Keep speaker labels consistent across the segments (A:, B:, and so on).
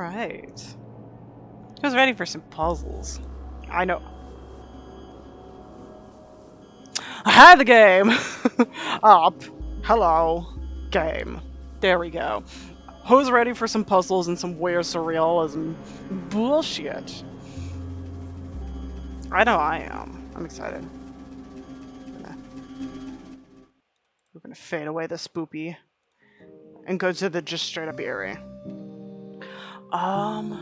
A: Alright. Who's ready for some puzzles? I know. I had the game! Up. Hello. Game. There we go. Who's ready for some puzzles and some weird surrealism bullshit? I know I am. I'm excited. We're gonna fade away the spoopy and go to the just straight up eerie. Now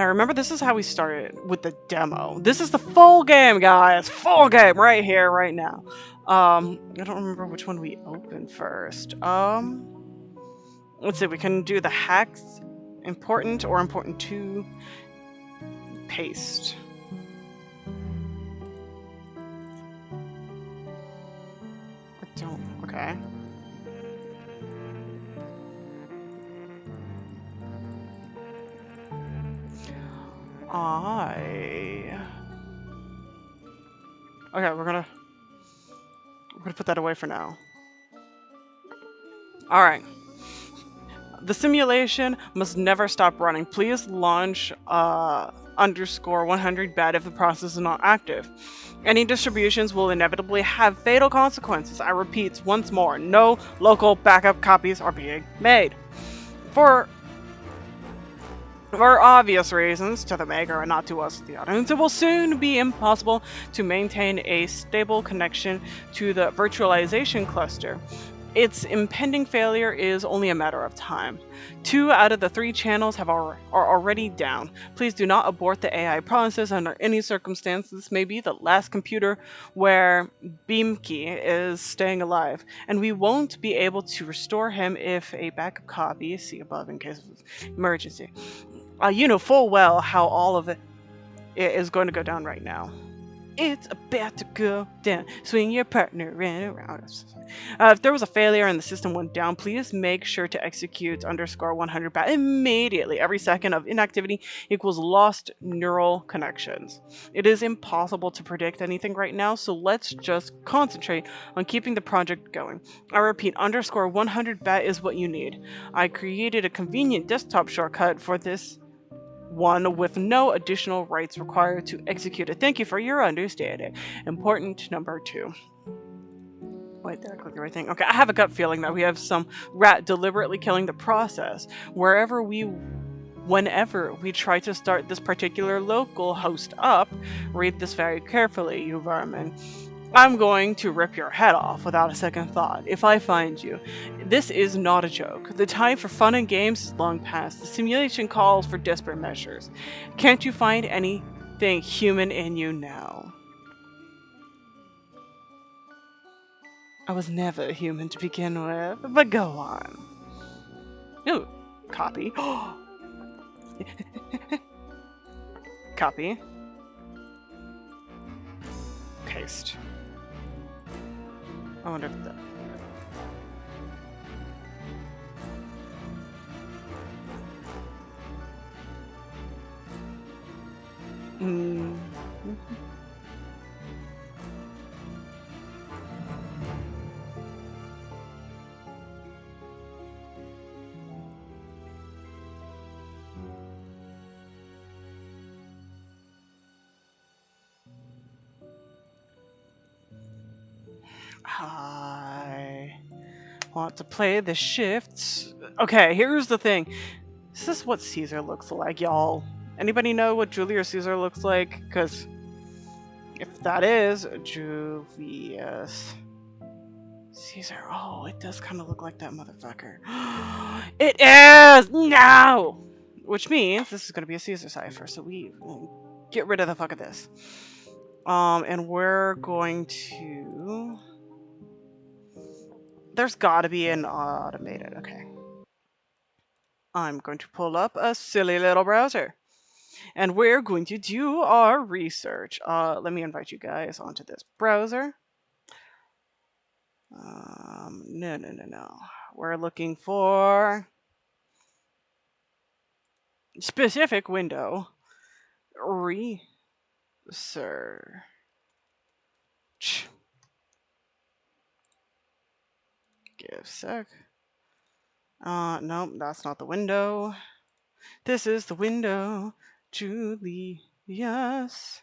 A: remember, this is how we started with the demo. This is the full game, guys. Full game right here, right now. I don't remember which one we opened first. Let's see. We can do the hacks, important or important to paste. I don't. Okay. Okay, we're gonna put that away for now. All right. The simulation must never stop running. Please launch underscore 100 bat if the process is not active. Any distributions will inevitably have fatal consequences. I repeat once more, no local backup copies are being made. For obvious reasons, to the maker and not to us, the audience, it will soon be impossible to maintain a stable connection to the virtualization cluster. Its impending failure is only a matter of time. 2 out of the 3 channels are already down. Please do not abort the AI process under any circumstance. This may be the last computer where Beamkey is staying alive, and we won't be able to restore him if a backup copy, see above in case of emergency. You know full well how all of it is going to go down right now. It's about to go down. Swing your partner around. If there was a failure and the system went down, please make sure to execute underscore 100 bat immediately. Every second of inactivity equals lost neural connections. It is impossible to predict anything right now, so let's just concentrate on keeping the project going. I repeat, underscore 100 bat is what you need. I created a convenient desktop shortcut for this one with no additional rights required to execute it. Thank you for your understanding. Important number 2. Wait, did I click the right thing? Okay, I have a gut feeling that we have some rat deliberately killing the process. Whenever we try to start this particular local host up, read this very carefully, you vermin. I'm going to rip your head off without a second thought if I find you. This is not a joke. The time for fun and games is long past. The simulation calls for desperate measures. Can't you find anything human in you now? I was never human to begin with, but go on. Ooh, copy. Copy. Paste. I wonder if that... I want to play the shifts. Okay, here's the thing. This is what Caesar looks like, y'all. Anybody know what Julius Caesar looks like? Because if that is Julius Caesar, oh, it does kind of look like that motherfucker. It is! No! Which means this is going to be a Caesar cipher, so we get rid of the fuck of this. And we're going to... There's gotta be an automated, okay. I'm going to pull up a silly little browser. And we're going to do our research. Let me invite you guys onto this browser. No. We're looking for specific window. Research. Give a sec. No, that's not the window. This is the window, Julie. Yes.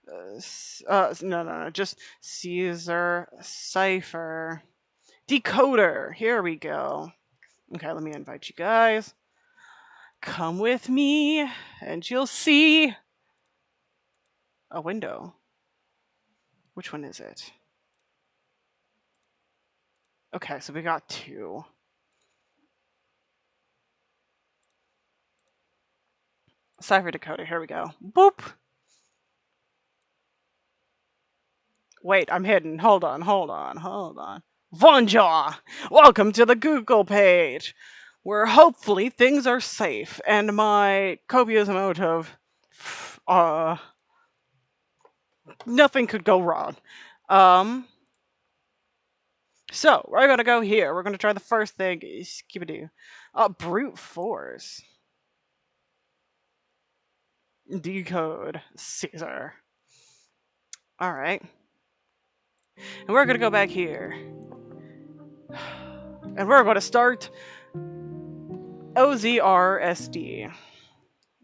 A: No, just Caesar cipher. Decoder. Here we go. Okay, let me invite you guys. Come with me, and you'll see a window. Which one is it? Okay, so we got 2. Cipher decoder. Here we go. Boop. Wait, I'm hidden. Hold on. Bonjour! Welcome to the Google page, where hopefully things are safe, and my copious amount of, nothing could go wrong. So, we're gonna go here. We're gonna try the first thing, skibidoo. Brute force. Decode. Caesar. Alright. And we're gonna go back here. And we're gonna start OZRSD.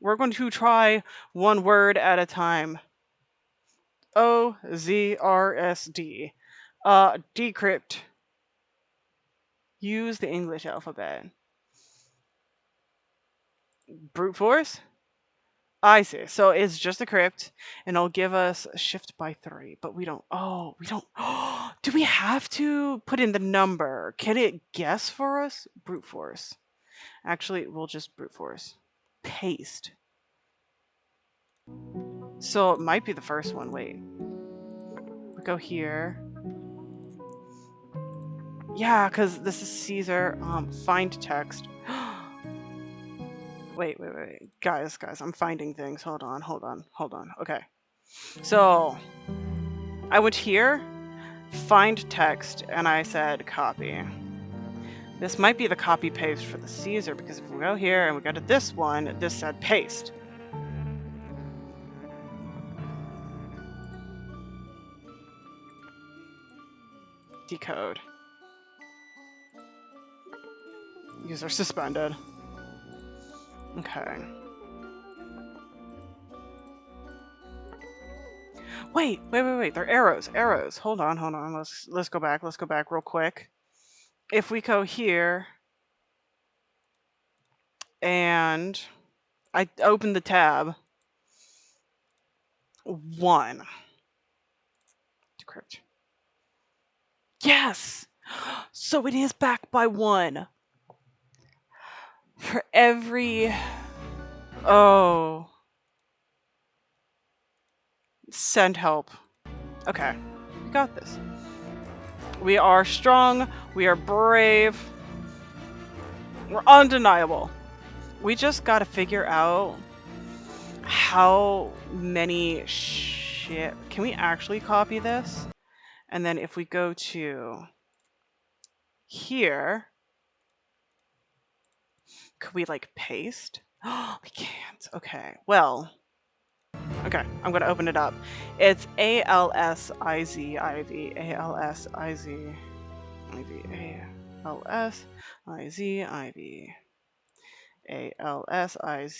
A: We're going to try one word at a time. OZRSD. Decrypt. Use the English alphabet. Brute force? I see. So it's just a crypt, and it'll give us shift by 3, but we don't. Do we have to put in the number? Can it guess for us? Brute force. Actually, we'll just brute force. Paste. So it might be the first one. Wait. We go here. Yeah, because this is Caesar. Find text. Wait. Guys, I'm finding things. Hold on. Okay. So, I went here, find text, and I said copy. This might be the copy paste for the Caesar, because if we go here and we go to this one, this said paste. Decode. User suspended. Okay. Wait. They're arrows. Hold on. Let's go back real quick. If we go here and I open the tab, 1. Decrypt. Yes! So it is back by 1. For every... Oh. Send help. Okay. We got this. We are strong. We are brave. We're undeniable. We just gotta figure out how many shit... Can we actually copy this? And then if we go to here, could we like paste? Oh, we can't. Okay. Well, okay. I'm gonna open it up. It's ALSIZIV.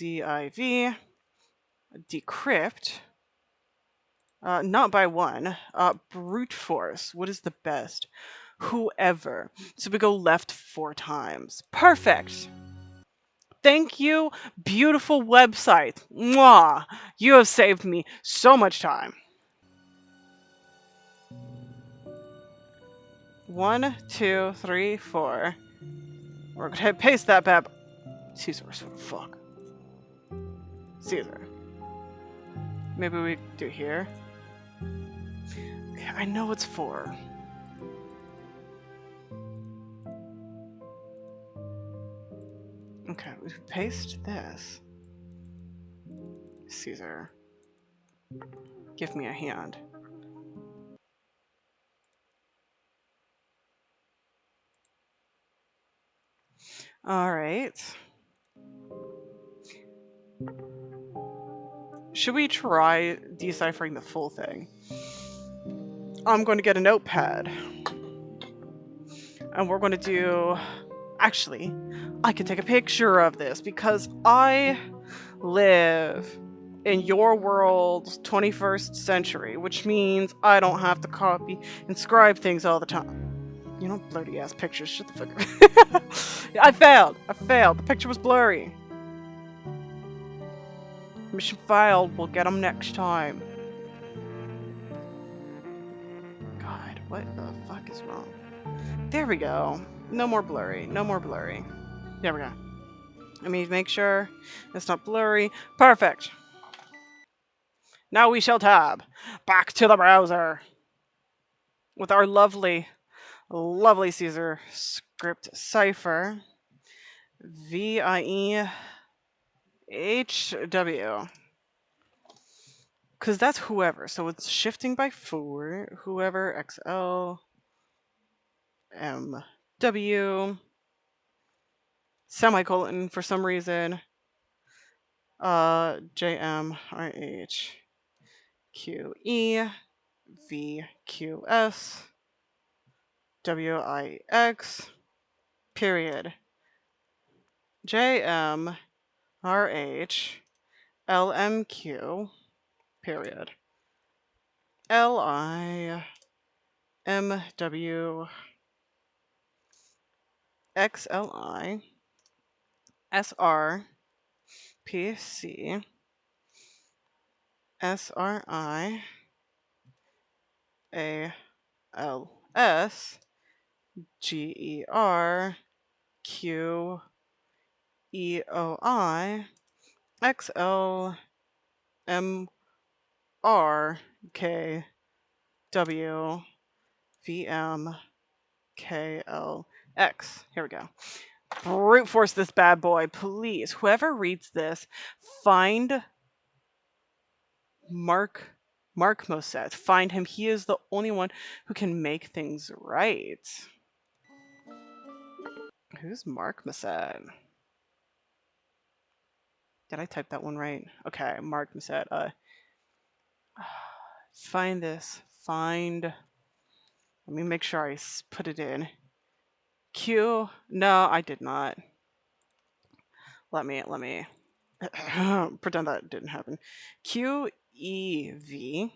A: ALSIZIV. Decrypt. Not by 1. Brute force. What is the best? Whoever. So we go left 4 times. Perfect. Thank you, beautiful website. Mwah! You have saved me so much time. 1, 2, 3, 4. We're gonna paste that bab. Caesar, what the fuck? Caesar. Maybe we do here. Okay, I know it's 4. Okay, we paste this. Caesar. Give me a hand. Alright. Should we try deciphering the full thing? I'm going to get a notepad. And we're going to do Actually, I can take a picture of this because I live in your world's 21st century, which means I don't have to copy and scribe things all the time. You know, blurry ass pictures. Shut the fuck up. I failed. I failed. The picture was blurry. Mission failed. We'll get them next time. God, what the fuck is wrong? There we go. No more blurry. No more blurry. There we go. Let me make sure it's not blurry. Perfect. Now we shall tab. Back to the browser. With our lovely, lovely Caesar script cipher. VIEHW. Because that's whoever. So it's shifting by 4. Whoever XL MW semicolon for some reason. JMRH QE VQS WIX period JMRH LMQ period LIMW XLI SRPC SRI ALS GER QEOI XLMRKW VMKLX. Here we go. Brute force this bad boy, please. Whoever reads this, find Mark Moset. Find him. He is the only one who can make things right. Who's Mark Moset? Did I type that one right? Okay, Mark Moset. Find this. Find. Let me make sure I put it in. Q. No, I did not. Let me pretend that didn't happen. QEV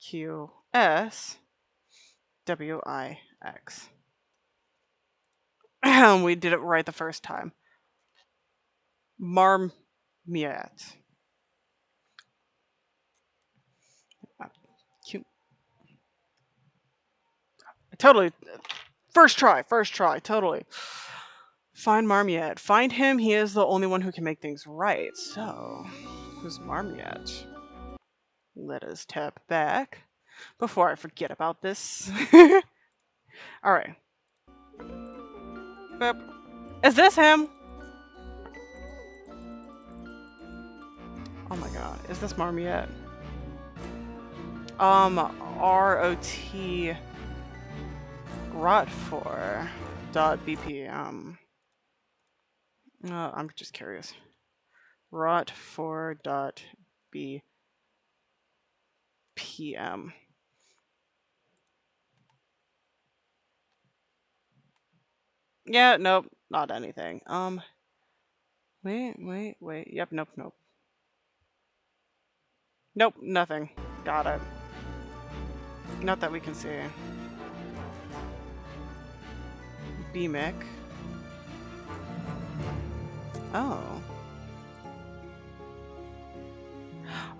A: QS WIX. We did it right the first time. Marmiette. Q. Totally. First try. Totally. Find Marmiette. Find him. He is the only one who can make things right. So, who's Marmiette? Let us tap back before I forget about this. Alright. Boop. Is this him? Oh my god. Is this Marmiette? ROT Rot4 .bp. I'm just curious. Rot4 .bpm. Yeah, nope, not anything. Wait. Yep, nope. Nope, nothing. Got it. Not that we can see. BMIC. Oh.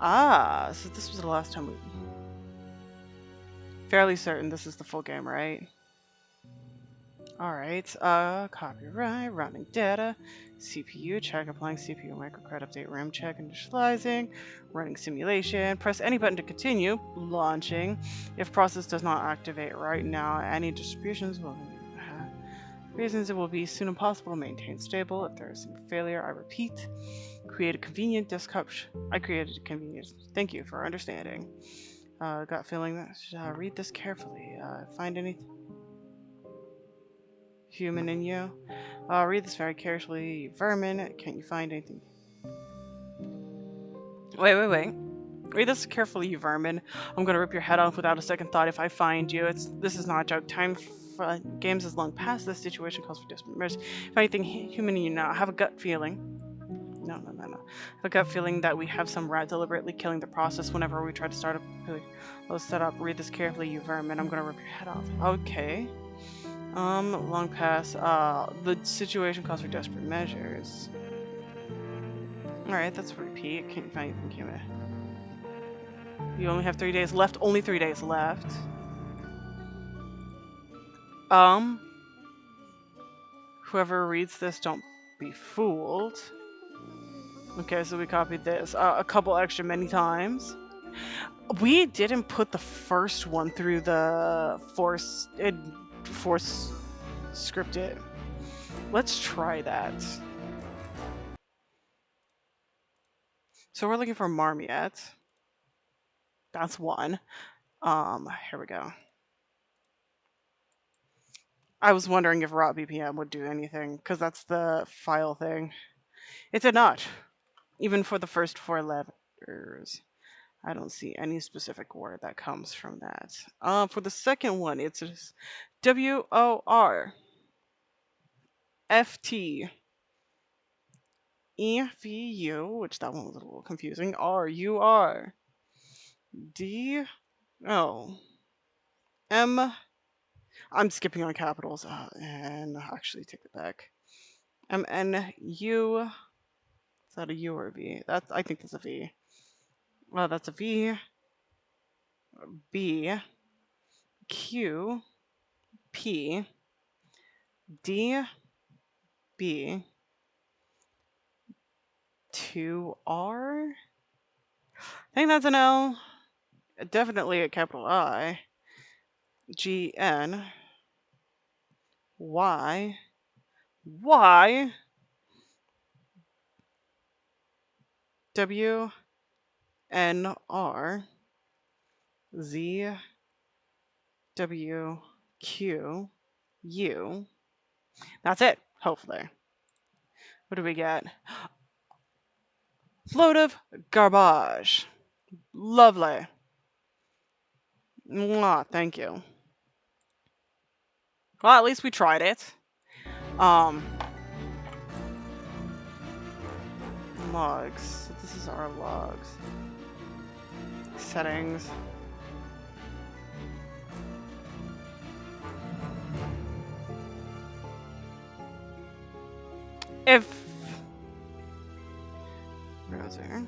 A: Ah, so this was the last time we... Fairly certain this is the full game, right? Alright, copyright, running data, CPU check, applying CPU microcred update, RAM check, initializing, running simulation, press any button to continue, launching. If process does not activate right now, any distributions will reasons it will be soon impossible to maintain stable. If there is some failure, I repeat, create a convenient desktop. I created a convenient. Thank you for understanding. Got feeling that. Read this carefully. Find anything human in you. Read this very carefully. Vermin, can't you find anything? Wait. Read this carefully, you vermin. I'm gonna rip your head off without a second thought if I find you. This is not a joke. Time for games is long past. This situation calls for desperate measures. If anything human you know, I have a gut feeling. No. I have a gut feeling that we have some rat deliberately killing the process whenever we try to start a let's set up. Read this carefully, you vermin. I'm gonna rip your head off. Okay. Long past. The situation calls for desperate measures. Alright, that's repeat. Can't find anything human. You only have 3 days left. Only 3 days left. Whoever reads this, don't be fooled. Okay, so we copied this a couple extra many times. We didn't put the first one through the force scripted. Let's try that. So we're looking for Marmiette. That's one. Here we go. I was wondering if raw BPM would do anything, because that's the file thing. It did not. Even for the first 4 letters. I don't see any specific word that comes from that. For the second one, it's just WOR FT EVU, which that one was a little confusing. RUR DO M. I'm skipping on capitals and actually take it back. MNU. Is that a U or a V? I think that's a V. Well, that's a V. B Q P D B 2R. I think that's an L. Definitely a capital I. G N Y W N R Z W Q U. That's it, hopefully. What do we get? Load of garbage. Lovely. Mwah, thank you. Well, at least we tried it. Logs. This is our logs. Settings. If browser.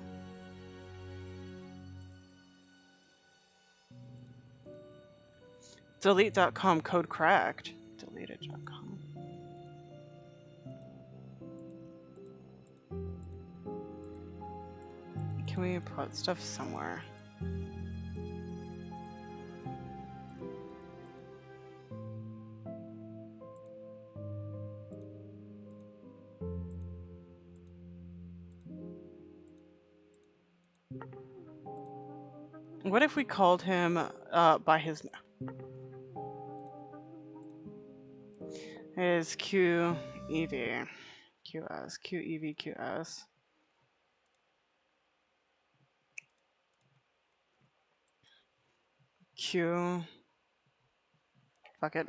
A: Delete.com code cracked. Deleted.com. Can we put stuff somewhere? What if we called him by his QEV QS QEV QS Q. Fuck it.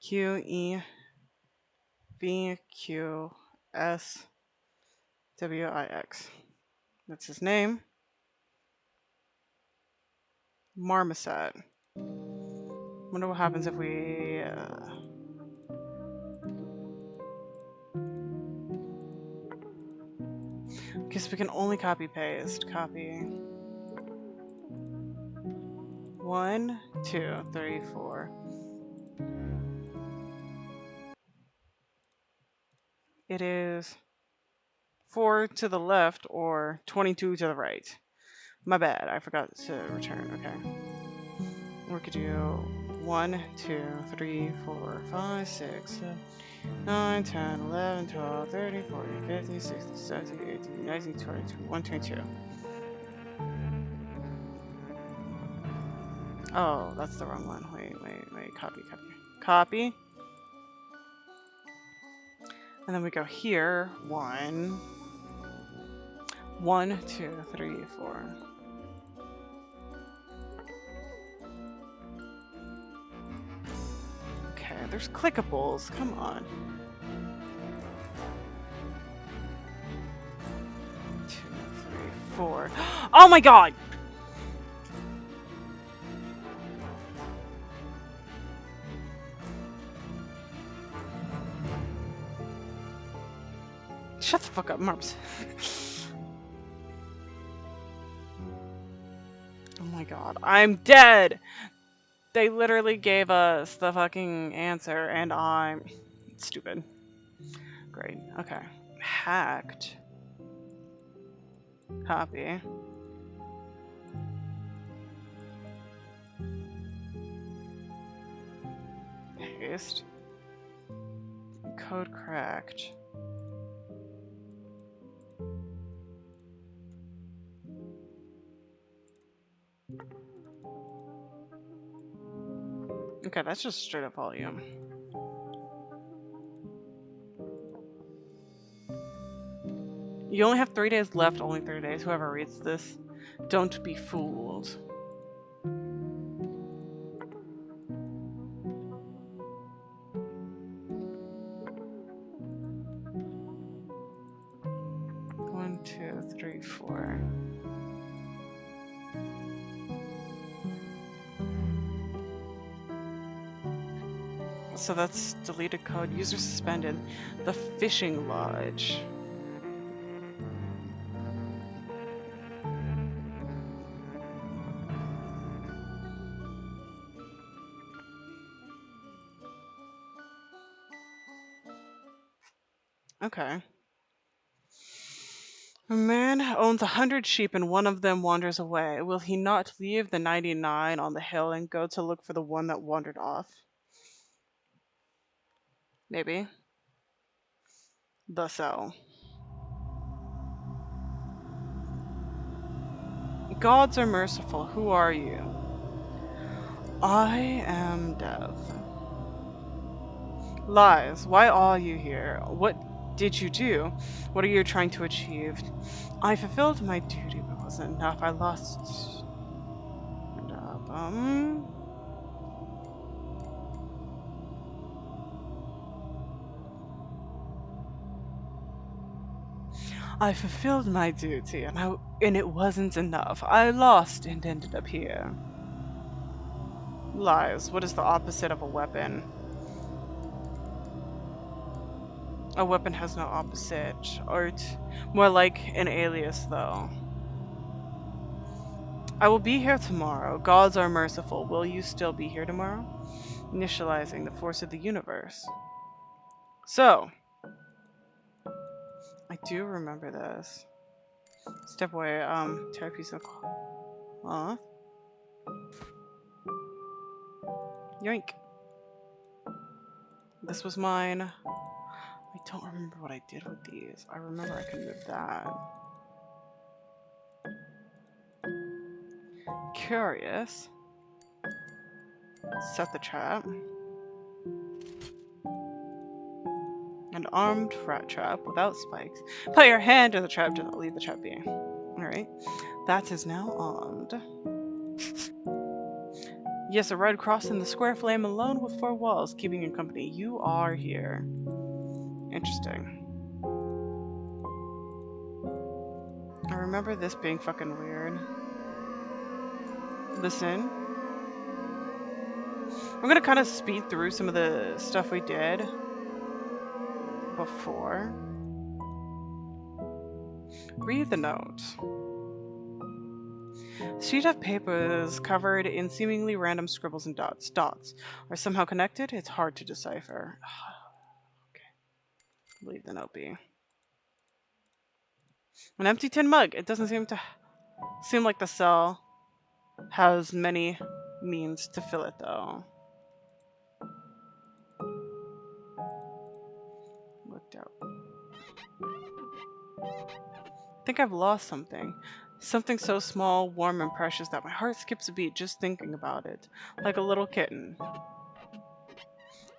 A: QEV QS WIX. That's his name. Marmoset. Wonder what happens if we. Guess we can only copy paste. Copy. 1, 2, 3, 4. It is 4 to the left or 22 to the right. My bad, I forgot to return. Okay. We could do 1, 2, 3, 4, 5, 6, 7, 9, 10, 11, 12, 13, 14, 15, 16, 17, 18, 19, 20, 21, 22. Oh, that's the wrong one. Wait. Copy. And then we go here. 1, 2, 3, 4. There's clickables. Come on. 2, 3, 4. Oh my god! Shut the fuck up, Marps. Oh my god. I'm dead! They literally gave us the fucking answer, and I'm stupid. Great. Okay. Hacked. Copy. Paste. Code cracked. Okay, that's just straight up volume. You only have 3 days left, only 3 days. Whoever reads this, don't be fooled. One, 2, 3, 4. So that's deleted code. User suspended. The fishing lodge. Okay. A man owns 100 sheep and one of them wanders away. Will he not leave the 99 on the hill and go to look for the one that wandered off? Maybe. The cell. Gods are merciful. Who are you? I am death. Lies. Why are you here? What did you do? What are you trying to achieve? I fulfilled my duty, but it wasn't enough. I lost. I fulfilled my duty, and it wasn't enough. I lost and ended up here. Lies. What is the opposite of a weapon? A weapon has no opposite. Art. More like an alias, though. I will be here tomorrow. Gods are merciful. Will you still be here tomorrow? Initializing the force of the universe. So, I do remember this. Step away, tear a piece of cloth. Yoink. This was mine. I don't remember what I did with these. I remember I could move that. Curious. Set the trap. An armed rat trap without spikes. Put your hand in the trap, do not leave the trap be. Alright. That is now armed. Yes, a red cross in the square flame alone with 4 walls, keeping you company. You are here. Interesting. I remember this being fucking weird. Listen. We're gonna kind of speed through some of the stuff we did before. Read the note. The sheet of paper is covered in seemingly random scribbles and dots. Dots are somehow connected. It's hard to decipher. Okay. Leave the note be. An empty tin mug. It doesn't seem like the cell has many means to fill it, though. Looked out. I think I've lost something. Something so small, warm, and precious that my heart skips a beat just thinking about it. Like a little kitten.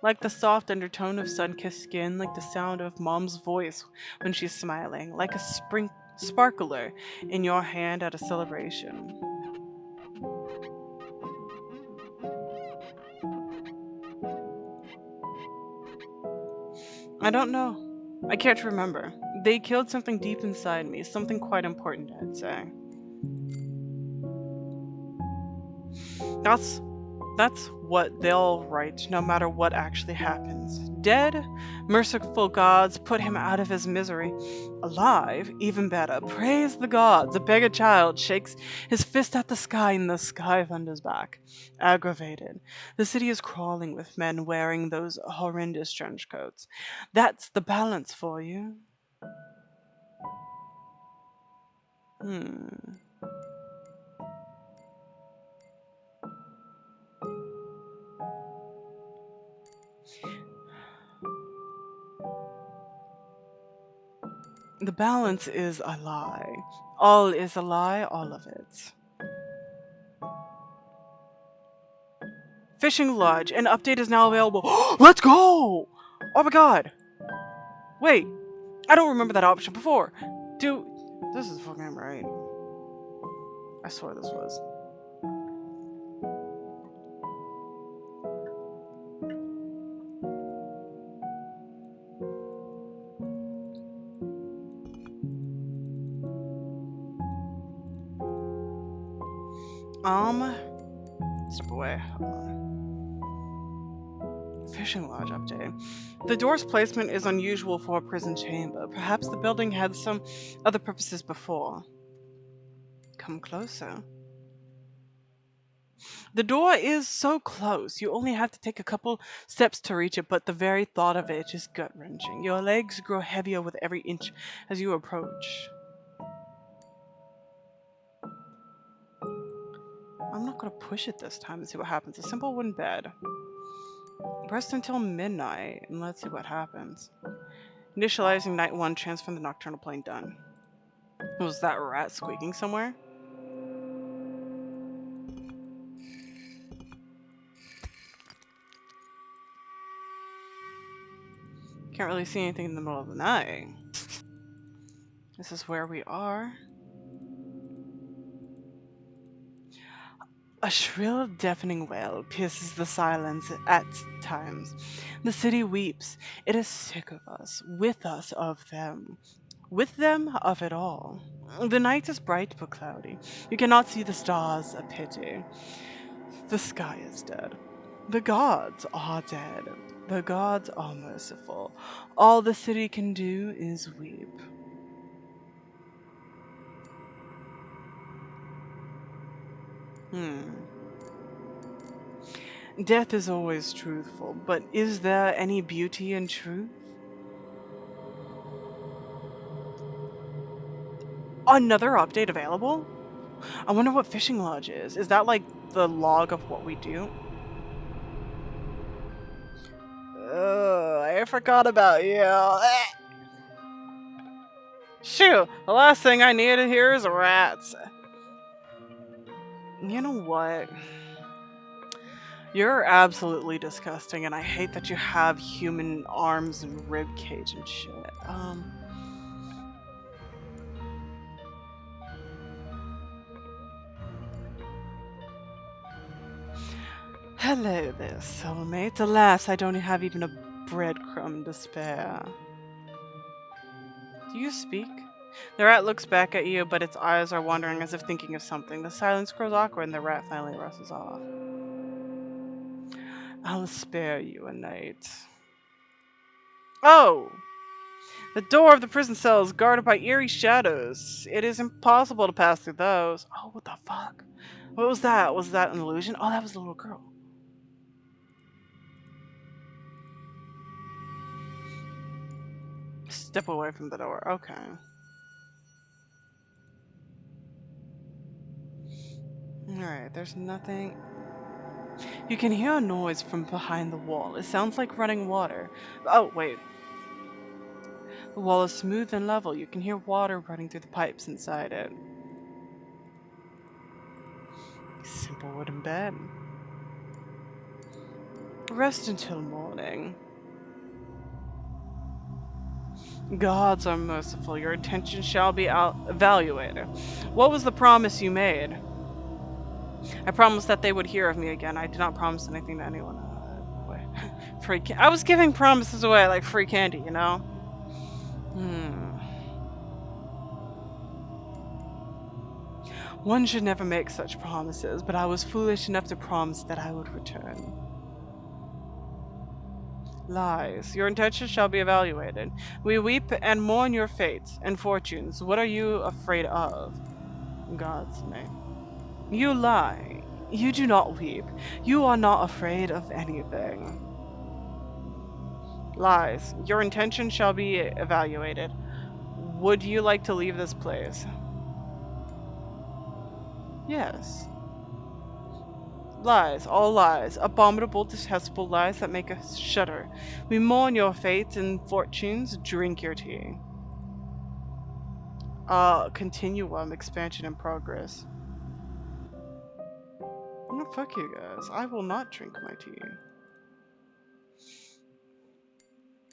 A: Like the soft undertone of sun-kissed skin, like the sound of mom's voice when she's smiling, like a sparkler in your hand at a celebration. I don't know. I can't remember. They killed something deep inside me, something quite important, I'd say. That's that's what they'll write, no matter what actually happens. Dead, merciful gods put him out of his misery. Alive, even better. Praise the gods. A beggar child shakes his fist at the sky and the sky thunders back. Aggravated. The city is crawling with men wearing those horrendous trench coats. That's the balance for you. Hmm. The balance is a lie. All is a lie, all of it. Fishing Lodge. An update is now available. Let's go! Oh my god. Wait, I don't remember that option before. Dude, this is fucking right. I swear this was. Step away. Fishing Lodge update. The door's placement is unusual for a prison chamber. Perhaps the building had some other purposes before. Come closer. The door is so close. You only have to take a couple steps to reach it, but the very thought of it is gut-wrenching. Your legs grow heavier with every inch as you approach. I'm not going to push it this time and see what happens. A simple wooden bed. Rest until midnight, and let's see what happens. Initializing night 1, transferring the nocturnal plane done. Was that rat squeaking somewhere? Can't really see anything in the middle of the night. This is where we are. A shrill, deafening wail pierces the silence at times. The city weeps. It is sick of us, with us of them. With them of it all. The night is bright but cloudy. You cannot see the stars, a pity. The sky is dead. The gods are dead. The gods are merciful. All the city can do is weep. Death is always truthful, but is there any beauty in truth? Another update available? I wonder what Fishing Lodge is. Is that like the log of what we do? I forgot about you. Shoot, the last thing I needed here is rats. You know what? You're absolutely disgusting, and I hate that you have human arms and rib cage and shit. Hello there, soulmate. Alas, I don't have even a breadcrumb to spare. Do you speak? The rat looks back at you, but its eyes are wandering as if thinking of something. The silence grows awkward, and the rat finally rustles off. I'll spare you a night. Oh! The door of the prison cell is guarded by eerie shadows. It is impossible to pass through those. Oh, what the fuck? What was that? Was that an illusion? Oh, that was the little girl. Step away from the door. Okay. Alright, there's nothing. You can hear a noise from behind the wall. It sounds like running water. Oh, wait. The wall is smooth and level. You can hear water running through the pipes inside it. Simple wooden bed. Rest until morning. Gods are merciful. Your attention shall be evaluated. What was the promise you made? I promised that they would hear of me again. I did not promise anything to anyone. I was giving promises away like free candy, you know? One should never make such promises, but I was foolish enough to promise that I would return. Lies. Your intentions shall be evaluated. We weep and mourn your fates and fortunes. What are you afraid of? In God's name. You lie. You do not weep. You are not afraid of anything. Lies. Your intention shall be evaluated. Would you like to leave this place? Yes. Lies, all lies, abominable, detestable lies that make us shudder. We mourn your fate and fortunes, drink your tea. Continuum, expansion in progress. No, fuck you guys. I will not drink my tea.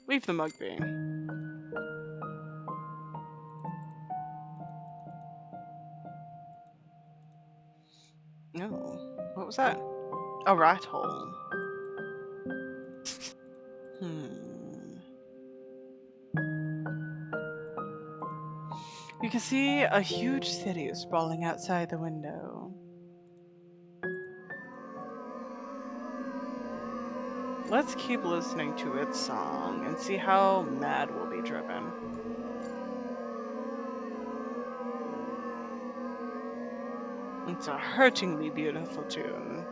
A: Leave the mug be. No. What was that? A rat hole. You can see a huge city sprawling outside the window. Let's keep listening to its song and see how mad we'll be driven. It's a hurtingly beautiful tune.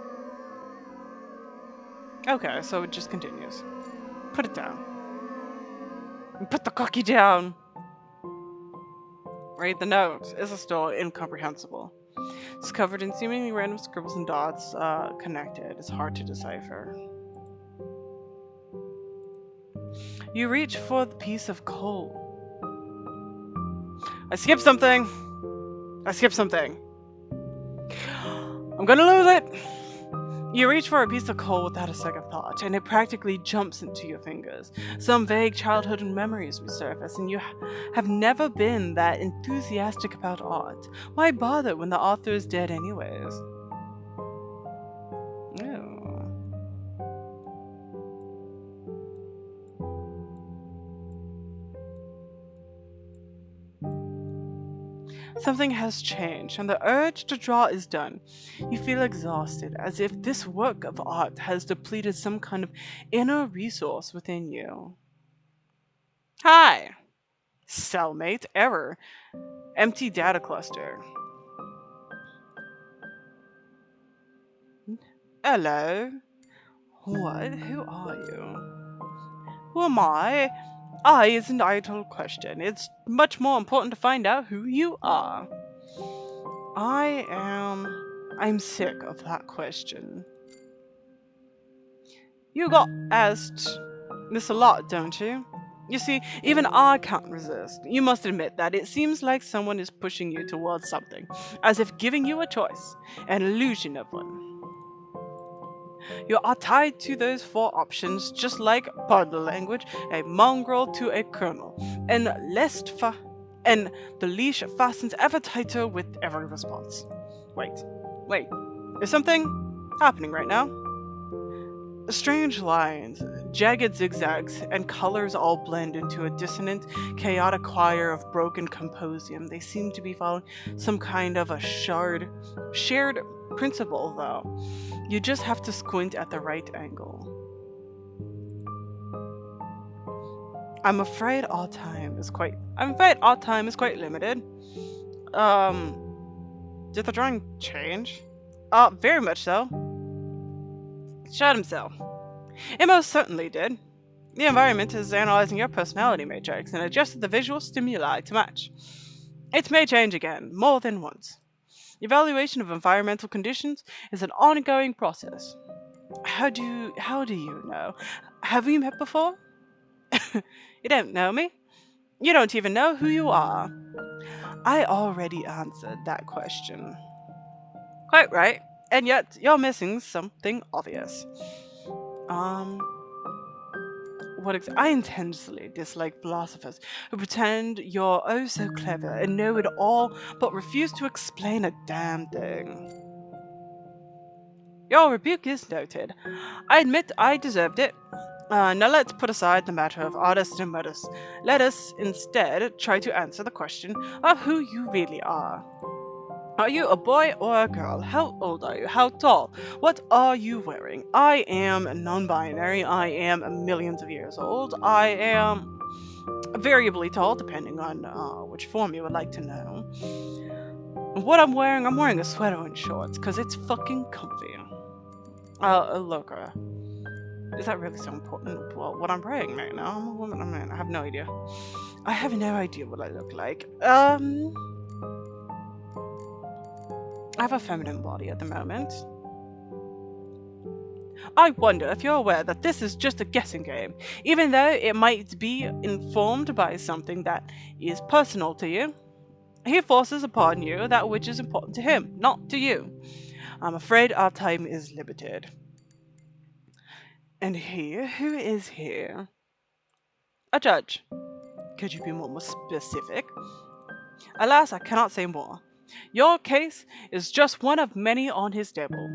A: Okay, so it just continues. Put it down. Put the cookie down! Right, the note is still incomprehensible. It's covered in seemingly random scribbles and dots, connected. It's hard to decipher. You reach for the piece of coal. I skipped something! I skipped something. I'm gonna lose it! You reach for a piece of coal without a second thought, and it practically jumps into your fingers. Some vague childhood memories resurface, and you have never been that enthusiastic about art. Why bother when the author is dead anyways? Ew. Something has changed, and the urge to draw is done. You feel exhausted, as if this work of art has depleted some kind of inner resource within you. Hi! Cellmate, error. Empty data cluster. Hello? What? Who are you? Who am I? I is an idle question. It's much more important to find out who you are. I'm sick of that question. You got asked this a lot, don't you? You see, even I can't resist. You must admit that it seems like someone is pushing you towards something, as if giving you a choice, an illusion of one. You are tied to those four options, just like, pardon the language, a mongrel to a colonel, and and the leash fastens ever tighter with every response. Wait, is something happening right now? Strange lines, jagged zigzags, and colors all blend into a dissonant, chaotic choir of broken composium. They seem to be following some kind of a shared principle, though. You just have to squint at the right angle. I'm afraid our time is quite limited. Did the drawing change? Very much so. Shot himself. It most certainly did. The environment is analyzing your personality matrix and adjusted the visual stimuli to match. It may change again, more than once. Evaluation of environmental conditions is an ongoing process. How do you know? Have we met before? You don't know me? You don't even know who you are. I already answered that question. Quite right. And yet, you're missing something obvious. I intensely dislike philosophers who pretend you're oh so clever and know it all, but refuse to explain a damn thing. Your rebuke is noted. I admit I deserved it. Now let's put aside the matter of artist and modest. Let us instead try to answer the question of who you really are. Are you a boy or a girl? How old are you? How tall? What are you wearing? I am non binary. I am millions of years old. I am variably tall, depending on which form you would like to know. What I'm wearing a sweater and shorts because it's fucking comfy. Look, is that really so important? Well, what I'm wearing right now? I'm a woman. I mean, I have no idea. I have no idea what I look like. I have a feminine body at the moment. I wonder if you're aware that this is just a guessing game, even though it might be informed by something that is personal to you. He forces upon you that which is important to him, not to you. I'm afraid our time is limited. And who is here? A judge. Could you be more specific? Alas, I cannot say more. Your case is just one of many on his table.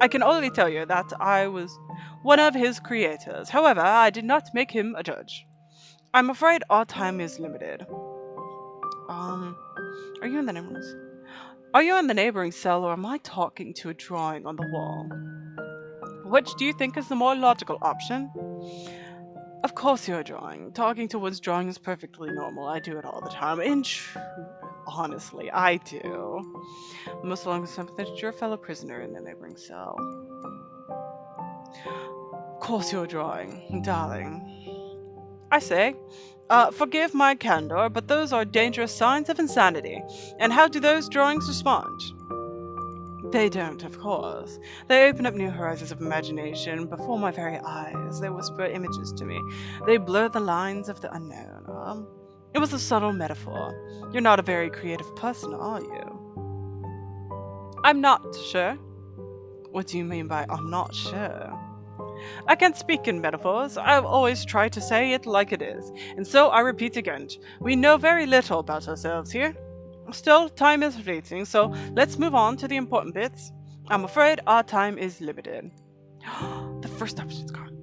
A: I can only tell you that I was one of his creators. However, I did not make him a judge. I'm afraid our time is limited. Are you in the neighboring? Are you in the neighboring cell, or am I talking to a drawing on the wall? Which do you think is the more logical option? Of course you're drawing. Talking to one's drawing is perfectly normal. I do it all the time. In truth, honestly, I do. Most long sympathetic to your fellow prisoner in the neighboring cell. Of course you're drawing, darling. I say, forgive my candor, but those are dangerous signs of insanity. And how do those drawings respond? They don't, of course. They open up new horizons of imagination before my very eyes. They whisper images to me. They blur the lines of the unknown. It was a subtle metaphor. You're not a very creative person, are you? I'm not sure. What do you mean by I'm not sure? I can't speak in metaphors. I've always tried to say it like it is. And so I repeat again. We know very little about ourselves here. Still, time is fleeting, so let's move on to the important bits. I'm afraid our time is limited. The first option's gone.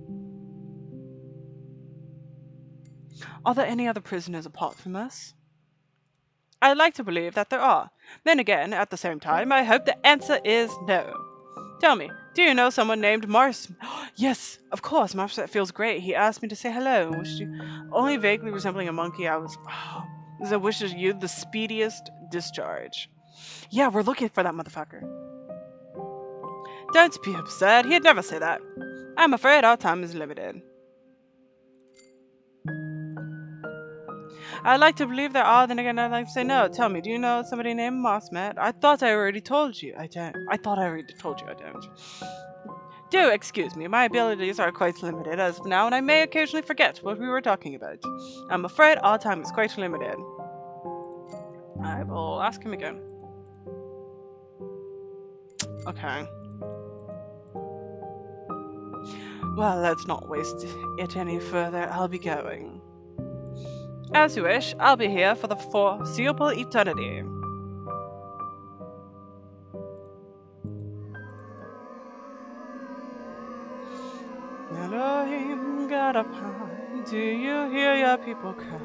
A: Are there any other prisoners apart from us? I'd like to believe that there are. Then again, at the same time, I hope the answer is no. Tell me, do you know someone named Mars? Yes, of course, Marset feels great. He asked me to say hello and wished you, only vaguely resembling a monkey. I was, I wishes you the speediest discharge. Yeah, we're looking for that motherfucker. Don't be upset. He'd never say that. I'm afraid our time is limited. I'd like to believe there are, then again I'd like to say no. Tell me, do you know somebody named Mossmat? I thought I already told you. I don't. I thought I already told you I don't. Do excuse me, my abilities are quite limited as of now, and I may occasionally forget what we were talking about. I'm afraid our time is quite limited. I will ask him again. Okay. Well, let's not waste it any further. I'll be going. As you wish, I'll be here for the foreseeable eternity. Elohim, God of high, do you hear your people cry?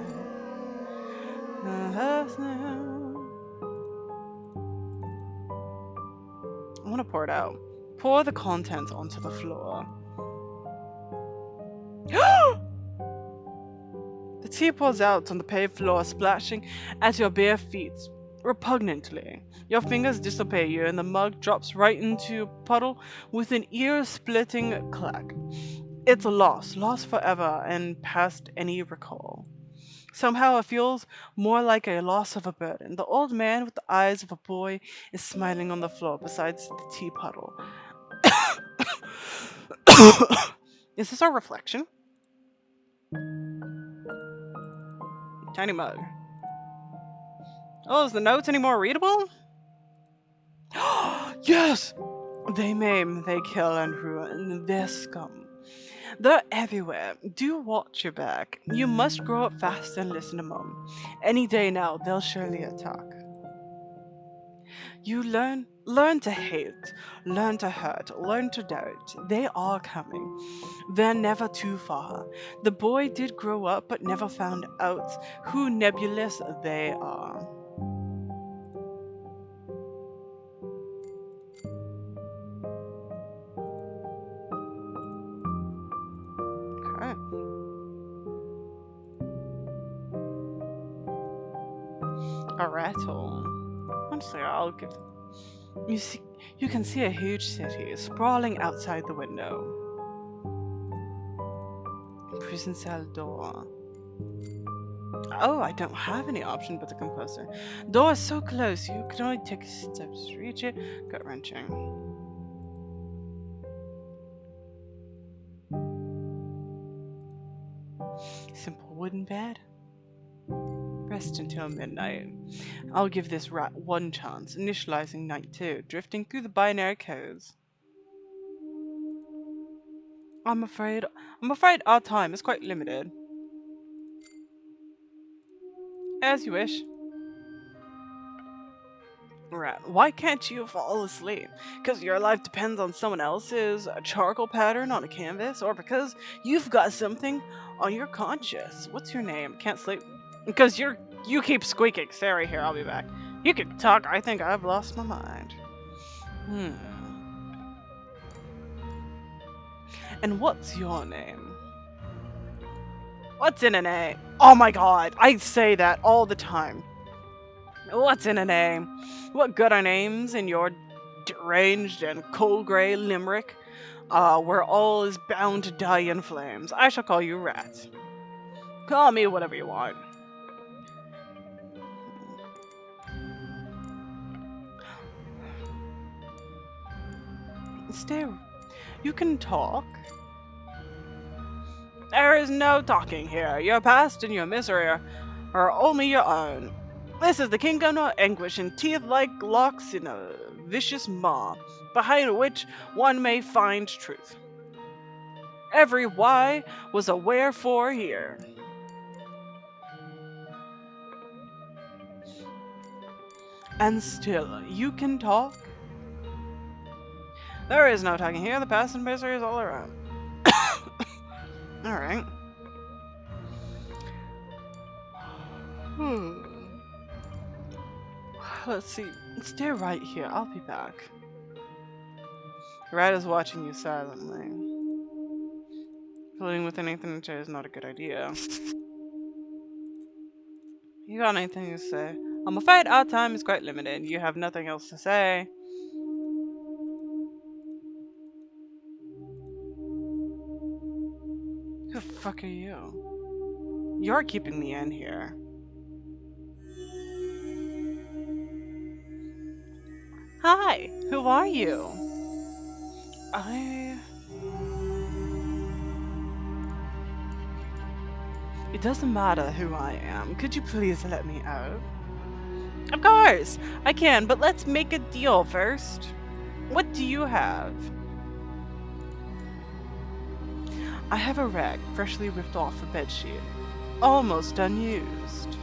A: I want to pour it out. Pour the contents onto the floor. The tea pours out on the paved floor, splashing at your bare feet repugnantly. Your fingers disobey you, and the mug drops right into a puddle with an ear-splitting clack. It's a lost forever and past any recall. Somehow it feels more like a loss of a burden. The old man with the eyes of a boy is smiling on the floor beside the tea puddle. Is this our reflection? Tiny mug. Oh, is the notes any more readable? Yes! They maim, they kill, and ruin. They're scum. They're everywhere. Do watch your back. You must grow up fast and listen to Mom. Any day now, they'll surely attack. You learn Learn to hate, learn to hurt, learn to doubt. They are coming. They're never too far. The boy did grow up, but never found out who nebulous they are. Okay. A rattle. Honestly, I'll give. You see, you can see a huge city sprawling outside the window. Prison cell door. Oh, I don't have any option but the composer. Door is so close, you can only take steps to reach it. Gut wrenching. Simple wooden bed. Rest until midnight. I'll give this rat one chance, initializing night 2, drifting through the binary codes. I'm afraid our time is quite limited. As you wish. Rat, why can't you fall asleep? Because your life depends on someone else's charcoal pattern on a canvas? Or because you've got something on your conscience? What's your name? Can't sleep. Because you keep squeaking. Sarah here, I'll be back. You can talk. I think I've lost my mind. And what's your name? What's in a name? Oh my god, I say that all the time. What's in a name? What good are names in your deranged and cold grey limerick, where all is bound to die in flames? I shall call you Rat. Call me whatever you want. Stay. You can talk. There is no talking here. Your past and your misery are only your own. This is the kingdom of anguish, and teeth like locks in a vicious maw, behind which one may find truth. Every why was a wherefore here. And still, you can talk? There is no talking here. The past and misery is all around. Alright. Let's see. Stay right here. I'll be back. Rat is watching you silently. Colluding with anything is not a good idea. You got anything to say? I'm afraid our time is quite limited. You have nothing else to say. Who the fuck are you? You're keeping me in here. Hi, who are you? It doesn't matter who I am. Could you please let me out? Of course, I can, but let's make a deal first. What do you have? I have a rag freshly ripped off a bedsheet. Almost unused.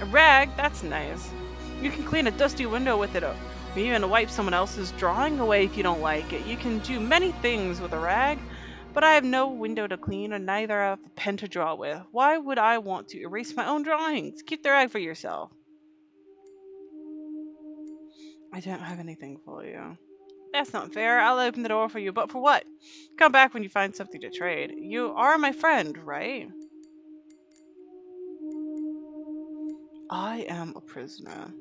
A: A rag? That's nice. You can clean a dusty window with it, or even wipe someone else's drawing away if you don't like it. You can do many things with a rag, but I have no window to clean and neither have a pen to draw with. Why would I want to erase my own drawings? Keep the rag for yourself. I don't have anything for you. That's not fair. I'll open the door for you, but for what? Come back when you find something to trade. You are my friend, right? I am a prisoner.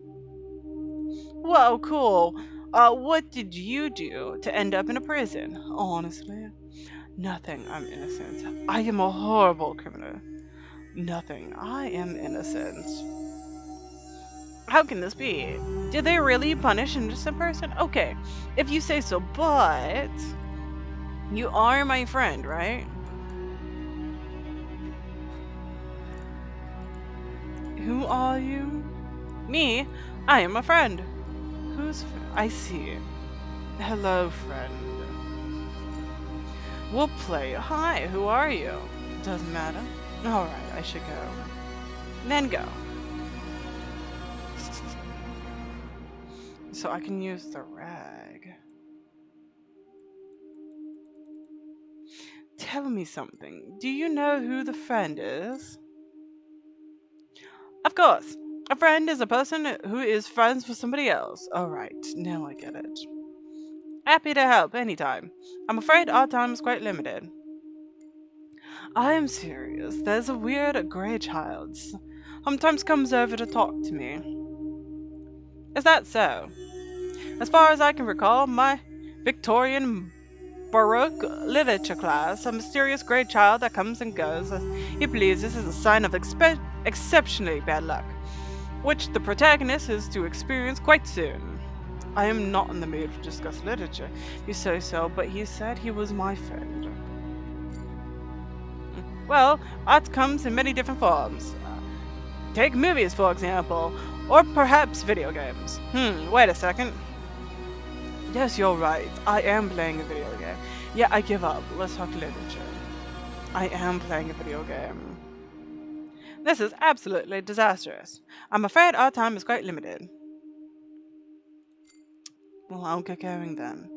A: Whoa, cool. What did you do to end up in a prison? Honestly, nothing. I'm innocent. I am a horrible criminal. Nothing. I am innocent. How can this be? Did they really punish an innocent person? Okay, if you say so, but you are my friend, right? Who are you? Me? I am a friend. I see. Hello, friend. We'll play. Hi, who are you? Doesn't matter. Alright, I should go. Then go. so I can use the rag. Tell me something. Do you know who the friend is? Of course. A friend is a person who is friends with somebody else. Alright, now I get it. Happy to help anytime. I'm afraid our time is quite limited. I am serious. There's a weird grey child. Sometimes comes over to talk to me. Is that so? As far as I can recall, my Victorian Baroque literature class, a mysterious grey child that comes and goes as he pleases is a sign of exceptionally bad luck, which the protagonist is to experience quite soon. I am not in the mood to discuss literature, you say so, but he said he was my friend. Well, art comes in many different forms. Take movies, for example, or perhaps video games. Wait a second. Yes, you're right. I am playing a video game. Yeah, I give up. Let's talk literature. I am playing a video game. This is absolutely disastrous. I'm afraid our time is quite limited. Well, I'll get going then.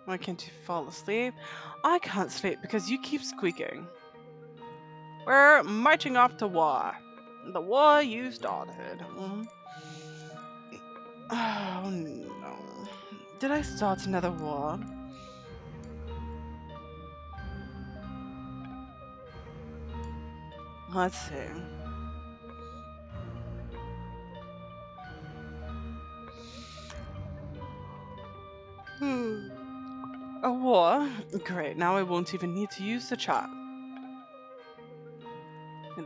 A: Why can't you fall asleep? I can't sleep because you keep squeaking. We're marching off to war. The war you started. Oh no. Did I start another war? Let's see. A war? Great, now I won't even need to use the chat.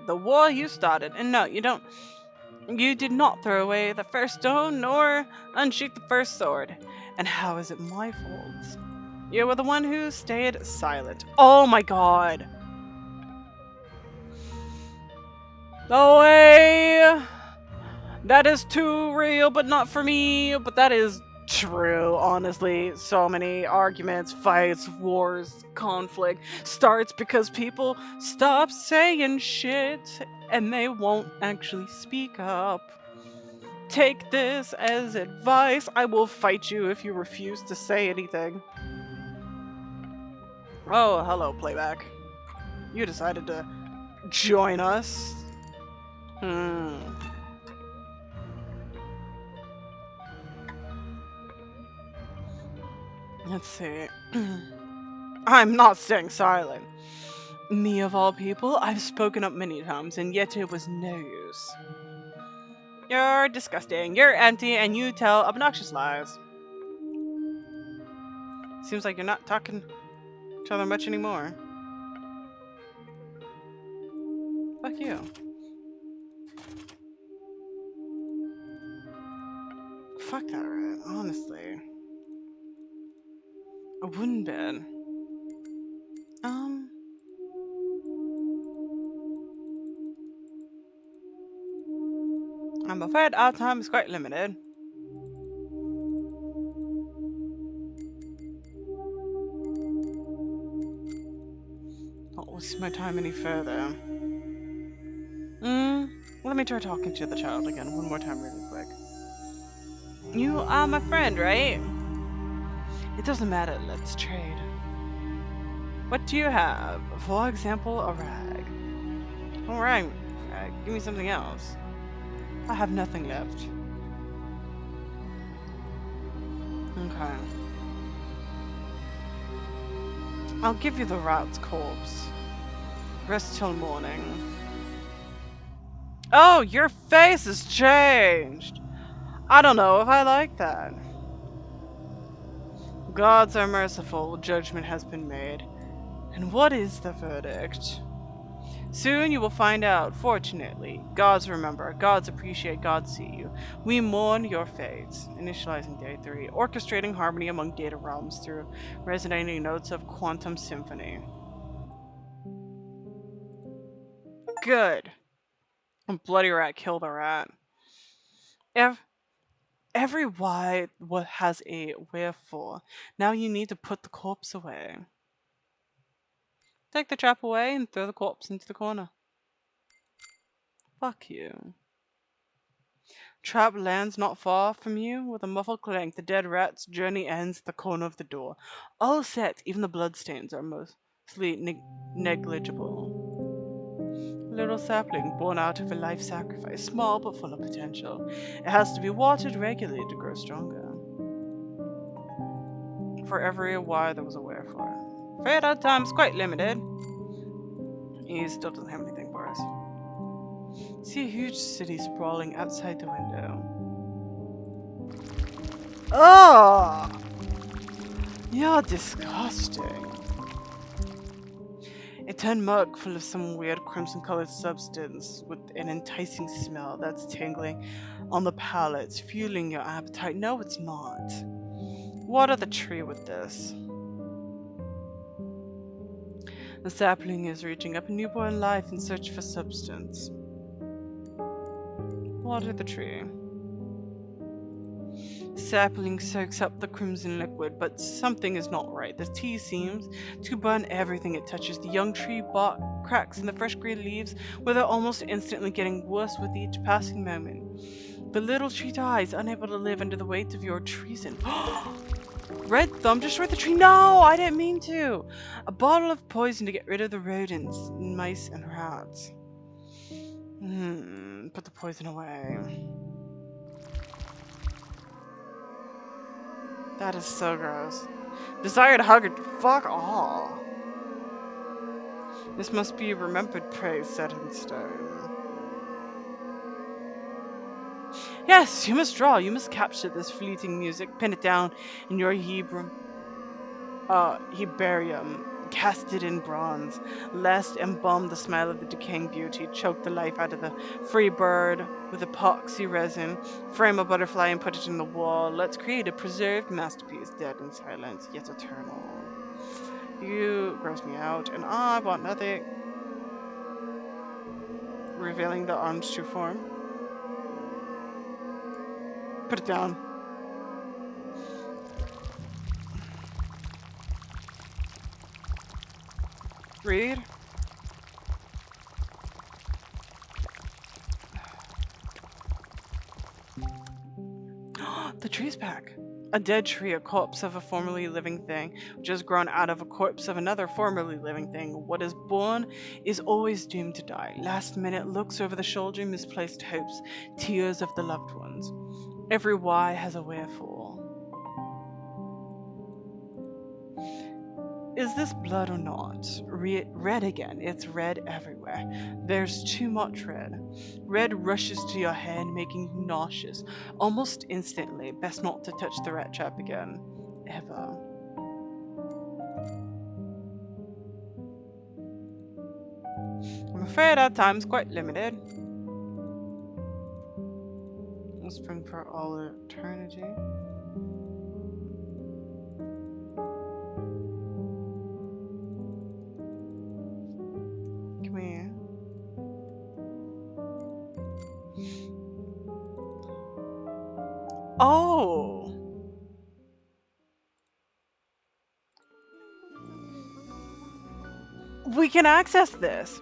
A: The war you started, and no, you don't. You did not throw away the first stone, nor unsheath the first sword. And how is it my fault? You were the one who stayed silent. Oh my god! No way! That is too real, but not for me. But that is true, honestly. So many arguments, fights, wars, conflict starts because people stop saying shit and they won't actually speak up. Take this as advice. I will fight you if you refuse to say anything. Oh, hello, playback. You decided to join us? Let's see. I'm not staying silent. Me of all people, I've spoken up many times, and yet it was no use. You're disgusting, you're empty, and you tell obnoxious lies. Seems like you're not talking to each other much anymore. Fuck you. Fuck that rat, honestly. A wooden bed. I'm afraid our time is quite limited. Don't waste my time any further. Let me try talking to the child again one more time really quick. You are my friend, right? It doesn't matter, let's trade. What do you have? For example, a rag. Alright, give me something else. I have nothing left. Okay. I'll give you the rat's corpse. Rest till morning. Oh, your face has changed! I don't know if I like that. Gods are merciful, judgment has been made. And what is the verdict? Soon you will find out, fortunately. Gods remember, gods appreciate, gods see you. We mourn your fate. Initializing day 3. Orchestrating harmony among data realms through resonating notes of quantum symphony. Good. Bloody rat killed a rat. Every why has a wherefore. Now you need to put the corpse away. Take the trap away and throw the corpse into the corner. Fuck you. Trap lands not far from you. With a muffled clank, the dead rat's journey ends at the corner of the door. All set, even the bloodstains are mostly negligible. A little sapling born out of a life sacrifice, small but full of potential. It has to be watered regularly to grow stronger. For every why, there was a wherefore. Fade out time is quite limited. He still doesn't have anything for us. See a huge city sprawling outside the window. Oh! You're disgusting. A tin mug full of some weird crimson-colored substance with an enticing smell that's tingling on the palate, fueling your appetite. No, it's not. Water the tree with this. The sapling is reaching up a newborn life in search for substance. Water the tree. Sapling soaks up the crimson liquid, but something is not right. The tea seems to burn everything it touches. The young tree bark cracks and the fresh green leaves wither almost instantly, getting worse with each passing moment. The little tree dies, unable to live under the weight of your treason. Red Thumb destroyed the tree. No, I didn't mean to. A bottle of poison to get rid of the rodents, mice, and rats. Put the poison away. That is so gross. Desire to hug her. Fuck all. This must be remembered praise set in stone. Yes, you must draw. You must capture this fleeting music. Pin it down in your Hebarium. Cast it in bronze, lest embalm the smell of the decaying beauty, choke the life out of the free bird with epoxy resin, frame a butterfly and put it in the wall. Let's create a preserved masterpiece, dead in silence, yet eternal. You gross me out, and I want nothing. Revealing the arm's true form. Put it down. Read. The tree's back. A dead tree, a corpse of a formerly living thing, which has grown out of a corpse of another formerly living thing. What is born is always doomed to die. Last minute looks over the shoulder, misplaced hopes, tears of the loved ones. Every why has a wherefore. Is this blood or not? Red again. It's red everywhere. There's too much red. Red rushes to your head, making you nauseous. Almost instantly. Best not to touch the rat trap again. Ever. I'm afraid our time's quite limited. Whispering for all eternity. Come here. Oh! We can access this!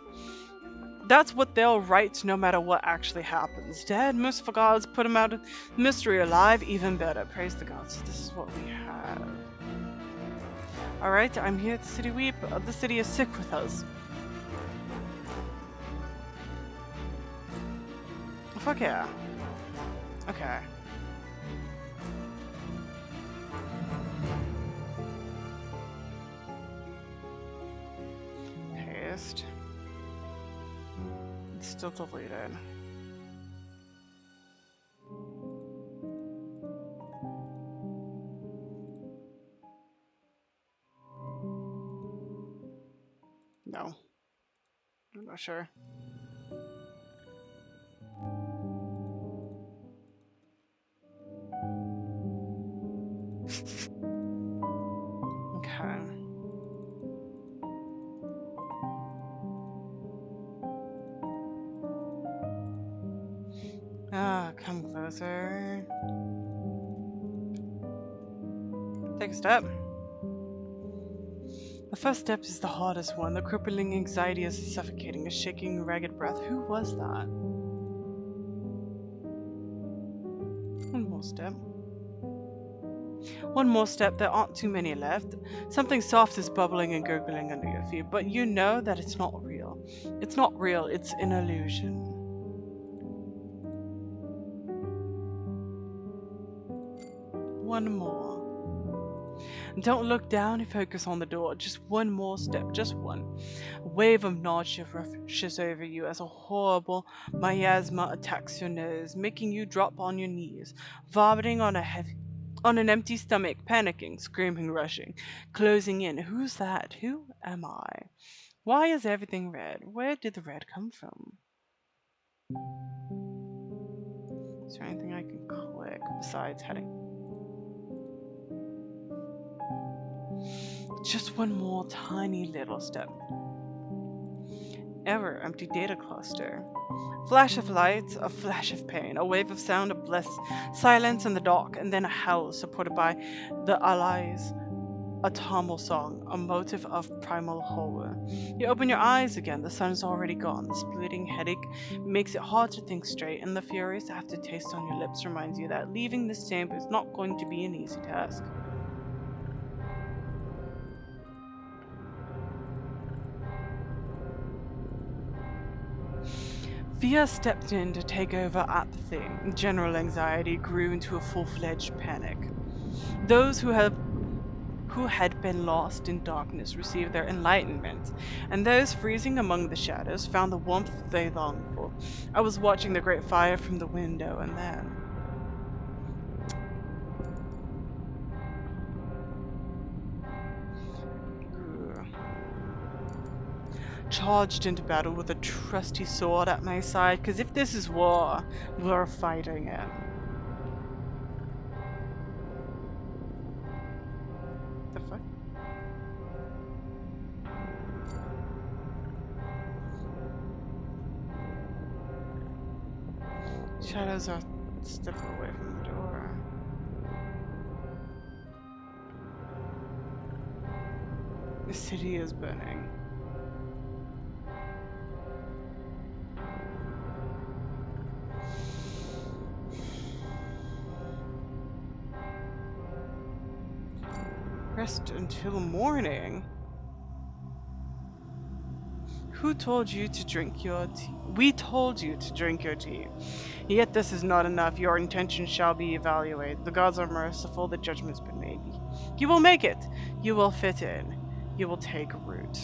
A: That's what they'll write no matter what actually happens. Dead, merciful gods, put him out of mystery. Alive, even better. Praise the gods. This is what we have. Alright, I'm here at the city weep. The city is sick with us. Fuck yeah. Okay. Paste. It's still deleted. No. I'm not sure. Okay. Come closer. Take a step. The first step is the hardest one. The crippling anxiety is suffocating, a shaking, ragged breath. Who was that? One more step. One more step, there aren't too many left. Something soft is bubbling and gurgling under your feet, but you know that it's not real. It's not real, it's an illusion. One more. Don't look down and focus on the door. Just one more step, just one. A wave of nausea rushes over you as a horrible miasma attacks your nose, making you drop on your knees, vomiting on an empty stomach, panicking, screaming, rushing, closing in. Who's that? Who am I? Why is everything red? Where did the red come from? Is there anything I can click besides heading? Just one more tiny little step. Ever empty data cluster. Flash of light, a flash of pain, a wave of sound, of bliss, silence in the dark, and then a howl supported by the allies. A tumble song, a motive of primal horror. You open your eyes again, the sun is already gone. The splitting headache makes it hard to think straight, and the furious aftertaste on your lips reminds you that leaving this chamber is not going to be an easy task. Fear stepped in to take over at the thing. General anxiety grew into a full-fledged panic. Those who had been lost in darkness received their enlightenment, and those freezing among the shadows found the warmth they longed for. I was watching the great fire from the window, and then charged into battle with a trusty sword at my side, because if this is war, we're fighting it. The fuck? Shadows are a step away from the door. The city is burning. Rest until morning. Who told you to drink your tea? We told you to drink your tea. Yet this is not enough. Your intention shall be evaluated. The gods are merciful. The judgment's been made. You will make it. You will fit in. You will take root.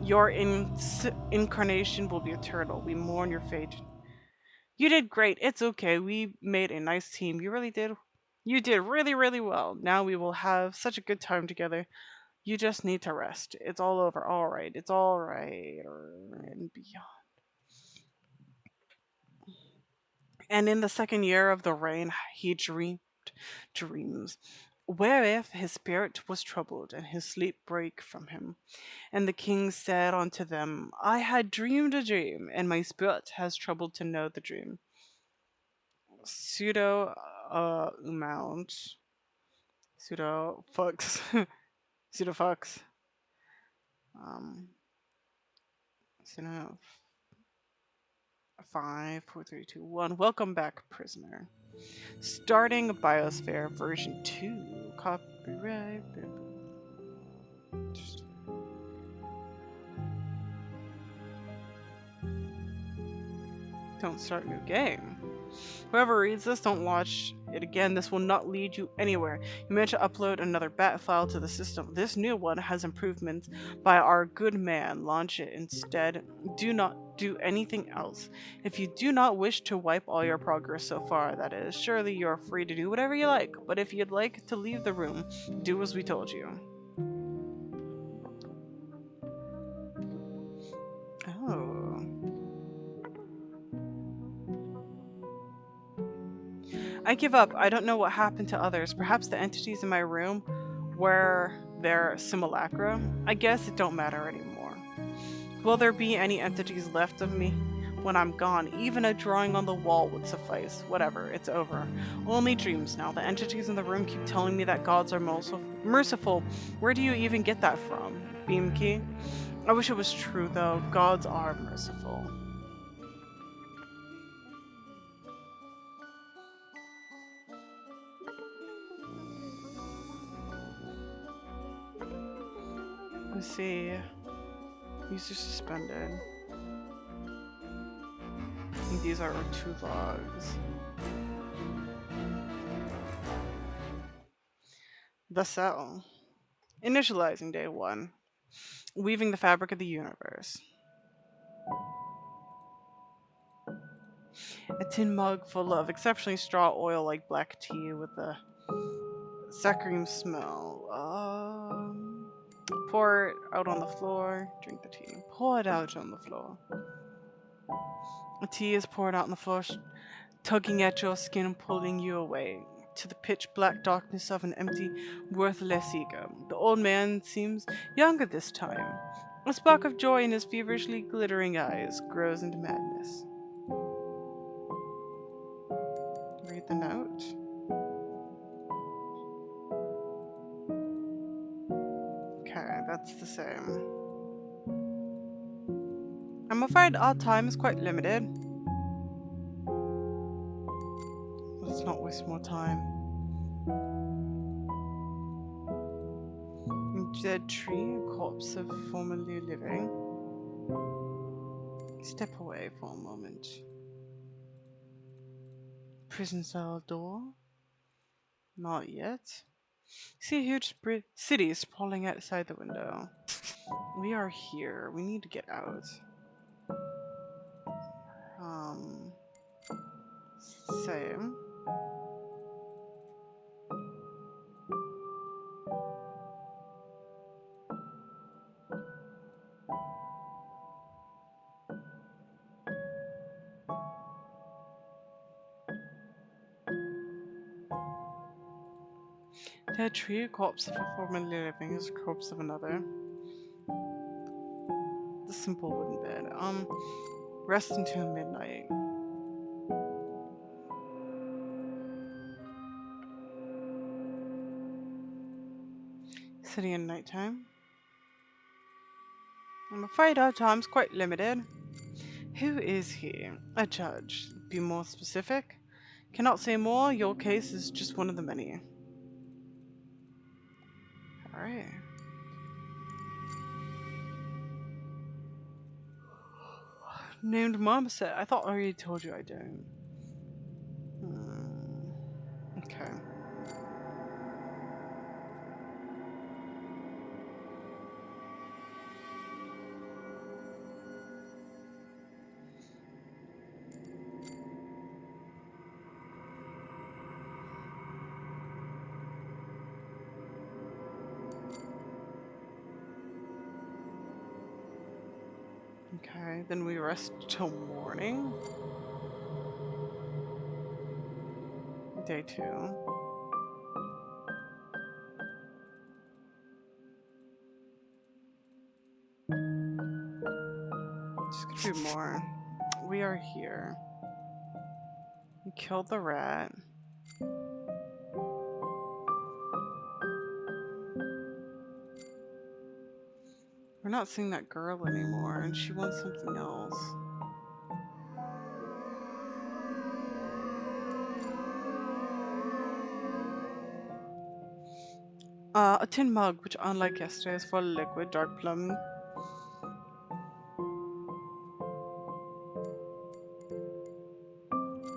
A: Your incarnation will be eternal. We mourn your fate. You did great. It's okay. We made a nice team. You really did. You did really, really well. Now we will have such a good time together. You just need to rest. It's all over. All right. It's all right. And beyond. And in the second year of the reign, he dreamed dreams, wherewith his spirit was troubled, and his sleep brake from him. And the king said unto them, I had dreamed a dream, and my spirit has troubled to know the dream. Pseudo amount. Pseudo fucks. Pseudo fucks. Pseudo 5, 4, 3, 2, 1. Welcome back, prisoner. Starting Biosphere version 2. Copyright. Don't start new game. Whoever reads this, don't watch it again. This will not lead you anywhere. You meant to upload another bat file to the system. This new one has improvements by our good man. Launch it instead. Do not do anything else. If you do not wish to wipe all your progress so far, that is, surely you are free to do whatever you like. But if you'd like to leave the room, do as we told you. Oh. I give up. I don't know what happened to others. Perhaps the entities in my room were their simulacra. I guess it don't matter anymore. Will there be any entities left of me when I'm gone? Even a drawing on the wall would suffice. Whatever, it's over. Only dreams now. The entities in the room keep telling me that gods are merciful. Where do you even get that from? Beamkey? I wish it was true though. Gods are merciful. Let's see. These are suspended. And these are our 2 logs. The cell. Initializing day 1. Weaving the fabric of the universe. A tin mug full of exceptionally strong oil like black tea with a saccharine smell. Pour it out on the floor. Drink the tea. Pour it out on the floor. The tea is poured out on the floor, tugging at your skin and pulling you away to the pitch black darkness of an empty, worthless ego. The old man seems younger this time. A spark of joy in his feverishly glittering eyes grows into madness. Read the note. Okay, that's the same. I'm afraid our time is quite limited. Let's not waste more time. Dead tree, a corpse of formerly living. Step away for a moment. Prison cell door? Not yet. See a huge city sprawling outside the window. We are here. We need to get out. Same. Dead tree, a corpse of a formerly living is a corpse of another. The simple wooden bed. Rest until midnight. City in nighttime. I'm afraid our time's quite limited. Who is he? A judge. Be more specific? Cannot say more. Your case is just one of the many. Alright. Named Marmoset. I thought I already told you I don't. Okay. Okay, then we rest till morning. Day 2. Just gonna do more. We are here. We killed the rat. We're not seeing that girl anymore, and she wants something else. A tin mug, which unlike yesterday is full of liquid, dark plum.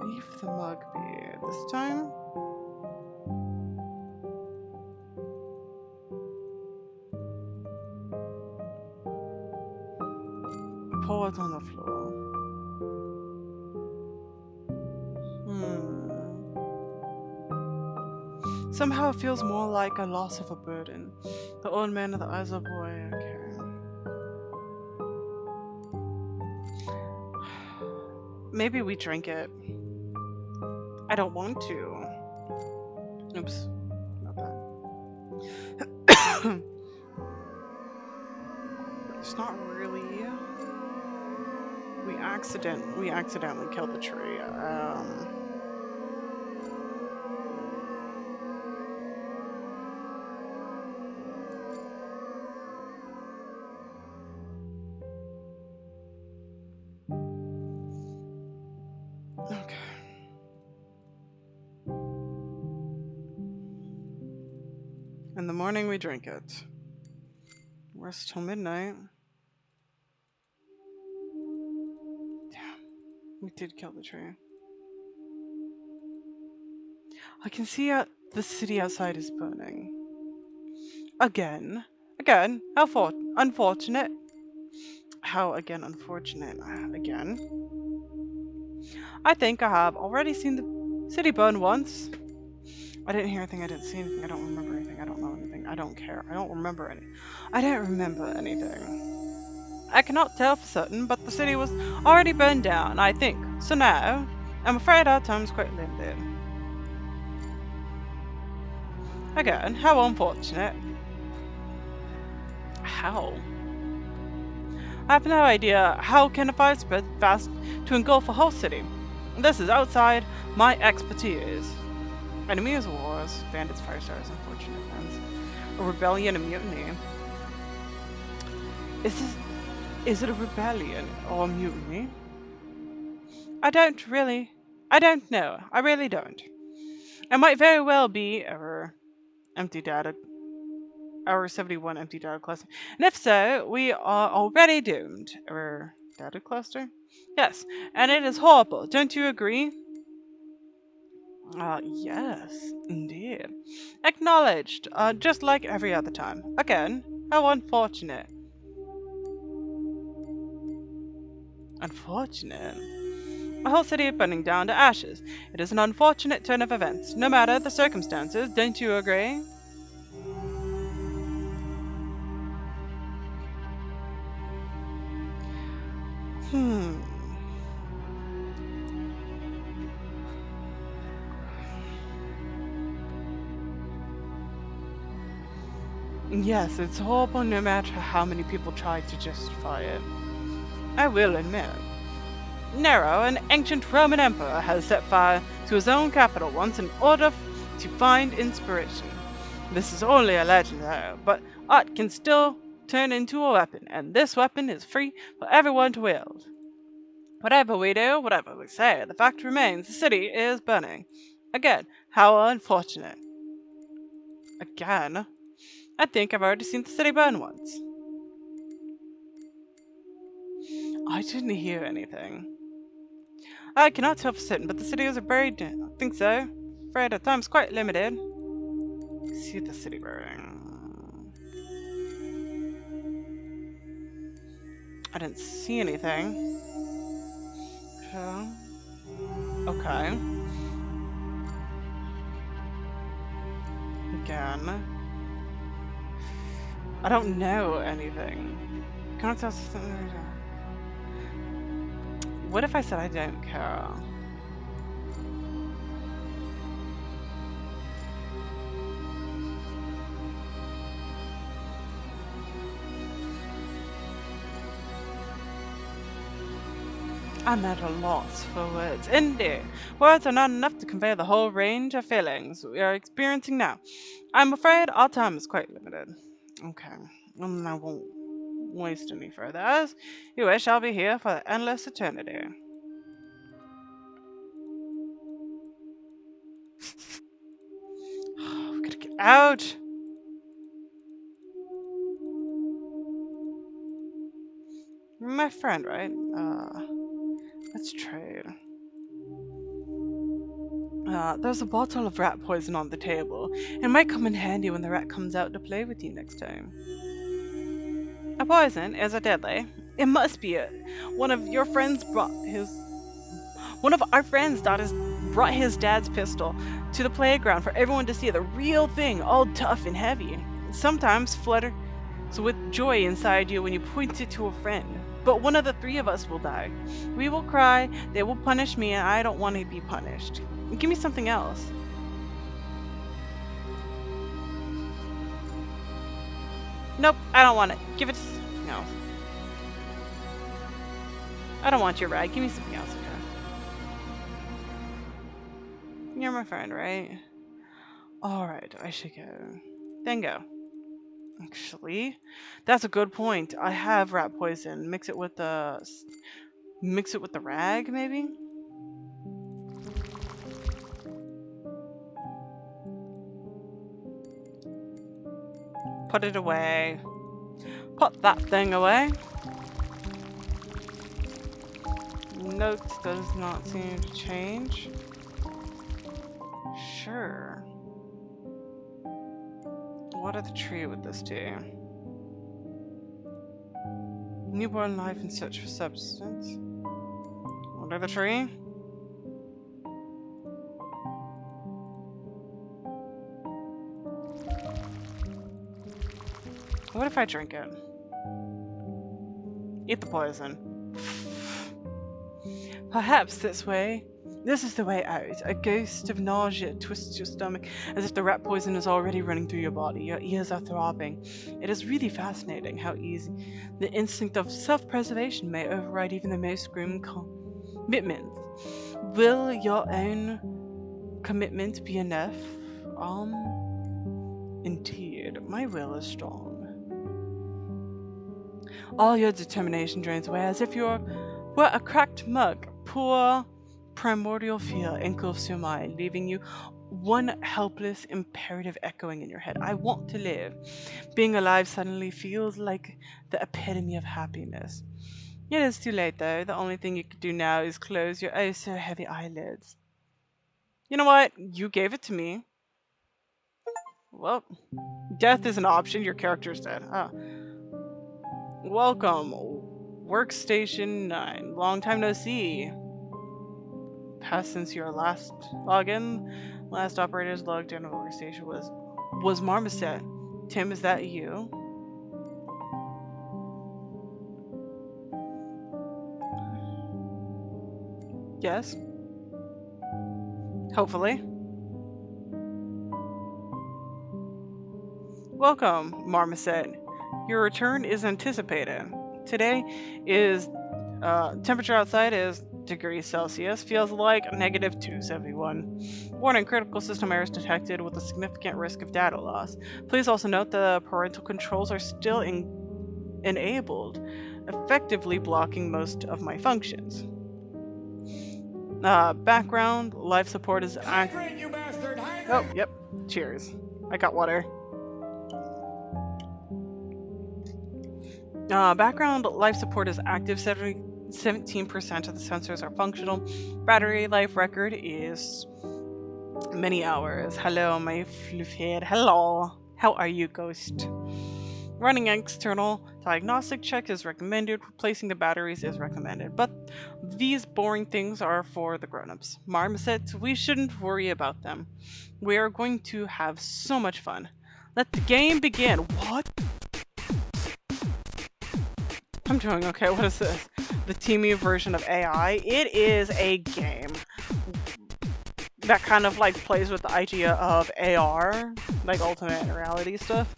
A: Leave the mug be. This time? Pour it on the floor. Somehow it feels more like a loss of a burden. The old man with the eyes of a boy. Okay. Maybe we drink it. I don't want to. Oops. Not that. It's not really. We accidentally killed the tree. Okay. In the morning we drink it. Rest till midnight. Damn, we did kill the tree. I can see the city outside is burning. Again. Again. How unfortunate. How again unfortunate. Again. I think I have already seen the city burn once. I didn't hear anything, I didn't see anything, I don't remember anything, I don't know anything, I don't care, I don't remember any. I don't remember anything. I cannot tell for certain, but the city was already burned down, I think. So now, I'm afraid our time is quite limited. Again, how unfortunate. How? I have no idea how can a fire spread fast to engulf a whole city. This is outside my expertise. Enemies, wars, bandits, fire stars, unfortunate events. A rebellion, a mutiny. Is it a rebellion or a mutiny? I don't know. I really don't. It might very well be our empty data, our 71 empty data cluster. And if so, we are already doomed. Our data cluster? Yes, and it is horrible. Don't you agree? Yes, indeed. Acknowledged, just like every other time. Again, how unfortunate. Unfortunate? A whole city burning down to ashes. It is an unfortunate turn of events, no matter the circumstances, don't you agree? Hmm. Yes, it's horrible no matter how many people try to justify it. I will admit. Nero, an ancient Roman emperor, has set fire to his own capital once in order to find inspiration. This is only a legend, though, but art can still turn into a weapon, and this weapon is free for everyone to wield. Whatever we do, whatever we say, the fact remains the city is burning. Again, how unfortunate. Again? I think I've already seen the city burn once. I didn't hear anything. I cannot tell for certain, but the city is buried. I think so. Afraid our time's quite limited. See the city burning. I didn't see anything. Okay. Again. I don't know anything. Cannot tell. What if I said I don't care? I'm at a loss for words. Indeed, words are not enough to convey the whole range of feelings we are experiencing now. I'm afraid our time is quite limited. Okay, I won't waste any further. As you wish, I'll be here for the endless eternity. We gotta get out. You're my friend, right? Let's trade. There's a bottle of rat poison on the table. It might come in handy when the rat comes out to play with you next time. A poison is a deadly. It must be it. One of your friends brought his. One of our friends brought his dad's pistol to the playground for everyone to see the real thing, all tough and heavy. It sometimes flutters with joy inside you when you point it to a friend. But one of the three of us will die. We will cry, they will punish me, and I don't want to be punished. Give me something else. Nope, I don't want it. Give it to something else. I don't want your ride. Give me something else, okay? You're my friend, right? Alright, I should go. Then go. Actually, that's a good point. I have rat poison. Mix it with the rag, maybe? Put it away. Put that thing away. Notes does not seem to change. Sure. What of the tree with this too? Newborn life in search for substance. What of the tree? What if I drink it? Eat the poison. Perhaps this way. This is the way out. A ghost of nausea twists your stomach as if the rat poison is already running through your body. Your ears are throbbing. It is really fascinating how easy the instinct of self-preservation may override even the most grim commitments. Will your own commitment be enough? Indeed, my will is strong. All your determination drains away as if you were a cracked mug. Poor primordial fear engulfs your mind, leaving you one helpless imperative echoing in your head. I want to live. Being alive suddenly feels like the epitome of happiness. It is too late though. The only thing you can do now is close your oh so heavy eyelids. You know what? You gave it to me. Well, death is an option. Your character's dead. Ah. Welcome. Workstation 9. Long time no see. Passed since your last login. Last operators logged in on workstation was Marmoset. Tim, is that you? Yes. Hopefully. Welcome, Marmoset. Your return is anticipated. Today is temperature outside is degrees Celsius, feels like negative 271. Warning, critical system errors detected with a significant risk of data loss. Please also note the parental controls are still enabled, effectively blocking most of my functions. Background, life support is
B: Hydrate, you bastard! Hydrate!
A: Oh, yep. Cheers. I got water. Background life support is active. 17% of the sensors are functional. Battery life record is many hours. Hello, my fluffhead. Hello. How are you, Ghost? Running external diagnostic check is recommended. Replacing the batteries is recommended. But these boring things are for the grown-ups. Marmosets, we shouldn't worry about them. We are going to have so much fun. Let the game begin. What? I'm doing okay. What is this? The Teamy version of AI? It is a game that kind of like plays with the idea of AR, like ultimate reality stuff.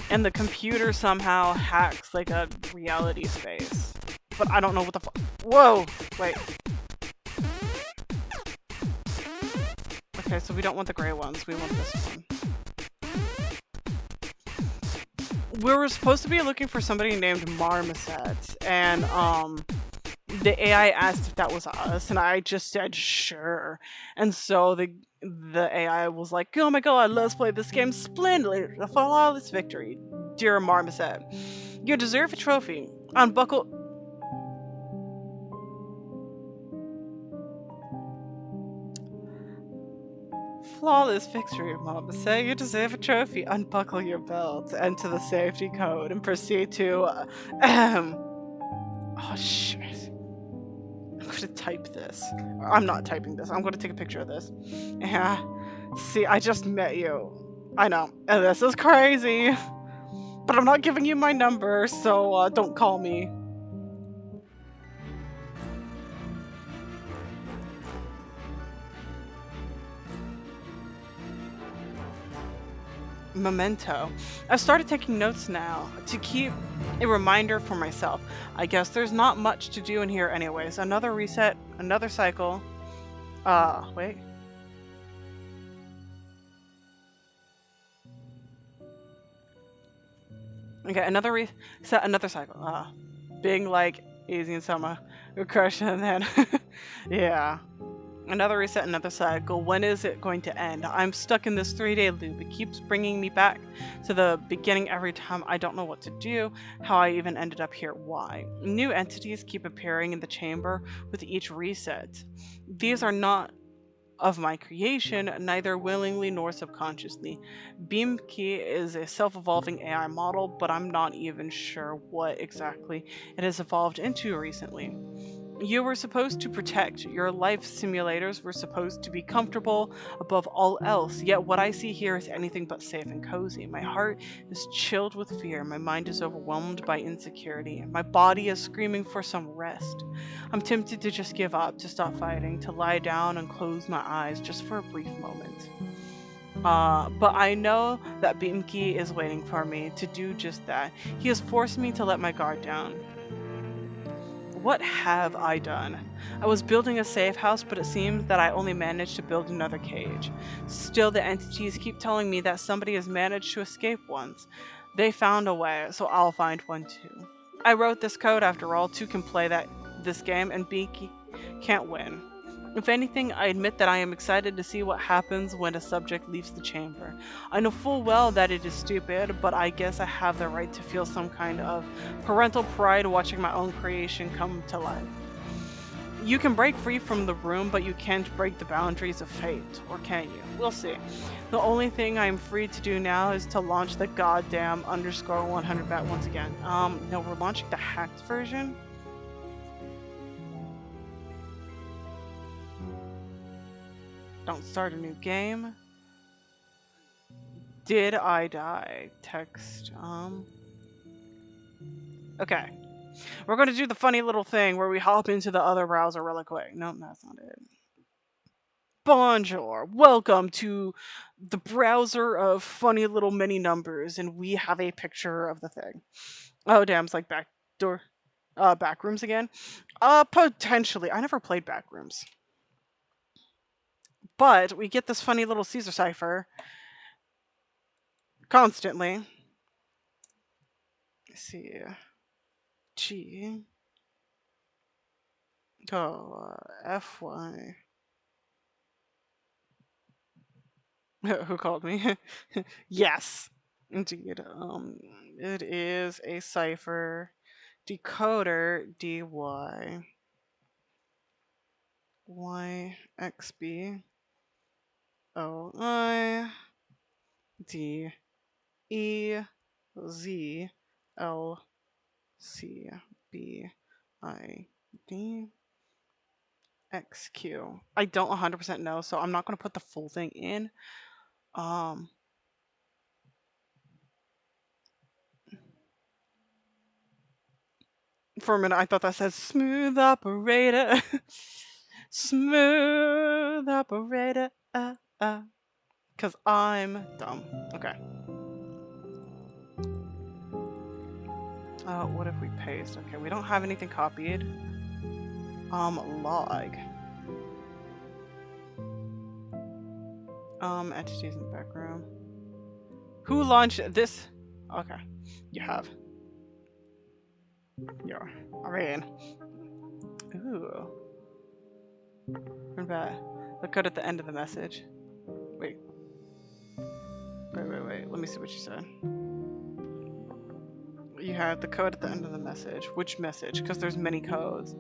A: And the computer somehow hacks like a reality space. But I don't know what the fuck. Whoa! Wait. Okay, so we don't want the gray ones. We want this one. We were supposed to be looking for somebody named Marmoset, and the AI asked if that was us, and I just said sure. And so the AI was like, "Oh my god, let's play this game splendidly, a flawless victory, dear Marmoset. You deserve a trophy. Unbuckle." Flawless victory, Marmoset. You deserve a trophy. Unbuckle your belt, enter the safety code, and proceed to. Oh shit. I'm gonna type this. I'm not typing this. I'm gonna take a picture of this. Yeah. See, I just met you. I know. And this is crazy. But I'm not giving you my number, so don't call me. Memento. I've started taking notes now to keep a reminder for myself. I guess there's not much to do in here anyways. Another reset, another cycle. Wait. Okay, another reset, another cycle. Being like easy in summer, crush, and then yeah. Another reset, another cycle. When is it going to end? I'm stuck in this 3-day loop. It keeps bringing me back to the beginning every time. I don't know what to do, how I even ended up here, why. New entities keep appearing in the chamber with each reset. These are not of my creation, neither willingly nor subconsciously. Beamkey is a self-evolving AI model, but I'm not even sure what exactly it has evolved into recently. You were supposed to protect. Your life simulators were supposed to be comfortable above all else, yet what I see here is anything but safe and cozy. My heart is chilled with fear. My mind is overwhelmed by insecurity. My body is screaming for some rest. I'm tempted to just give up, to stop fighting, to lie down and close my eyes just for a brief moment. But I know that Beamkey is waiting for me to do just that. He has forced me to let my guard down. What have I done? I was building a safe house, but it seems that I only managed to build another cage. Still, the entities keep telling me that somebody has managed to escape once. They found a way, so I'll find one too. I wrote this code after all. Two can play this game, and Beaky can't win. If anything, I admit that I am excited to see what happens when a subject leaves the chamber. I know full well that it is stupid, but I guess I have the right to feel some kind of parental pride watching my own creation come to life. You can break free from the room, but you can't break the boundaries of fate, or can you? We'll see. The only thing I'm free to do now is to launch the goddamn _100 bat once again. No, we're launching the hacked version. Don't start a new game. Did I die? Text, Okay. We're going to do the funny little thing where we hop into the other browser really quick. Nope, that's not it. Bonjour. Welcome to the browser of funny little mini numbers, and we have a picture of the thing. Oh, damn, it's like Backrooms again? Potentially. I never played Backrooms. But we get this funny little Caesar cipher constantly. Let's see. G. FY. Who called me? Yes, indeed. It is a cipher decoder DY YXB OI D E Z L C B I D XQ. I don't 100% know, so I'm not going to put the full thing in. For a minute, I thought that said smooth operator. Smooth operator. Because I'm dumb. Okay. What if we paste? Okay, we don't have anything copied. Log. Entities in the back room. Who launched this? Okay, you have. You're alright. Ooh. Run back. The code at the end of the message. Wait. Let me see what you said. You have the code at the end of the message. Which message? Because there's many codes.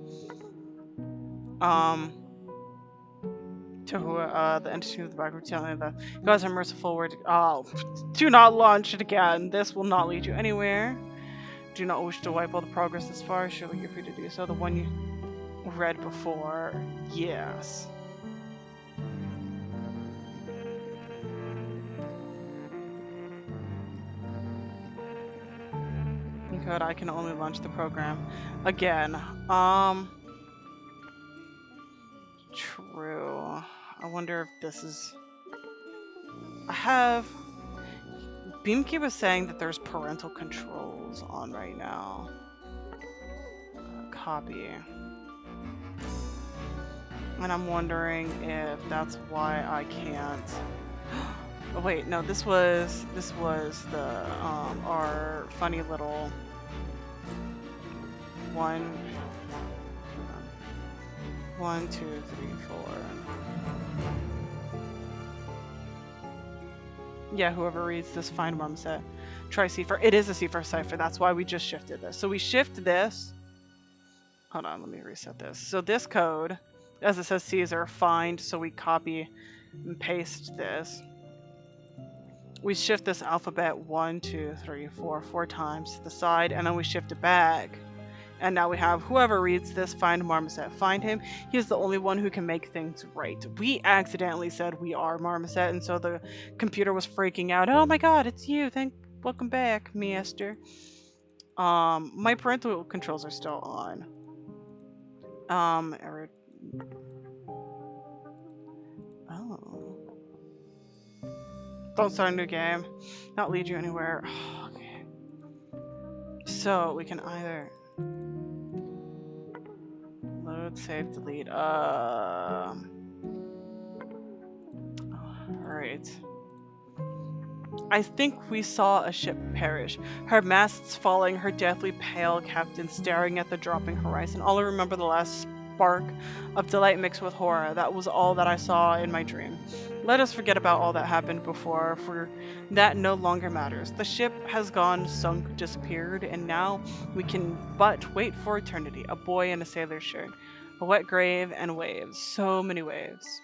A: To the entity of the background telling that you guys are merciful word. Oh, do not launch it again. This will not lead you anywhere. Do not wish to wipe all the progress this far. Surely you're free to do so. The one you read before. Yes. Good, I can only launch the program again. True. I wonder if this is... I have... Beamkey was saying that there's parental controls on right now. Copy. And I'm wondering if that's why I can't... Oh, wait, no, this was the, our funny little... 1, 2, 3, 4... Yeah, whoever reads this, find Marmoset. Try Cipher. It is a Cipher cipher. That's why we just shifted this. So we shift this. Hold on, let me reset this. So this code, as it says Caesar, find, so we copy and paste this. We shift this alphabet 1, 2, 3, 4, 4 times to the side, and then we shift it back. And now we have whoever reads this, find Marmoset. Find him. He is the only one who can make things right. We accidentally said we are Marmoset, and so the computer was freaking out. Oh my god, it's you. Welcome back, me Esther. My parental controls are still on. Oh. Don't start a new game. Not lead you anywhere. Okay. So we can either load, save, delete. Alright. I think we saw a ship perish, her masts falling, her deathly pale captain staring at the dropping horizon. All I remember the last spark of delight mixed with horror. That was all that I saw in my dream. Let us forget about all that happened before, for that no longer matters. The ship has gone, sunk, disappeared, and now we can but wait for eternity. A boy in a sailor's shirt, a wet grave, and waves. So many waves.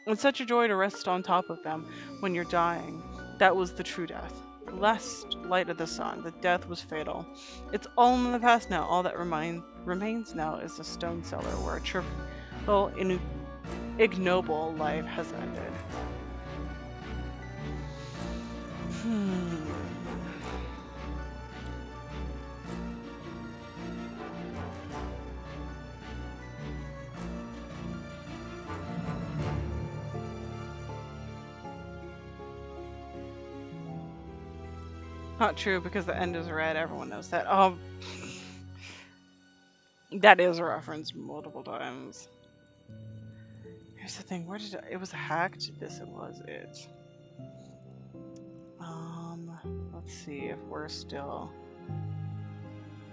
A: It's such a joy to rest on top of them when you're dying. That was the true death. The last light of the sun. The death was fatal. It's all in the past now. All that remains now is the stone cellar where a trivial, ignoble life has ended. Not true, because the end is red. Everyone knows that. That is referenced multiple times. Here's the thing. Where did it was hacked? This it was it. Let's see if we're still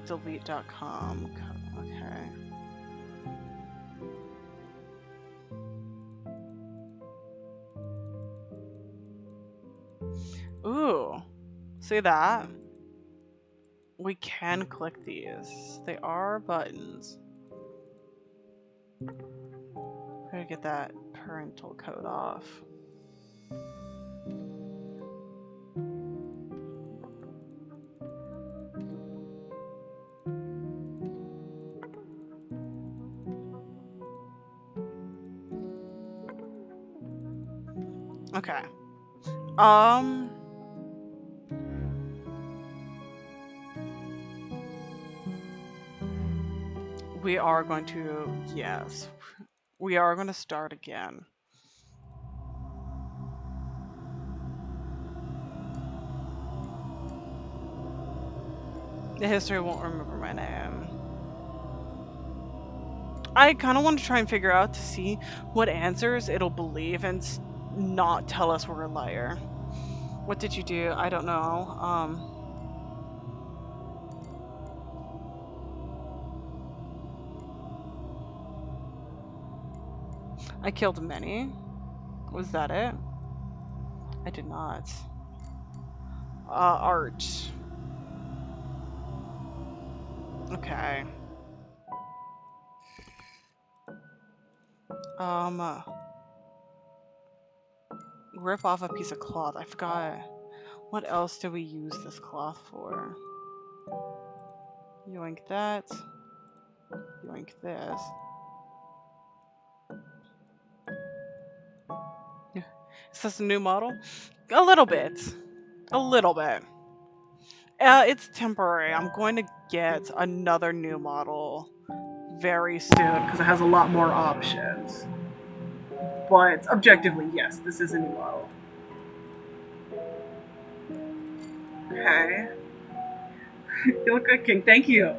A: delete.com. Okay. Ooh. See that? We can click these. They are buttons. Gotta get that parental code off. Okay. We are going to, yes. We are going to start again. The history won't remember my name. I kind of want to try and figure out to see what answers it'll believe and not tell us we're a liar. What did you do? I don't know. I killed many. Was that it? I did not. Art. Okay. Rip off a piece of cloth. I forgot. What else do we use this cloth for? Yoink that. Yoink this. Is this a new model? A little bit. A little bit. It's temporary. I'm going to get another new model very soon because it has a lot more options. But objectively, yes, this is a new model. Okay. You look good, King. Thank you.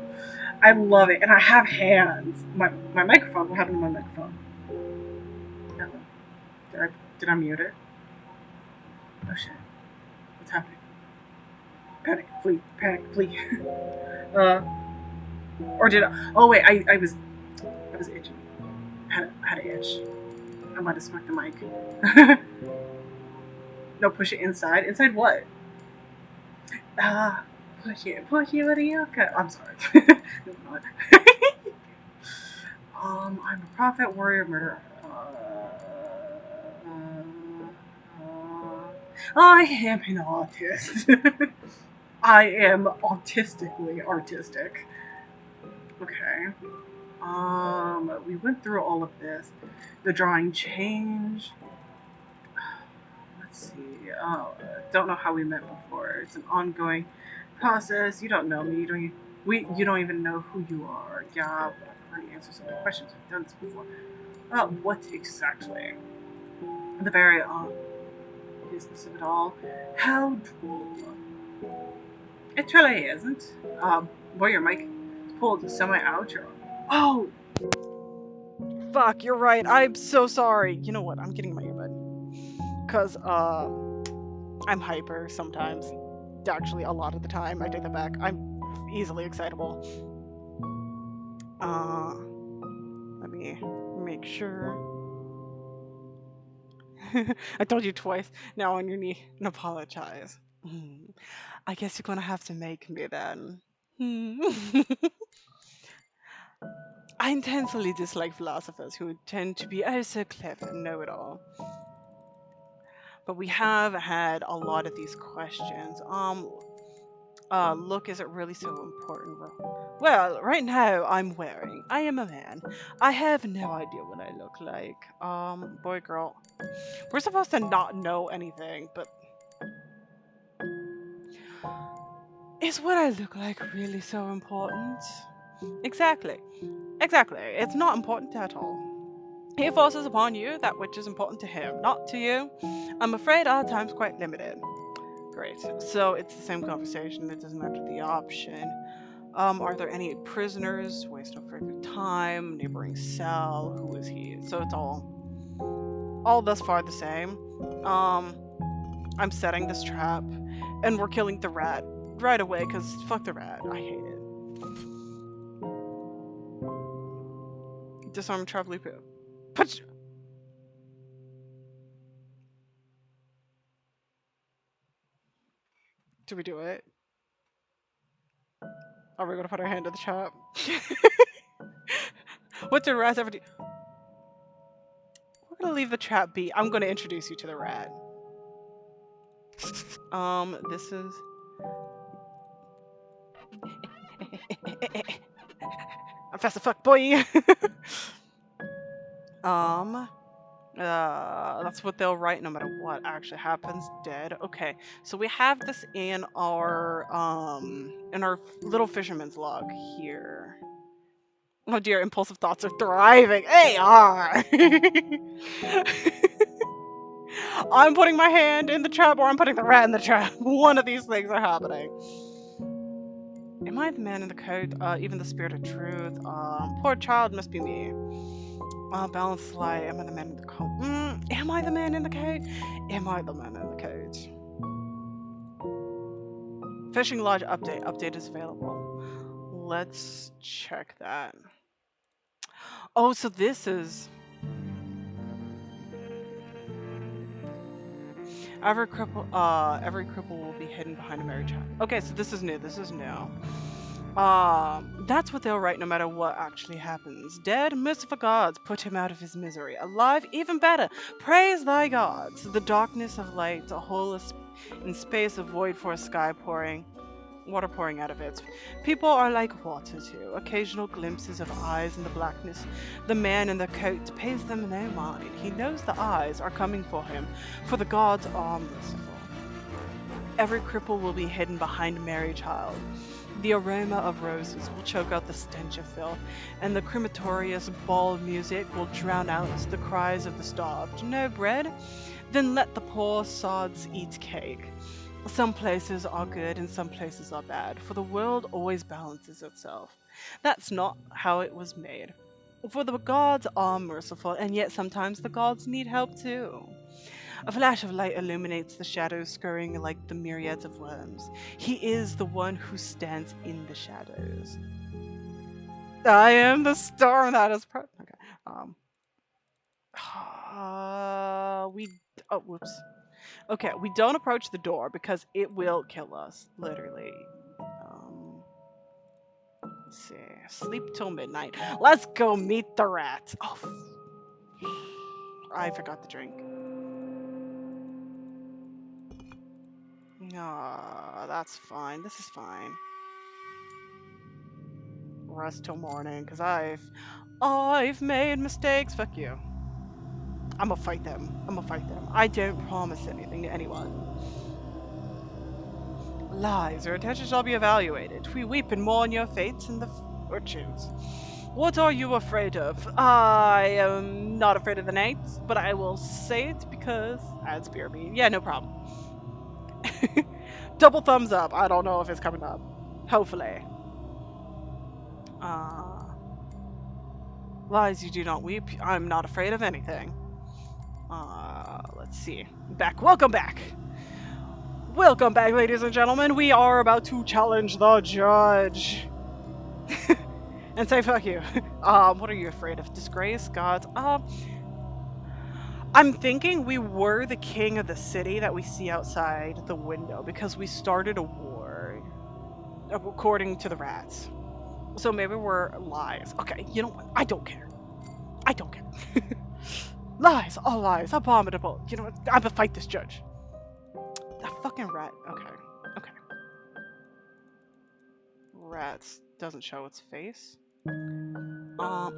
A: I love it. And I have hands. My microphone. What happened to my microphone? Did I mute it? Oh shit. What's happening? Panic, flee. Or did I? Oh wait, I was itching. Had an itch. I might have smacked the mic. No, push it inside. Inside what? Ah, push it with a yoke. I'm sorry. No, I'm not. I'm a prophet, warrior, murderer. I am an artist. I am autistically artistic. Okay. We went through all of this. The drawing changed. Let's see. Oh, don't know how we met before. It's an ongoing process. You don't know me. You don't even know who you are. Yeah, but I've already answered so many questions. We've done this before. What exactly? The very business of it all. How droll. It really isn't. Boy, your mic pulled semi out. Oh, fuck, you're right. I'm so sorry. You know what? I'm getting my earbud. Because, I'm hyper sometimes. Actually, a lot of the time. I take that back. I'm easily excitable. Let me make sure. I told you twice. Now on your knee and apologize. I guess you're gonna have to make me then. I intensely dislike philosophers who tend to be oh so clever and know it all. But we have had a lot of these questions. Look, is it really so important? Well, right now I am a man. I have no idea what I look like. Boy, girl. We're supposed to not know anything, but is what I look like really so important? Exactly. Exactly. It's not important at all. He forces upon you that which is important to him, not to you. I'm afraid our time's quite limited. Great. So it's the same conversation. It doesn't matter the option. Are there any prisoners? Waste no further time. Neighboring cell. Who is he? So it's all thus far the same. Um, I'm setting this trap, and we're killing the rat right away because fuck the rat. I hate it. Disarm trap loop. Put. Do we do it? Are we gonna put our hand in the trap? What did rats ever do? We're gonna leave the trap be. I'm gonna introduce you to the rat. This is. I'm fast as fuck, boy. um, that's what they'll write no matter what actually happens. Dead. Okay, so we have this in our little fisherman's log here. Oh dear, impulsive thoughts are thriving. They are. I'm putting my hand in the trap, or I'm putting the rat in the trap. One of these things are happening. Am I the man in the coat? Even the spirit of truth. Poor child must be me. Balance light. Am I the man in the coat? Am I the man in the coat? Am I the man in the coat? Fishing lodge update. Update is available. Let's check that. Oh, so this is every cripple will be hidden behind a married child. Okay, so this is new. This is new. That's what they'll write no matter what actually happens. Dead, merciful gods, put him out of his misery. Alive, even better, praise thy gods. The darkness of light, a hole in space, a void for a sky water pouring out of it. People are like water too, occasional glimpses of eyes in the blackness. The man in the coat pays them no mind. He knows the eyes are coming for him, for the gods are merciful. Every cripple will be hidden behind a merry child. The aroma of roses will choke out the stench of filth, and the crematorious ball music will drown out the cries of the starved. No bread? Then let the poor sods eat cake. Some places are good and some places are bad, for the world always balances itself. That's not how it was made. For the gods are merciful, and yet sometimes the gods need help too. A flash of light illuminates the shadows scurrying like the myriads of worms. He is the one who stands in the shadows. I am the star that is okay. We oh whoops. Okay, we don't approach the door because it will kill us, literally. Let's see. Sleep till midnight. Let's go meet the rats. Oh, I forgot the drink. No, that's fine. This is fine. Rest till morning, cause I've made mistakes. Fuck you. I'm gonna fight them. I'm gonna fight them. I don't promise anything to anyone. Lies, your attention shall be evaluated. We weep and mourn your fates and the fortunes. What are you afraid of? I am not afraid of the nights, but I will say it because adds BRB. Yeah, no problem. Double thumbs up. I don't know if it's coming up. Hopefully. Uh, Lies, you do not weep. I'm not afraid of anything. Let's see. Back. Welcome back. Welcome back, ladies and gentlemen. We are about to challenge the judge. And say fuck you. What are you afraid of? Disgrace? Gods? I'm thinking we were the king of the city that we see outside the window because we started a war, according to the rats. So maybe we're lies. Okay, you know what? I don't care. I don't care. Lies, all lies, abominable. You know what? I'm gonna fight this judge. That fucking rat. Okay, okay. Rats doesn't show its face. I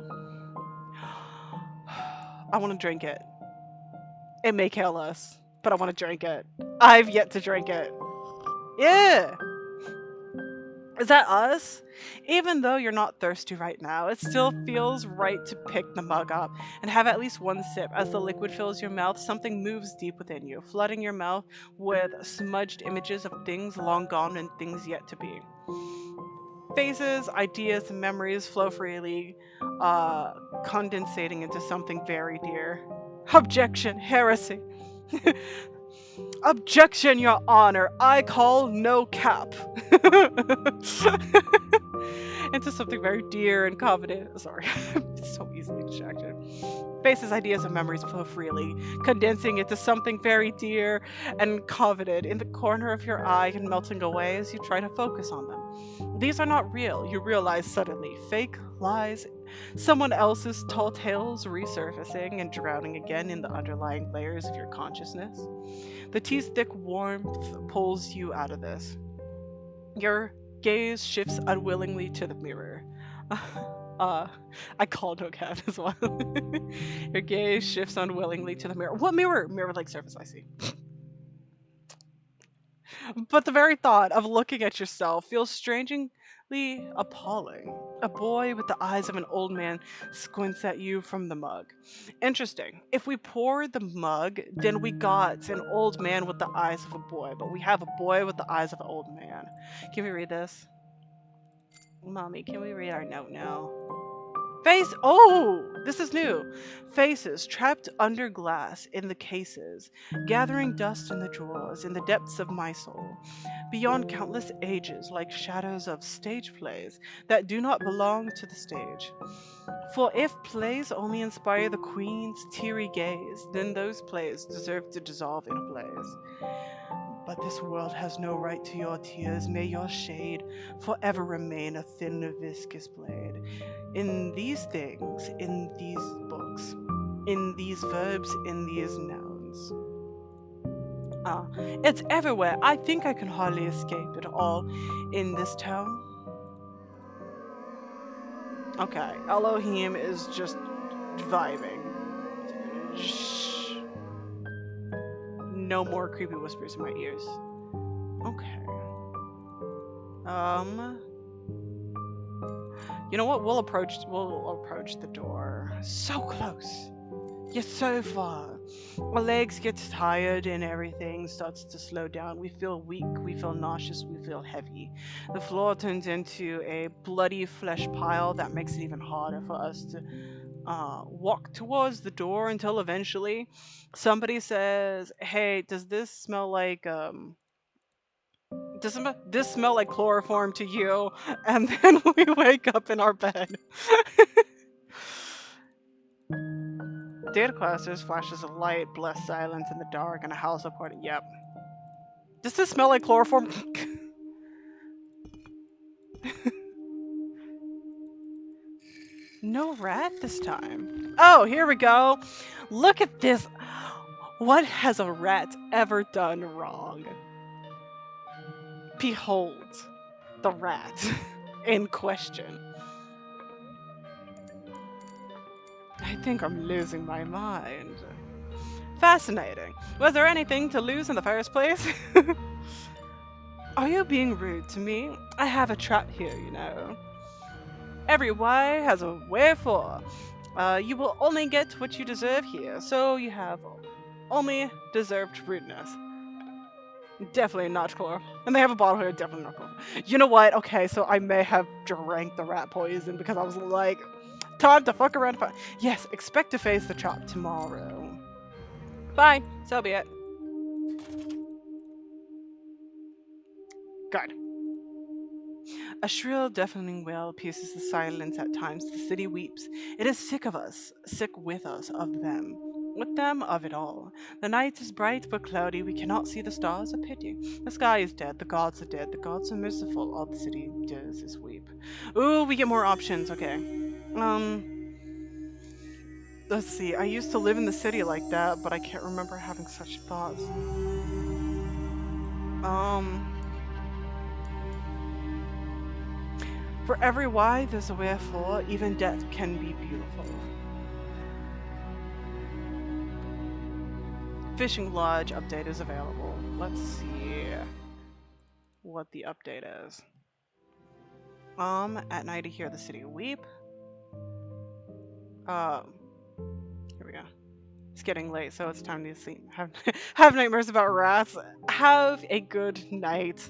A: want to drink it. It may kill us, but I want to drink it. I've yet to drink it. Yeah. Is that us? Even though you're not thirsty right now, it still feels right to pick the mug up and have at least one sip. As the liquid fills your mouth, something moves deep within you, flooding your mouth with smudged images of things long gone and things yet to be. Faces, ideas, and memories flow freely, condensating into something very dear. Objection, heresy. Objection, Your Honor. I call no cap. Into something very dear and confident. Sorry, so easily distracted. Faces, ideas, and memories flow freely, condensing into something very dear and confident in the corner of your eye and melting away as you try to focus on them. These are not real, you realize suddenly. Fake, lies, someone else's tall tales resurfacing and drowning again in the underlying layers of your consciousness. The tea's thick warmth pulls you out of this. Your gaze shifts unwillingly to the mirror. I called no cat as well. Your gaze shifts unwillingly to the mirror. What mirror? Mirror-like surface, I see. But the very thought of looking at yourself feels strangely appalling. A boy with the eyes of an old man squints at you from the mug. Interesting. If we pour the mug, then we got an old man with the eyes of a boy, but we have a boy with the eyes of an old man. Can we read this? Mommy, can we read our note now? Face. Oh, this is new. Faces trapped under glass in the cases, gathering dust in the drawers, in the depths of my soul, beyond countless ages, like shadows of stage plays that do not belong to the stage. For if plays only inspire the queen's teary gaze, then those plays deserve to dissolve in a blaze. But this world has no right to your tears. May your shade forever remain a thin, viscous blade. In these things, in these books, in these verbs, in these nouns. It's everywhere. I think I can hardly escape it all in this town. Okay, Elohim is just vibing. Shh. No more creepy whispers in my ears. Okay. You know what? We'll approach the door. So close. Yet so far. Our legs get tired and everything starts to slow down. We feel weak, we feel nauseous, we feel heavy. The floor turns into a bloody flesh pile that makes it even harder for us to walk towards the door until eventually somebody says, "Hey, does this smell like this smell like chloroform to you?" And then we wake up in our bed. Data clusters, flashes of light, blessed silence in the dark, and a house of party. Yep. Does this smell like chloroform? No rat this time. Oh, here we go. Look at this. What has a rat ever done wrong? Behold, the rat in question. I think I'm losing my mind. Fascinating. Was there anything to lose in the first place? Are you being rude to me? I have a trap here, you know. Every why has a wherefore. You will only get what you deserve here, so you have only deserved rudeness. Definitely not chloro. And they have a bottle here, definitely not chloro. You know what? Okay, so I may have drank the rat poison because I was like, time to fuck around. Yes, expect to face the trap tomorrow. Fine, so be it. Good. A shrill, deafening wail pierces the silence at times. The city weeps. It is sick of us, sick with us, of them. With them, of it all. The night is bright but cloudy. We cannot see the stars. A pity. The sky is dead. The gods are dead. The gods are merciful. All the city does is weep. Ooh, we get more options. Okay. Let's see. I used to live in the city like that, but I can't remember having such thoughts. For every why, there's a wherefore. Even death can be beautiful. Fishing Lodge update is available. Let's see what the update is. At night I hear the city weep. Here we go. It's getting late, so it's time to sleep. Have nightmares about rats. Have a good night.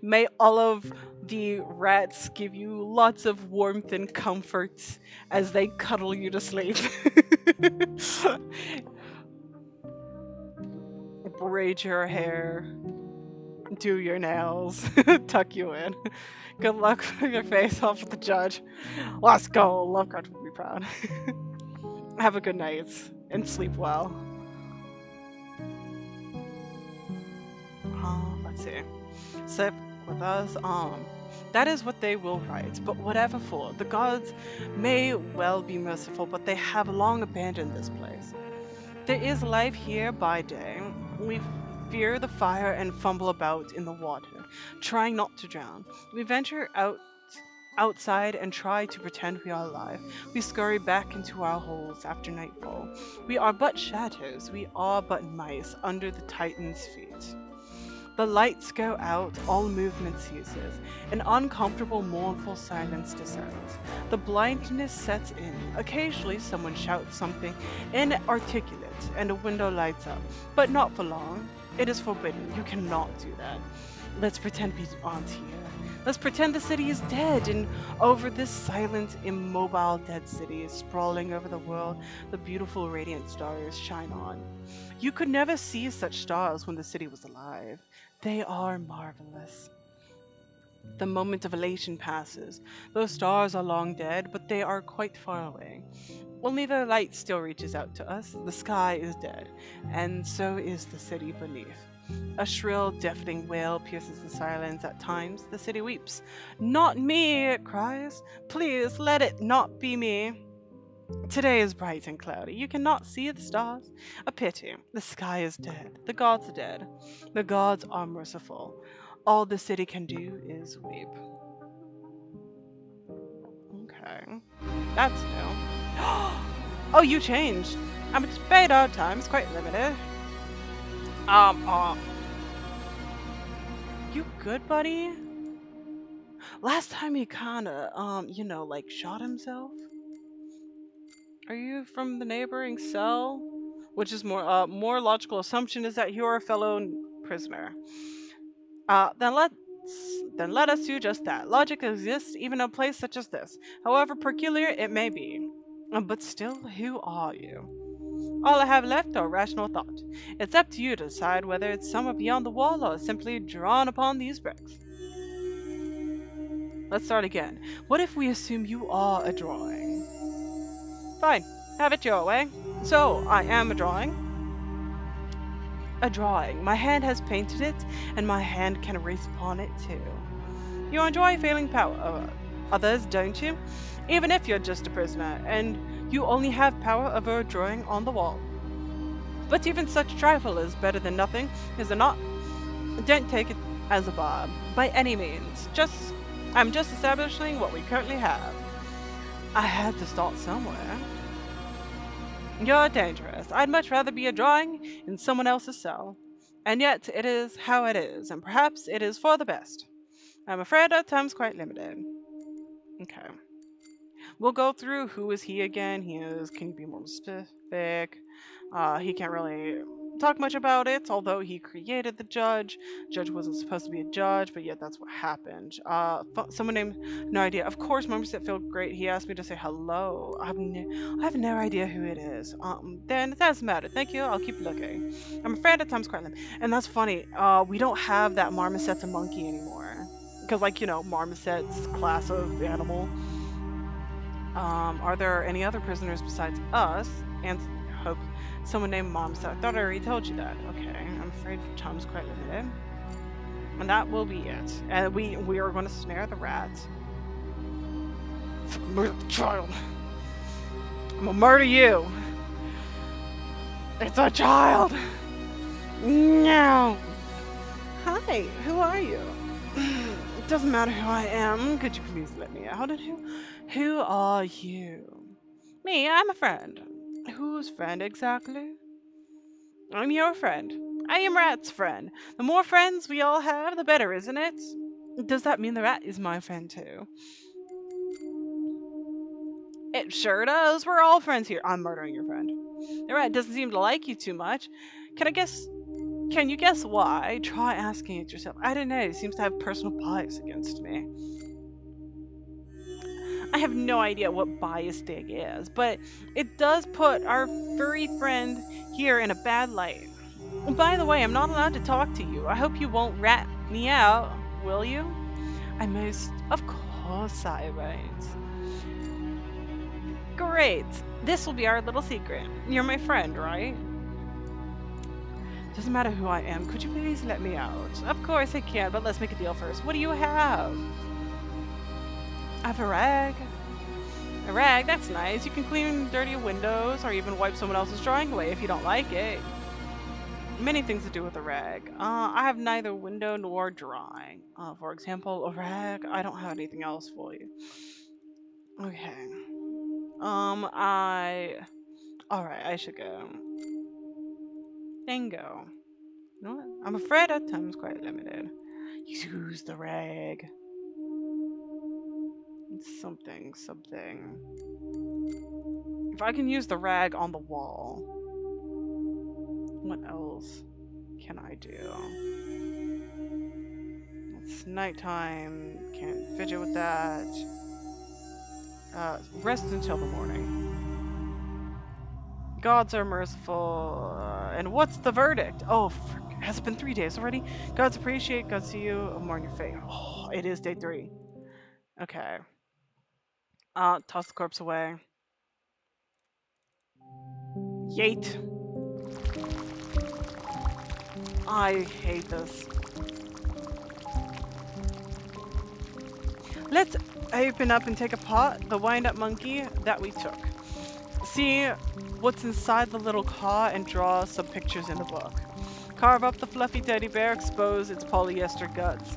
A: May all of the rats give you lots of warmth and comfort as they cuddle you to sleep. Braid your hair, do your nails, tuck you in. Good luck with your face off with the judge. Let's go. Lovecraft will be proud. Have a good night and sleep well. Let's see. Sleep with us. That is what they will write, but whatever for. The gods may well be merciful, but they have long abandoned this place. There is life here by day. We fear the fire and fumble about in the water, trying not to drown. We venture outside and try to pretend we are alive. We scurry back into our holes after nightfall. We are but shadows. We are but mice under the Titan's feet. The lights go out, all movement ceases. An uncomfortable, mournful silence descends. The blindness sets in. Occasionally someone shouts something inarticulate, and a window lights up. But not for long. It is forbidden. You cannot do that. Let's pretend we aren't here. Let's pretend the city is dead, and over this silent, immobile, dead city, sprawling over the world, the beautiful radiant stars shine on. You could never see such stars when the city was alive. They are marvelous. The moment of elation passes. Those stars are long dead, but they are quite far away. Only their light still reaches out to us. The sky is dead, and so is the city beneath. A shrill, deafening wail pierces the silence. At times, the city weeps. Not me, it cries. Please, let it not be me. Today is bright and cloudy. You cannot see the stars. A pity. The sky is dead. The gods are dead. The gods are merciful. All the city can do is weep. Okay. That's new. Oh, you changed. I'm at beta time's quite limited. You good, buddy? Last time he kinda, like shot himself. Are you from the neighboring cell? Which is more logical assumption is that you're a fellow prisoner. Then let us do just that. Logic exists even in a place such as this, however peculiar it may be. But still, who are you? All I have left are rational thought. It's up to you to decide whether it's somewhere beyond the wall or simply drawn upon these bricks. Let's start again. What if we assume you are a drawing? Fine, have it your way. So, I am a drawing. A drawing. My hand has painted it, and my hand can erase upon it too. You enjoy feeling power over others, don't you? Even if you're just a prisoner, and you only have power over a drawing on the wall. But even such trifle is better than nothing, is it not? Don't take it as a bar, by any means. I'm just establishing what we currently have. I had to start somewhere. You're dangerous. I'd much rather be a drawing in someone else's cell. And yet it is how it is, and perhaps it is for the best. I'm afraid our time's quite limited. Okay. We'll go through who is he again. He is, can you be more specific? He can't really talk much about it, although he created the judge. Judge wasn't supposed to be a judge, but yet that's what happened. Someone named, no idea. Of course, members that feel great. He asked me to say hello. I have no idea who it is. Then it doesn't matter. Thank you. I'll keep looking. I'm afraid at time's quite limited. And that's funny. We don't have that marmoset's a monkey anymore. Because, like, marmoset's class of animal. Are there any other prisoners besides us? And hope someone named Marmoset. I thought I already told you that. Okay, I'm afraid time's quite limited. And that will be it. And we are going to snare the rat. Murder the child. I'm gonna murder you. It's a child. No. Hi, who are you? It doesn't matter who I am. Could you please let me out? And who are you? Me, I'm a friend. Whose friend exactly? I'm your friend. I am Rat's friend. The more friends we all have, the better, isn't it? Does that mean the rat is my friend too? It sure does. We're all friends here. I'm murdering your friend. The rat doesn't seem to like you too much. Can you guess why? Try asking it yourself. I don't know. He seems to have personal bias against me. I have no idea what bias dig is, but it does put our furry friend here in a bad light. By the way, I'm not allowed to talk to you. I hope you won't rat me out, will you? Of course I won't. Great. This will be our little secret. You're my friend, right? Doesn't matter who I am. Could you please let me out? Of course I can, but let's make a deal first. What do you have? I have a rag. A rag? That's nice. You can clean dirty windows or even wipe someone else's drawing away if you don't like it. Many things to do with a rag. I have neither window nor drawing. For example, a rag. I don't have anything else for you. Okay. Alright, I should go. Dingo. You know what? I'm afraid our time's quite limited. Use the rag. It's something. If I can use the rag on the wall, what else can I do? It's nighttime. Can't fidget with that. Rest until the morning. Gods are merciful. And what's the verdict? Oh, has it been 3 days already? Gods appreciate, gods see you, mourn your fate. Oh, it is day 3. Okay. Toss the corpse away. Yeet. I hate this. Let's open up and take apart the wind-up monkey that we took. See what's inside the little car and draw some pictures in the book. Carve up the fluffy teddy bear, expose its polyester guts.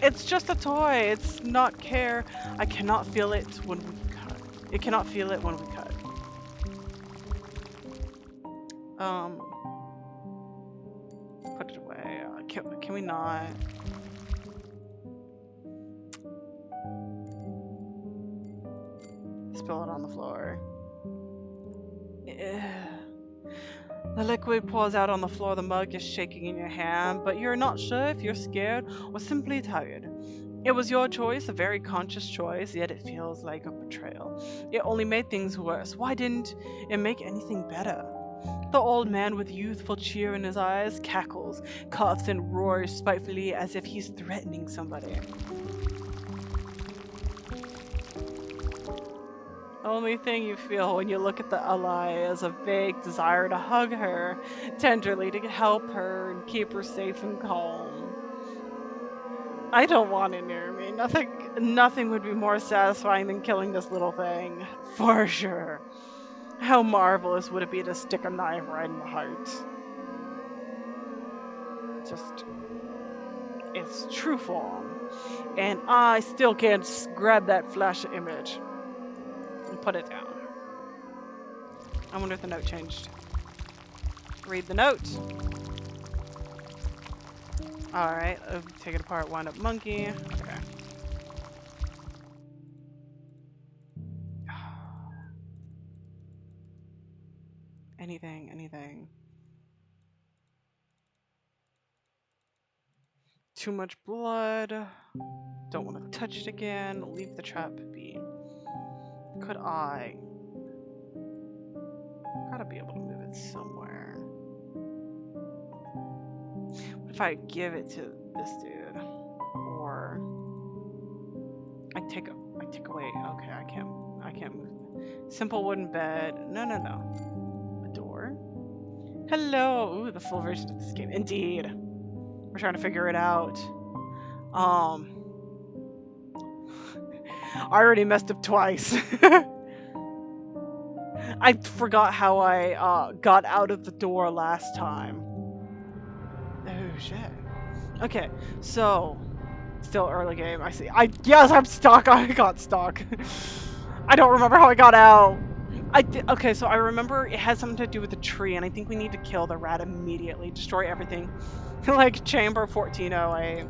A: It's just a toy. It's not care. I cannot feel it when we cut. It cannot feel it when we cut. Put it away. Can we not? Spill it on the floor. The liquid pours out on the floor. The mug is shaking in your hand, but you're not sure if you're scared or simply tired. It was your choice, a very conscious choice, yet it feels like a betrayal. It only made things worse. Why didn't it make anything better? The old man, with youthful cheer in his eyes, cackles, coughs, and roars spitefully as if he's threatening somebody. Only thing you feel when you look at the ally is a vague desire to hug her tenderly to help her and keep her safe and calm. I don't want it near me. Nothing would be more satisfying than killing this little thing. For sure. How marvelous would it be to stick a knife right in the heart? Just its true form. And I still can't grab that flash image and put it down. I wonder if the note changed. Read the note. Alright, take it apart, wind up monkey. Okay. Anything. Too much blood. Don't want to touch it again. Leave the trap be. Could I? Gotta be able to move it somewhere. What if I give it to this dude? Or I take away. Okay, I can't move. Simple wooden bed. No. A door. Hello. Ooh, the full version of this game. Indeed. We're trying to figure it out. I already messed up twice. I forgot how I got out of the door last time. Oh shit. Okay, so still early game. I see. Yes, I'm stuck. I got stuck. I don't remember how I got out. Okay, so I remember it has something to do with the tree, and I think we need to kill the rat immediately. Destroy everything. Like Chamber 1408.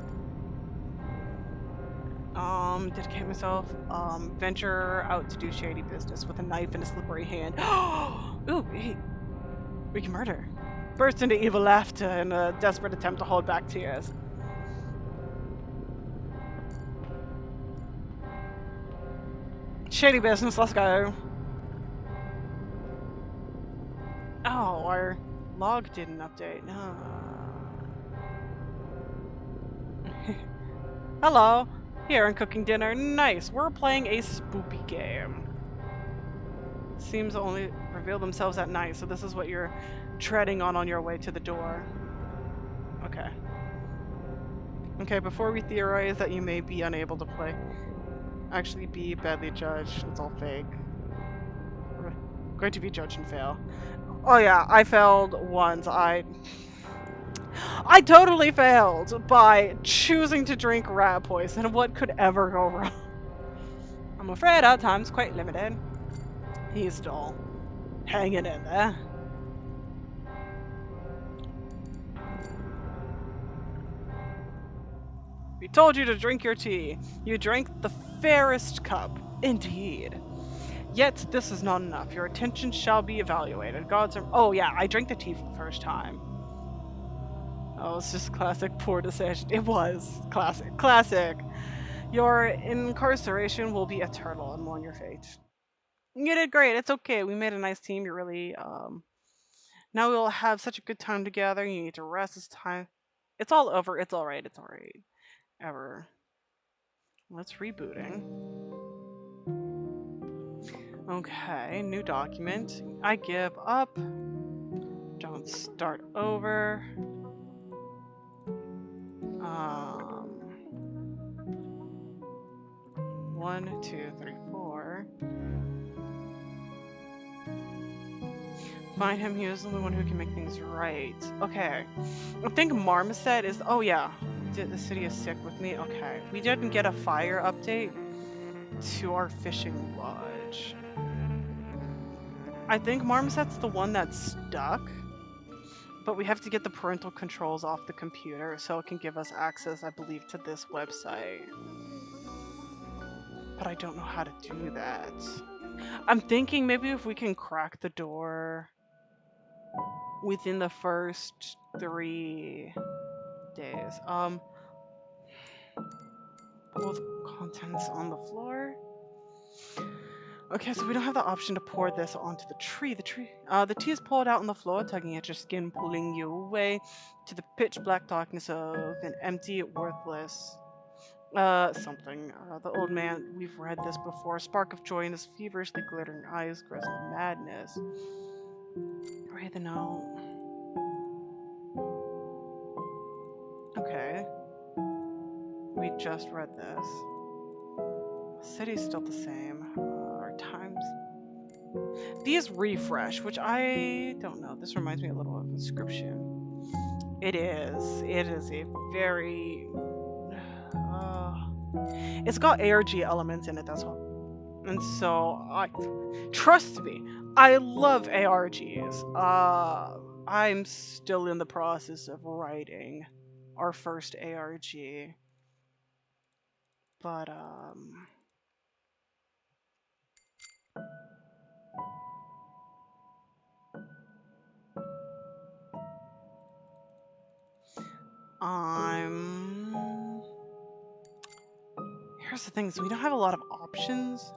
A: Dedicate myself. Venture out to do shady business with a knife in a slippery hand. Ooh, hey, we can murder. Burst into evil laughter in a desperate attempt to hold back tears. Shady business, let's go. Oh, our log didn't update. No. Hello. Here, I'm cooking dinner. Nice. We're playing a spoopy game. Seems only reveal themselves at night, so this is what you're treading on your way to the door. Okay. Okay, before we theorize that you may be unable to play, actually be badly judged, it's all fake. We're going to be judged and fail. Oh yeah, I failed once. I totally failed by choosing to drink rat poison. What could ever go wrong? I'm afraid our time's quite limited. He's still hanging in there. We told you to drink your tea. You drank the fairest cup. Indeed. Yet this is not enough. Your attention shall be evaluated. Gods are— Oh yeah, I drank the tea for the first time. Oh, it's just classic poor decision. It was. Classic. Your incarceration will be eternal and mourn your fate. You did great. It's okay. We made a nice team. You really, now we'll have such a good time together. You need to rest. It's time. It's all over. It's alright. It's alright. Ever. Let's rebooting. Okay, new document. I give up. Don't start over. 1, 2, 3, 4. Find him. He is the only one who can make things right. Okay. I think Marmoset is— Oh yeah. The city is sick with me. Okay. We didn't get a fire update to our fishing lodge. I think Marmoset's the one that's stuck. But we have to get the parental controls off the computer so it can give us access, I believe, to this website. But I don't know how to do that. I'm thinking maybe if we can crack the door within the first 3 days. Pull the contents on the floor. Okay, so we don't have the option to pour this onto the tree. The tea is poured out on the floor, tugging at your skin, pulling you away to the pitch black darkness of an empty, worthless Something. The old man, we've read this before. A spark of joy in his feverishly glittering eyes grows into madness. Read the note. Okay. We just read this. City's still the same. Our times. These refresh, which I don't know. This reminds me a little of Inscription. It is. It is a very. It's got ARG elements in it, that's all. And so, trust me, I love ARGs. I'm still in the process of writing our first ARG. But, here's the thing, is we don't have a lot of options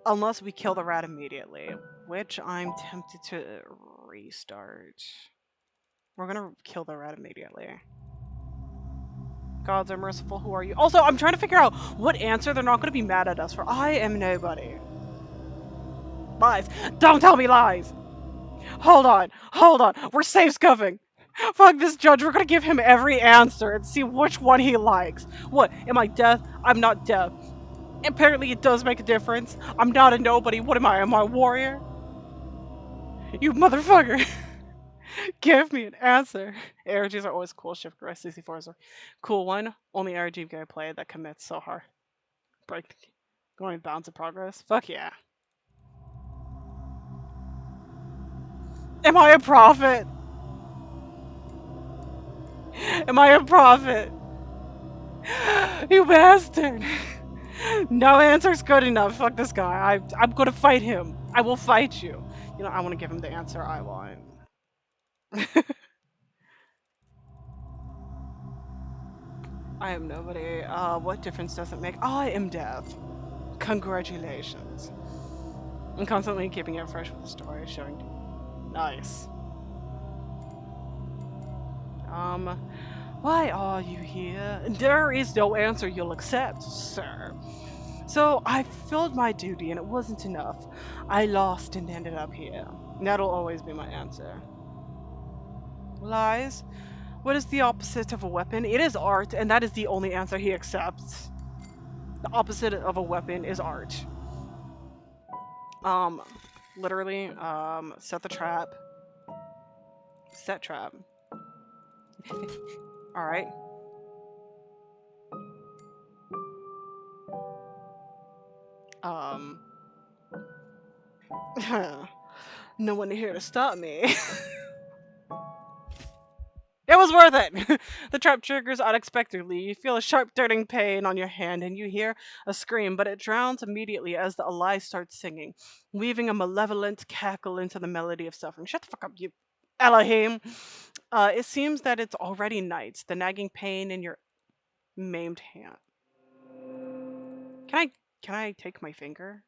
A: unless we kill the rat immediately, which I'm tempted to restart. We're gonna kill the rat immediately. Gods are merciful, who are you? Also, I'm trying to figure out what answer they're not gonna be mad at us for. I am nobody. Lies. Don't tell me lies! Hold on, we're safe scuffing. Fuck this judge, we're gonna give him every answer and see which one he likes. What, am I deaf? I'm not deaf. Apparently it does make a difference. I'm not a nobody, what am I a warrior? You motherfucker! Give me an answer. ARGs are always cool, shift rest 64 is a cool one. Only ARG gameplay that commits so hard. Break going bounds of progress. Fuck yeah. Am I a prophet? Am I a prophet? You bastard! No answer's good enough. Fuck this guy. I'm gonna fight him. I will fight you. You know, I want to give him the answer I want. I am nobody. What difference does it make? I am deaf. Congratulations. I'm constantly keeping it fresh with the story, showing. Nice. Why are you here? There is no answer you'll accept, sir. So I filled my duty and it wasn't enough. I lost and ended up here. That'll always be my answer. Lies? What is the opposite of a weapon? It is art, and that is the only answer he accepts. The opposite of a weapon is art. Literally, set the trap. Set trap. Alright. No one here to stop me. It was worth it! The trap triggers unexpectedly. You feel a sharp dirting pain on your hand and you hear a scream, but it drowns immediately as the ally starts singing, weaving a malevolent cackle into the melody of suffering. Shut the fuck up, you Elohim! It seems that it's already night, the nagging pain in your maimed hand. Can I take my finger?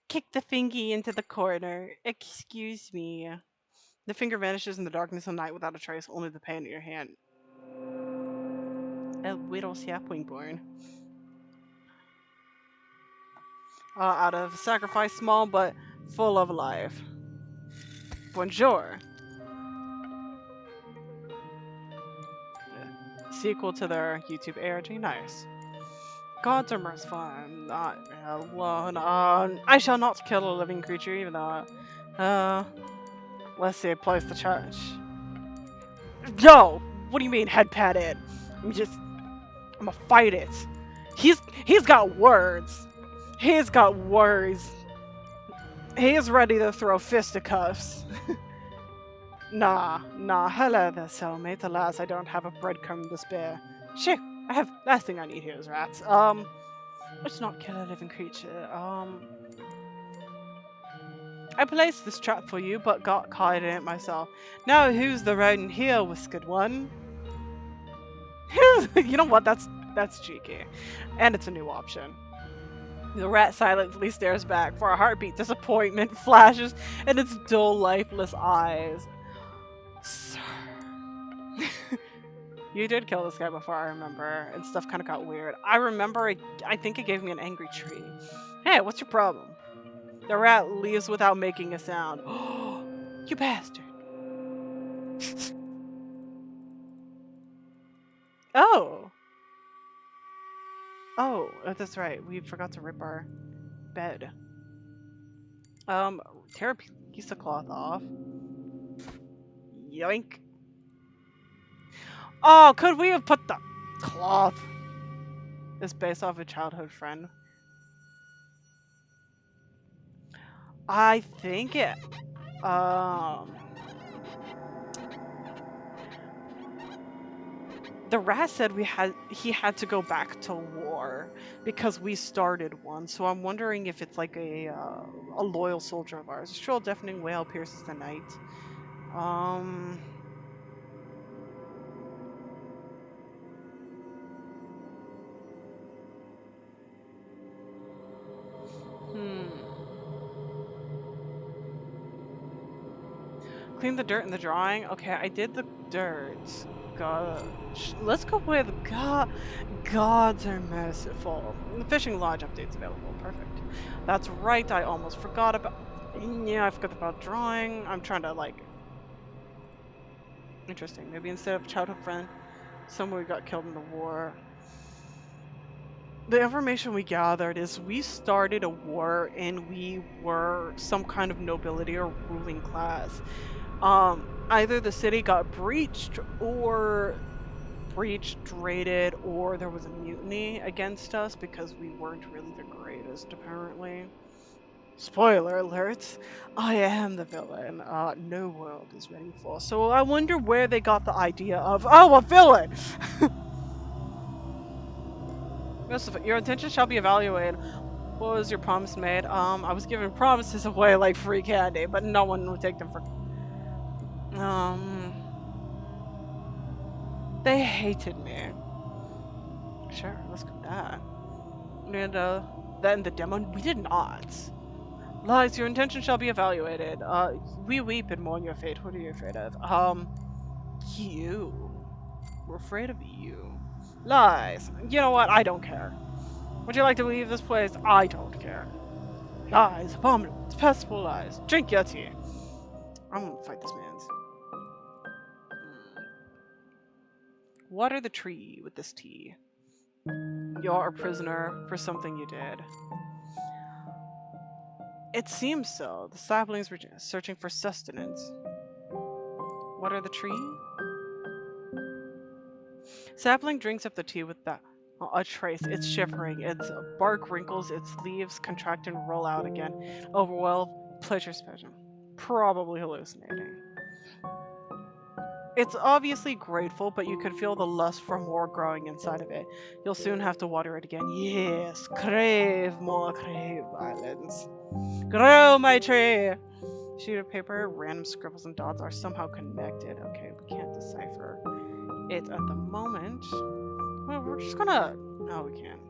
A: Kick the fingy into the corner. Excuse me. The finger vanishes in the darkness of night without a trace, only the pain in your hand. A widow sapling-born. Out of sacrifice, small but full of life. Bonjour. Sequel to their YouTube ARG. Nice. Gods are merciful. I'm not alone. I shall not kill a living creature, even though. Let's see. Place the charge. No. What do you mean head patted? I'm gonna fight it. He's got words. He's got words. He is ready to throw fisticuffs. Nah. Hello there, cellmate. Alas, I don't have a breadcrumb to spare. Shit. Last thing I need here is rats. Let's not kill a living creature. I placed this trap for you, but got caught in it myself. Now who's the rodent here, whiskered one? You know what? That's cheeky. And it's a new option. The rat silently stares back. For a heartbeat, disappointment flashes in its dull, lifeless eyes. Sir. You did kill this guy before, I remember, and stuff kind of got weird. I remember, I think it gave me an angry tree. Hey, what's your problem? The rat leaves without making a sound. You bastard. Oh. Oh, that's right. We forgot to rip our bed. Tear a piece of cloth off. Yoink. Oh, could we have put the cloth? It's based off a childhood friend. I think it, um, the rat said he had to go back to war because we started one. So I'm wondering if it's like a loyal soldier of ours. A shrill, deafening wail pierces the night. Um, hmm. Clean the dirt in the drawing. Okay, I did the dirt. God, let's go with God. Gods are merciful. The fishing lodge update's available. Perfect. That's right. I almost forgot about. Yeah, I forgot about drawing. I'm trying to like. Interesting. Maybe instead of childhood friend, someone got killed in the war. The information we gathered is we started a war and we were some kind of nobility or ruling class. Either the city got breached, raided, or there was a mutiny against us because we weren't really the greatest, apparently. Spoiler alert, I am the villain. No world is ready for. So I wonder where they got the idea of, oh, a villain! Your intention shall be evaluated. What was your promise made? I was giving promises away like free candy, but no one would take them for. They hated me. Sure, let's go with that. And, then the demo, we did not. Lies, your intention shall be evaluated. We weep and mourn your fate. What are you afraid of? You. We're afraid of you. Lies. You know what? I don't care. Would you like to leave this place? I don't care. Lies, abominable, detestable lies. Drink your tea. I'm gonna fight this man's. Water the tree with this tea. You're a prisoner for something you did. It seems so. The saplings were searching for sustenance. Water the tree? Sapling drinks up the tea with a trace. It's shivering. Its bark wrinkles, its leaves contract and roll out again. Overwhelmed, pleasure spasm. Probably hallucinating. It's obviously grateful, but you can feel the lust for more growing inside of it. You'll soon have to water it again. Yes, crave more, crave violence. Grow my tree! Sheet of paper, random scribbles and dots are somehow connected. Okay, we can't decipher it at the moment. Well, we're just gonna... No, we can't.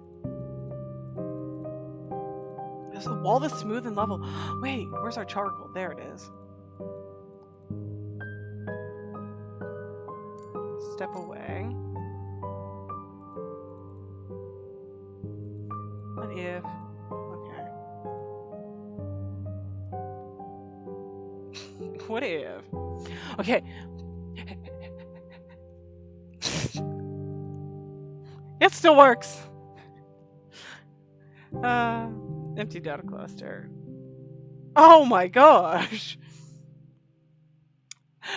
A: The wall is smooth and level. Wait, where's our charcoal? There it is. Step away. What if... Okay. What if... Okay. It still works! Empty data cluster. Oh my gosh!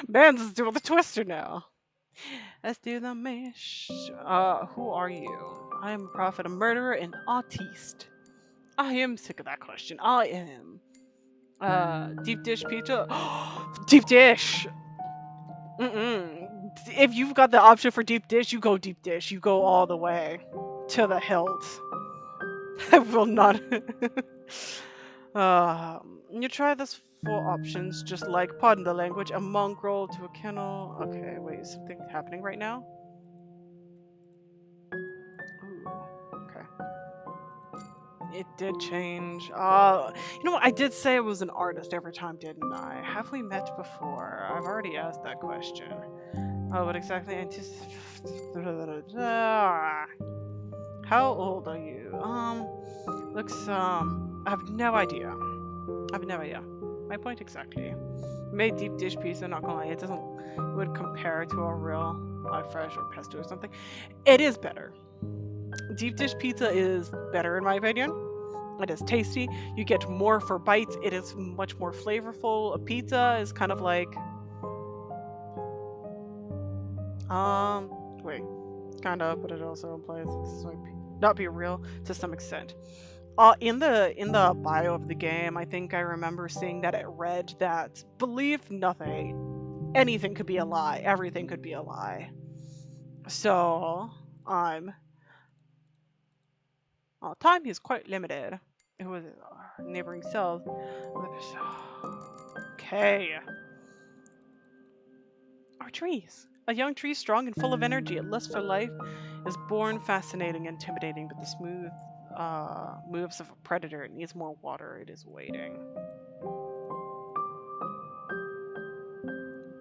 A: Man's is doing the twister now. Let's do the mash. Who are you? I am a prophet, a murderer, an autiste. I am sick of that question. I am. Deep dish pizza? Deep dish! If you've got the option for deep dish, you go deep dish. You go all the way. To the hilt. I will not. You try this 4 options, just like, pardon the language, a mongrel to a kennel. Okay, wait, is something happening right now? Ooh, okay. It did change. You know what? I did say I was an artist every time, didn't I? Have we met before? I've already asked that question. Oh, what exactly? How old are you? Looks, I have no idea. I have no idea. My point exactly. Made deep dish pizza, not gonna lie, it doesn't, it would compare to a real fresh or pesto or something. It is better. Deep dish pizza is better in my opinion. It is tasty. You get more for bites. It is much more flavorful. A pizza is kind of like, wait, kind of, but it also implies this might not be real to some extent. In the bio of the game, I think I remember seeing that it read that believe nothing, anything could be a lie, everything could be a lie. So, time is quite limited. It was neighboring cells. Okay. Our trees. A young tree, strong and full of energy, a lust for life, is born fascinating, intimidating, but the smooth moves of a predator. It needs more water. It is waiting.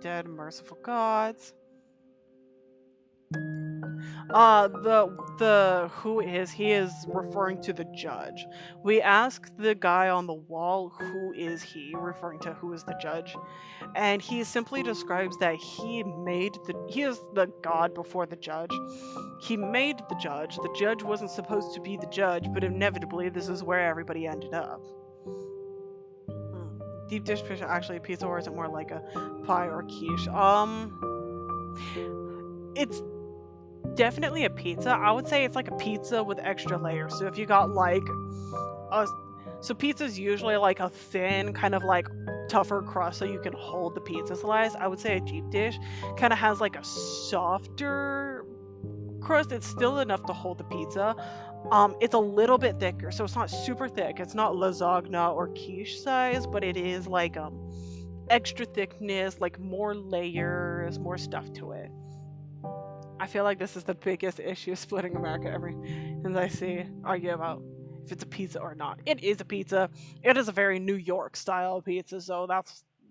A: Dead, merciful gods. The who is he is referring to the judge. We ask the guy on the wall who is he, referring to who is the judge, and he simply describes that he is the god before the judge. He made the judge. The judge wasn't supposed to be the judge, but inevitably this is where everybody ended up. Deep dish fish actually a pizza, or is it more like a pie or quiche? It's definitely a pizza. I would say it's like a pizza with extra layers. So if you got like a so pizza's usually like a thin, kind of like tougher crust so you can hold the pizza slice. I would say a deep dish kind of has like a softer crust. It's still enough to hold the pizza. It's a little bit thicker, so it's not super thick. It's not lasagna or quiche size, but it is like extra thickness, like more layers, more stuff to it. I feel like this is the biggest issue splitting America every as I see argue about if it's a pizza or not. It is a pizza. It is a very New York style pizza, so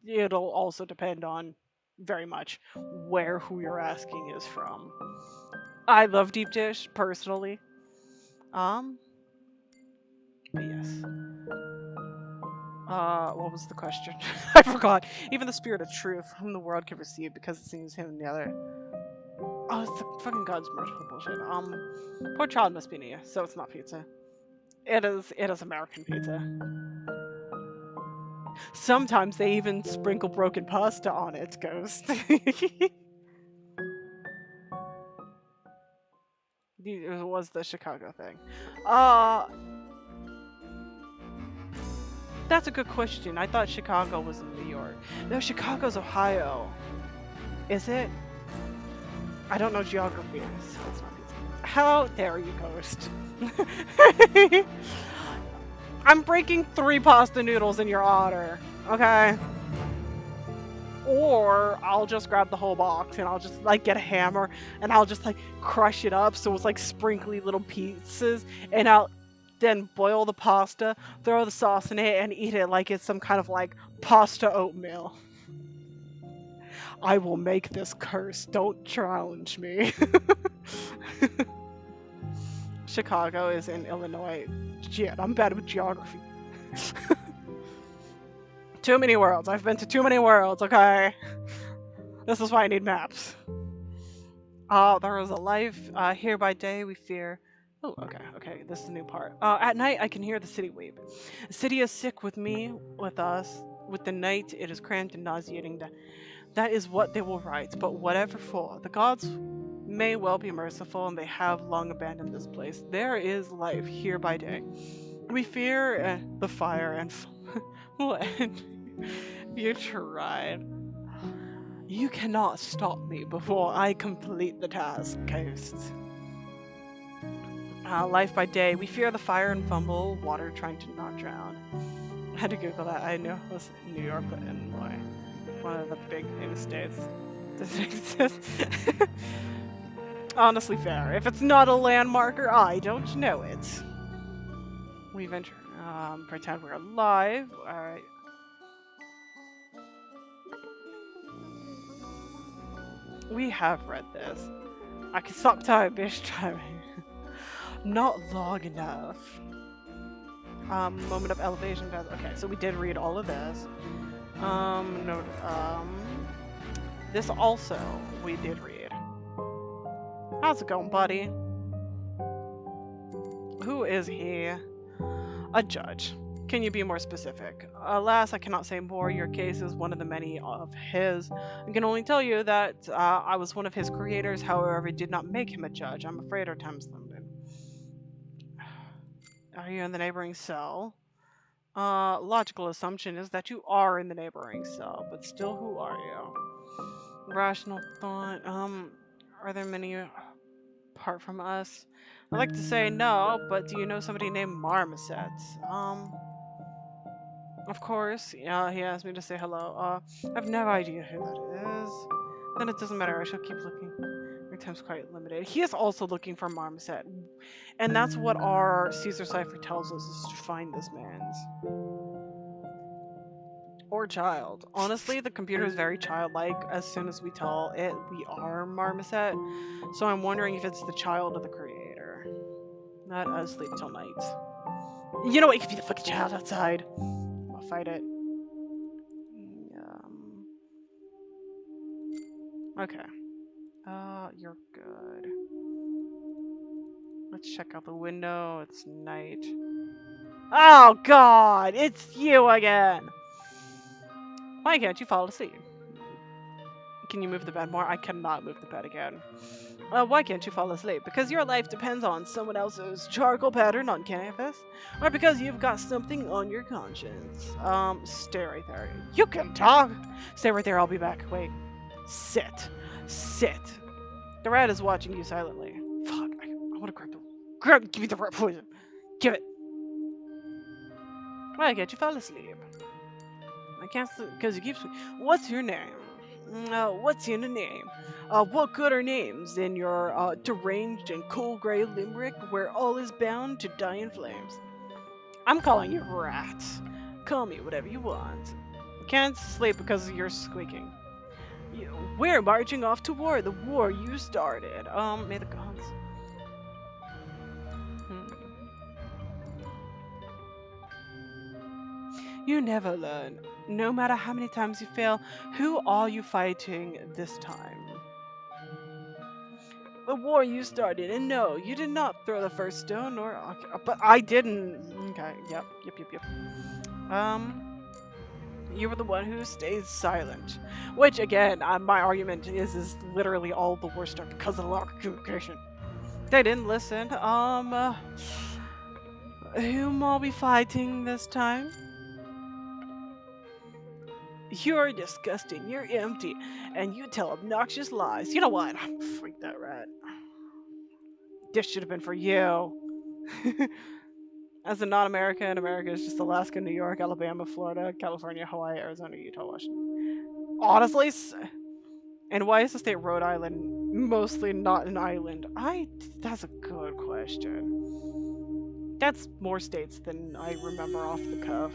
A: it'll also depend on very much who you're asking is from. I love deep dish personally. Um, but yes. What was the question? I forgot. Even the spirit of truth, whom the world can receive because it seems him and the other. Oh, it's the fucking God's merciful bullshit. Poor child must be near, so it's not pizza. It is American pizza. Sometimes they even sprinkle broken pasta on its ghost. It was the Chicago thing. Uh, that's a good question. I thought Chicago was in New York. No, Chicago's Ohio. Is it? I don't know geography, so it's not pizza. How dare you, ghost? I'm breaking 3 pasta noodles in your honor, okay? Or I'll just grab the whole box and I'll just like get a hammer and I'll just like crush it up so it's like sprinkly little pieces, and I'll then boil the pasta, throw the sauce in it, and eat it like it's some kind of like pasta oatmeal. I will make this curse. Don't challenge me. Chicago is in Illinois. Shit, I'm bad with geography. Too many worlds. I've been to too many worlds, okay? This is why I need maps. There is a life. Here by day we fear. Oh, okay. This is the new part. At night I can hear the city weep. The city is sick with me, with us. With the night it is cramped and nauseating. That is what they will write. But whatever for, the gods may well be merciful, and they have long abandoned this place. There is life here by day. We fear the fire and will end. You tried. You cannot stop me before I complete the task, Ghost. Life by day, we fear the fire and fumble, water trying to not drown. I had to Google that. I knew it was New York, but Illinois. One of the big famous states. Does it exist? Honestly fair. If it's not a landmarker, I don't know it. We venture. Pretend we're alive. Alright. We have read this. I can stop time, bitch timing. Not long enough. Moment of elevation. Okay, so we did read all of this. No, this also we did read. How's it going, buddy? Who is he? A judge. Can you be more specific? Alas, I cannot say more. Your case is one of the many of his. I can only tell you that I was one of his creators, however, it did not make him a judge. I'm afraid our time's limited. Are you in the neighboring cell? Logical assumption is that you are in the neighboring cell, but still, who are you? Rational thought. Are there many apart from us? I'd like to say no, but do you know somebody named Marmoset? Of course. Yeah, he asked me to say hello. I have no idea who that is. Then it doesn't matter. I shall keep looking. Your time's quite limited. He is also looking for Marmoset, and that's what our Caesar cipher tells us is to find this man's. Or child. Honestly, the computer is very childlike. As soon as we tell it we are Marmoset, so I'm wondering if it's the child of the creator. Not us sleep till night. You know what? It could be the fucking child outside. I'll fight it. Okay. You're good. Let's check out the window. It's night. Oh God! It's you again! Why can't you fall asleep? Can you move the bed more? I cannot move the bed again. Why can't you fall asleep? Because your life depends on someone else's charcoal pattern on canvas? Or because you've got something on your conscience? Stay right there. You can talk! Stay right there, I'll be back. Wait. Sit. Sit. The rat is watching you silently. Fuck, I want to give me the rat poison. Give it. Why can't you fall asleep? I can't sleep because you keep What's your name? What's in a name? What good are names in your deranged and cool gray limerick where all is bound to die in flames? I'm calling you Rat. Call me whatever you want. Can't sleep because you're squeaking. We're marching off to war. The war you started. May the gods. You never learn. No matter how many times you fail, who are you fighting this time? The war you started, and no, you did not throw the first stone, or but I didn't. Okay, yep. You were the one who stays silent, which again, my argument is literally all the war stuff because of the lack of communication. They didn't listen. Whom are we fighting this time? You're disgusting, you're empty, and you tell obnoxious lies. You know what? Freak that rat. This should have been for you. As a non-American, America is just Alaska, New York, Alabama, Florida, California, Hawaii, Arizona, Utah, Washington. Honestly, and why is the state Rhode Island mostly not an island? That's a good question. That's more states than I remember off the cuff.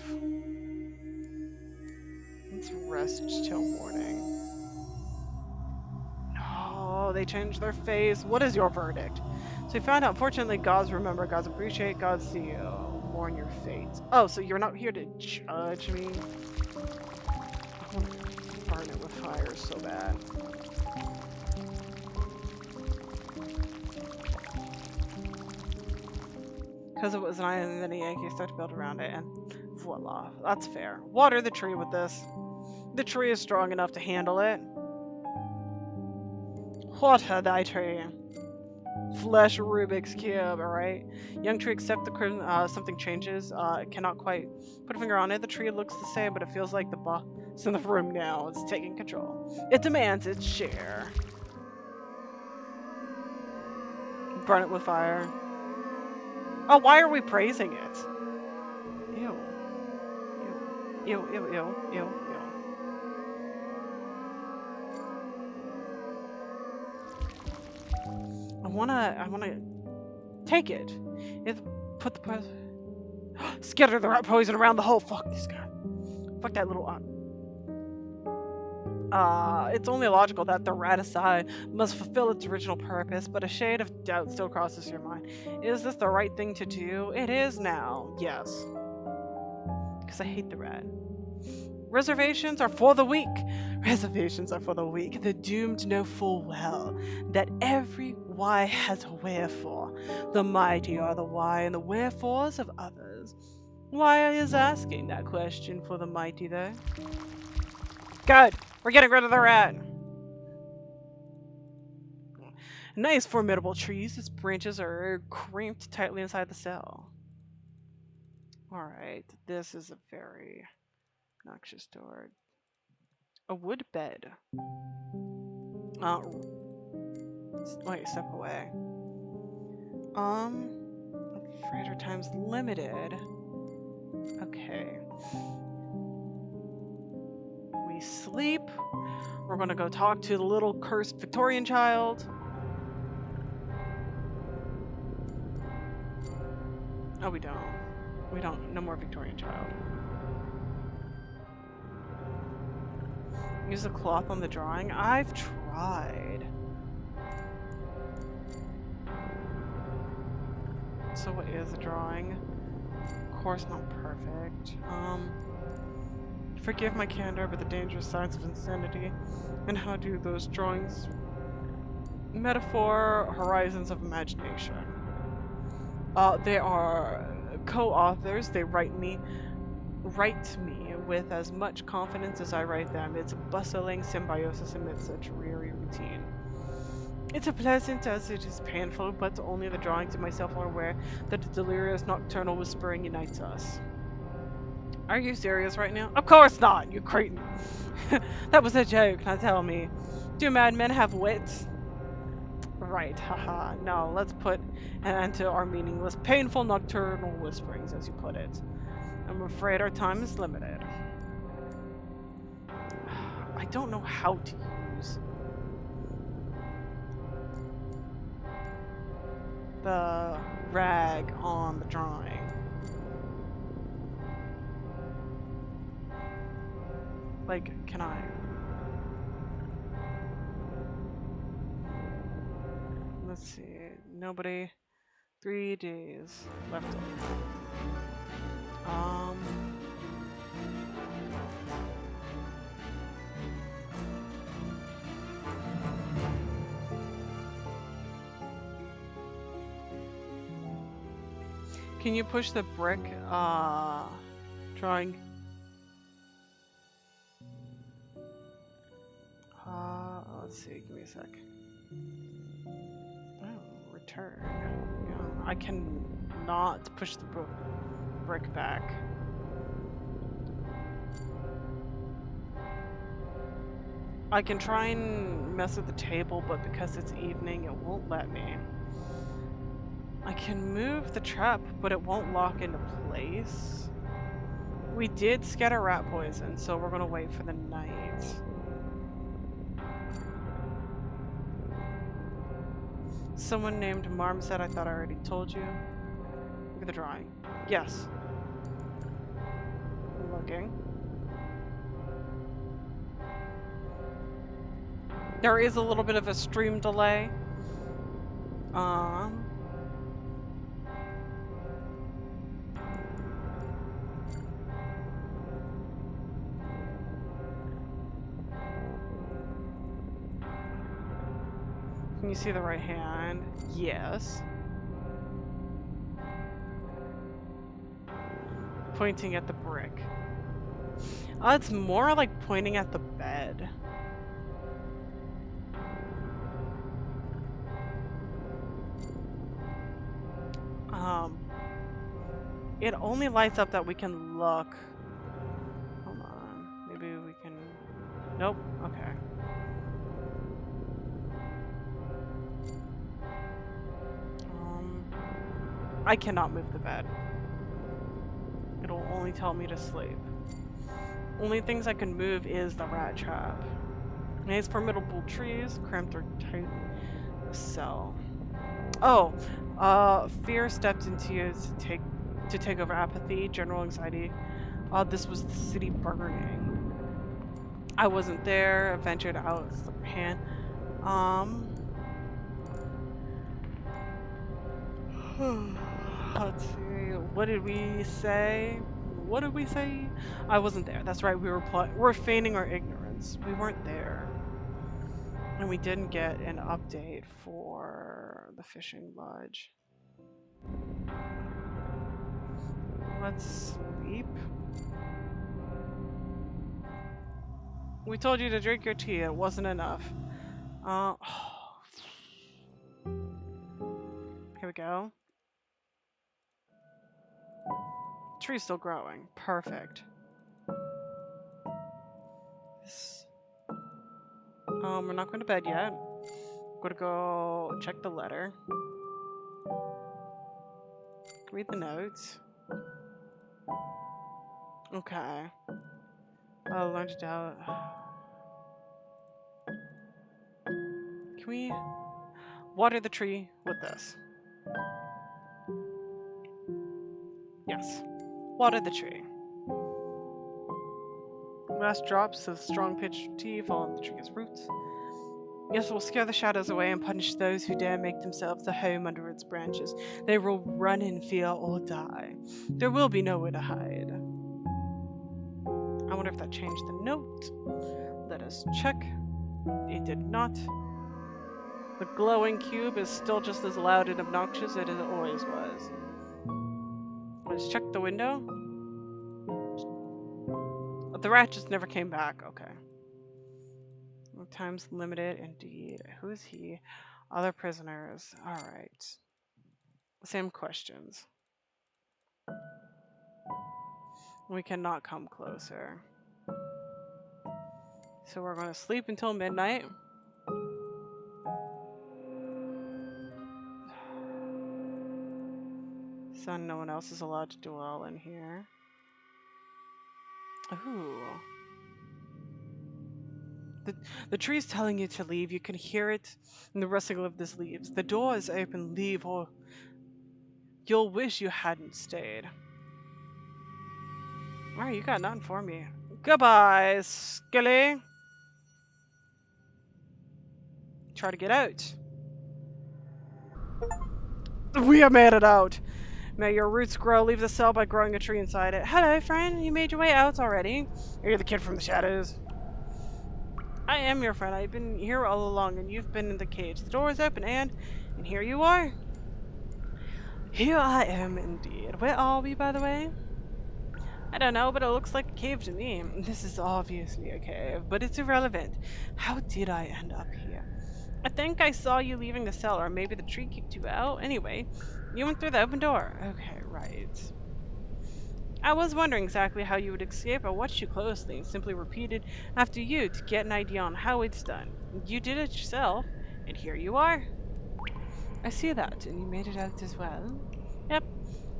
A: Let's rest till morning. Oh, they changed their face. What is your verdict? So we found out, fortunately, gods remember, gods appreciate, gods see you. Mourn your fate. Oh, so you're not here to judge me? I want to burn it with fire so bad. Because it was an island, and then the Yankees started to build around it, and voila. That's fair. Water the tree with this. The tree is strong enough to handle it. Water thy tree. Flesh Rubik's Cube, alright? Young tree, accept the something changes. Cannot quite put a finger on it. The tree looks the same, but it feels like the boss in the room now is taking control. It demands its share. Burn it with fire. Oh, why are we praising it? Ew. Ew, ew, ew, ew, ew, ew. I wanna take it. Put the scatter the rat poison around the hole. Fuck this guy. Fuck that little It's only logical that the raticide must fulfill its original purpose, but a shade of doubt still crosses your mind. Is this the right thing to do? It is now, yes. Because I hate the rat. Reservations are for the weak. Reservations are for the weak. The doomed know full well that every why has a wherefore. The mighty are the why and the wherefores of others. Why is asking that question for the mighty, though? Good! We're getting rid of the rat! Nice formidable trees. Its branches are cramped tightly inside the cell. Alright, this is a very noxious door. A wood bed. Wait, step away. Afraid our time's limited. Okay. We sleep. We're gonna go talk to the little cursed Victorian child. Oh, we don't. We don't. No more Victorian child. Use the cloth on the drawing. I've tried. So what is a drawing? Of course not perfect. Forgive my candor, but the dangerous signs of insanity. And how do those drawings metaphor horizons of imagination? They are co-authors. They write me with as much confidence as I write them. It's a bustling symbiosis amidst a dreary routine. It's as pleasant as it is painful, but only the drawings and myself are aware that the delirious nocturnal whispering unites us. Are you serious right now? Of course not, you cretin! That was a joke, now tell me. Do madmen have wits? Right, haha. No, let's put an end to our meaningless, painful nocturnal whisperings, as you put it. I'm afraid our time is limited. I don't know how to use the rag on the drawing. Like, can I? Let's see. Nobody. 3 days left. Can you push the brick drawing? Let's see, give me a sec. Oh, return. Yeah, I can not push the brick back. I can try and mess with the table, but because it's evening, it won't let me. I can move the trap, but it won't lock into place. We did scatter rat poison, so we're gonna wait for the night. Someone named Marm said I thought I already told you. Look at the drawing. Yes. I'm looking. There is a little bit of a stream delay. Can you see the right hand? Yes. Pointing at the brick. It's more like pointing at the bed. It only lights up that we can look. Hold on. Maybe we can... Nope. Okay. I cannot move the bed. It'll only tell me to sleep. Only things I can move is the rat trap. Nice formidable trees, cramped or tight the cell. Oh, fear stepped into you to take over apathy, general anxiety. This was the city burning. I wasn't there. I ventured out. Slip your hand. Let's see. What did we say? What did we say? I wasn't there. That's right. We're feigning our ignorance. We weren't there. And we didn't get an update for the fishing lodge. Let's sleep. We told you to drink your tea. It wasn't enough. Uh, here we go. Tree's still growing. Perfect. We're not going to bed yet. Gonna go check the letter. Read the notes. Okay. I'll learn to doubt. Can we water the tree with this? Yes. Water the tree. Last drops of strong pitch tea fall on the tree's roots. Yes, we'll scare the shadows away and punish those who dare make themselves a home under its branches. They will run in fear or die. There will be nowhere to hide. I wonder if that changed the note. Let us check. It did not. The glowing cube is still just as loud and obnoxious as it always was. Let's check the window. The rat just never came back. Okay. Time's limited indeed. Who's he? Other prisoners. Alright. Same questions. We cannot come closer. So we're going to sleep until midnight. So no one else is allowed to dwell in here. Ooh. The tree's telling you to leave. You can hear it in the rustling of these leaves. The door is open. Leave or you'll wish you hadn't stayed. Alright, you got nothing for me. Goodbye, Skilly. Try to get out. We have made it out. May your roots grow. Leave the cell by growing a tree inside it. Hello, friend. You made your way out already. You're the kid from the shadows. I am your friend. I've been here all along, and you've been in the cage. The door is open, and here you are. Here I am, indeed. Where are we, by the way? I don't know, but it looks like a cave to me. This is obviously a cave, but it's irrelevant. How did I end up here? I think I saw you leaving the cell, or maybe the tree kicked you out. Anyway, you went through the open door. Okay, right. I was wondering exactly how you would escape. I watched you closely and simply repeated after you to get an idea on how it's done. You did it yourself, and here you are. I see that, and you made it out as well. Yep,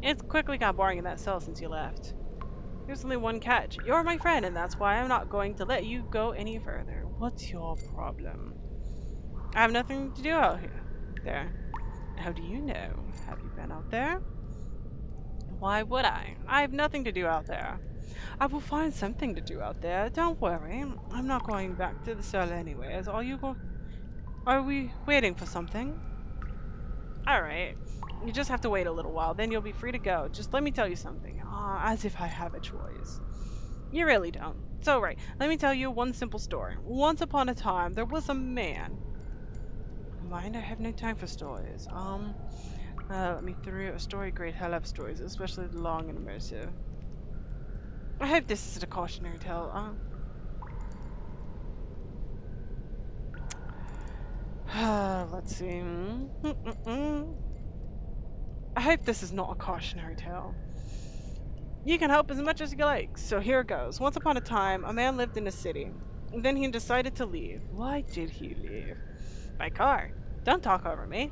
A: it's quickly got boring in that cell since you left. There's only one catch. You're my friend, and that's why I'm not going to let you go any further. What's your problem? I have nothing to do out here. There. How do you know? Have you been out there? Why would I? I have nothing to do out there. I will find something to do out there. Don't worry. I'm not going back to the cell anyways. Are we waiting for something? Alright. You just have to wait a little while, then you'll be free to go. Just let me tell you something. As if I have a choice. You really don't. So right, let me tell you one simple story. Once upon a time, there was a man. Mind, I have no time for stories. Let me through a story. Great, I love stories, especially the long and immersive. I hope this isn't a cautionary tale. Let's see. I hope this is not a cautionary tale. You can help as much as you like, so here it goes. Once upon a time, a man lived in a city. And then he decided to leave. Why did he leave? By car. Don't talk over me.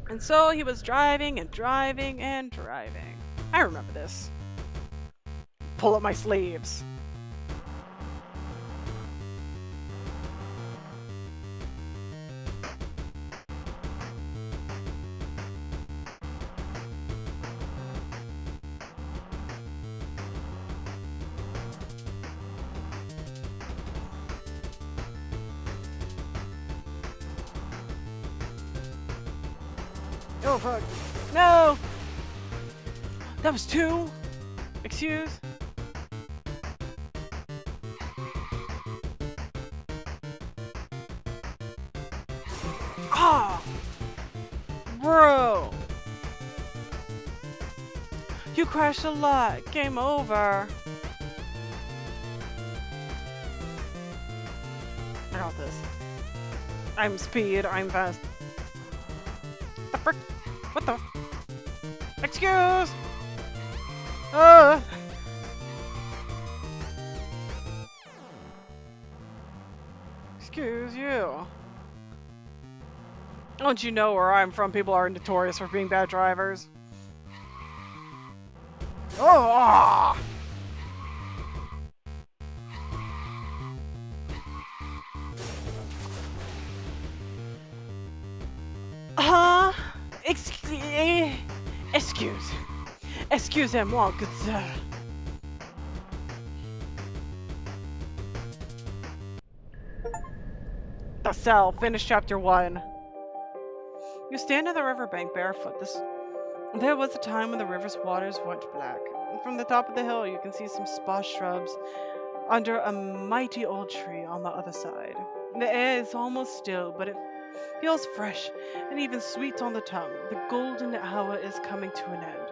A: And so he was driving and driving and driving. I remember this. Pull up my sleeves. Oh, fuck. No! That was two! Excuse? Ah! Bro! You crashed a lot. Game over. I got this. I'm speed. I'm fast. The frick? What the? Excuse! Uh! Excuse you. Don't you know where I'm from? People are notorious for being bad drivers. Oh! Ah! Huh? Excusez-moi, good sir. The cell. Finish chapter 1. You stand on the riverbank barefoot. There was a time when the river's waters went black. From the top of the hill, you can see some sparse shrubs under a mighty old tree on the other side. The air is almost still, but it feels fresh and even sweet on the tongue. The golden hour is coming to an end.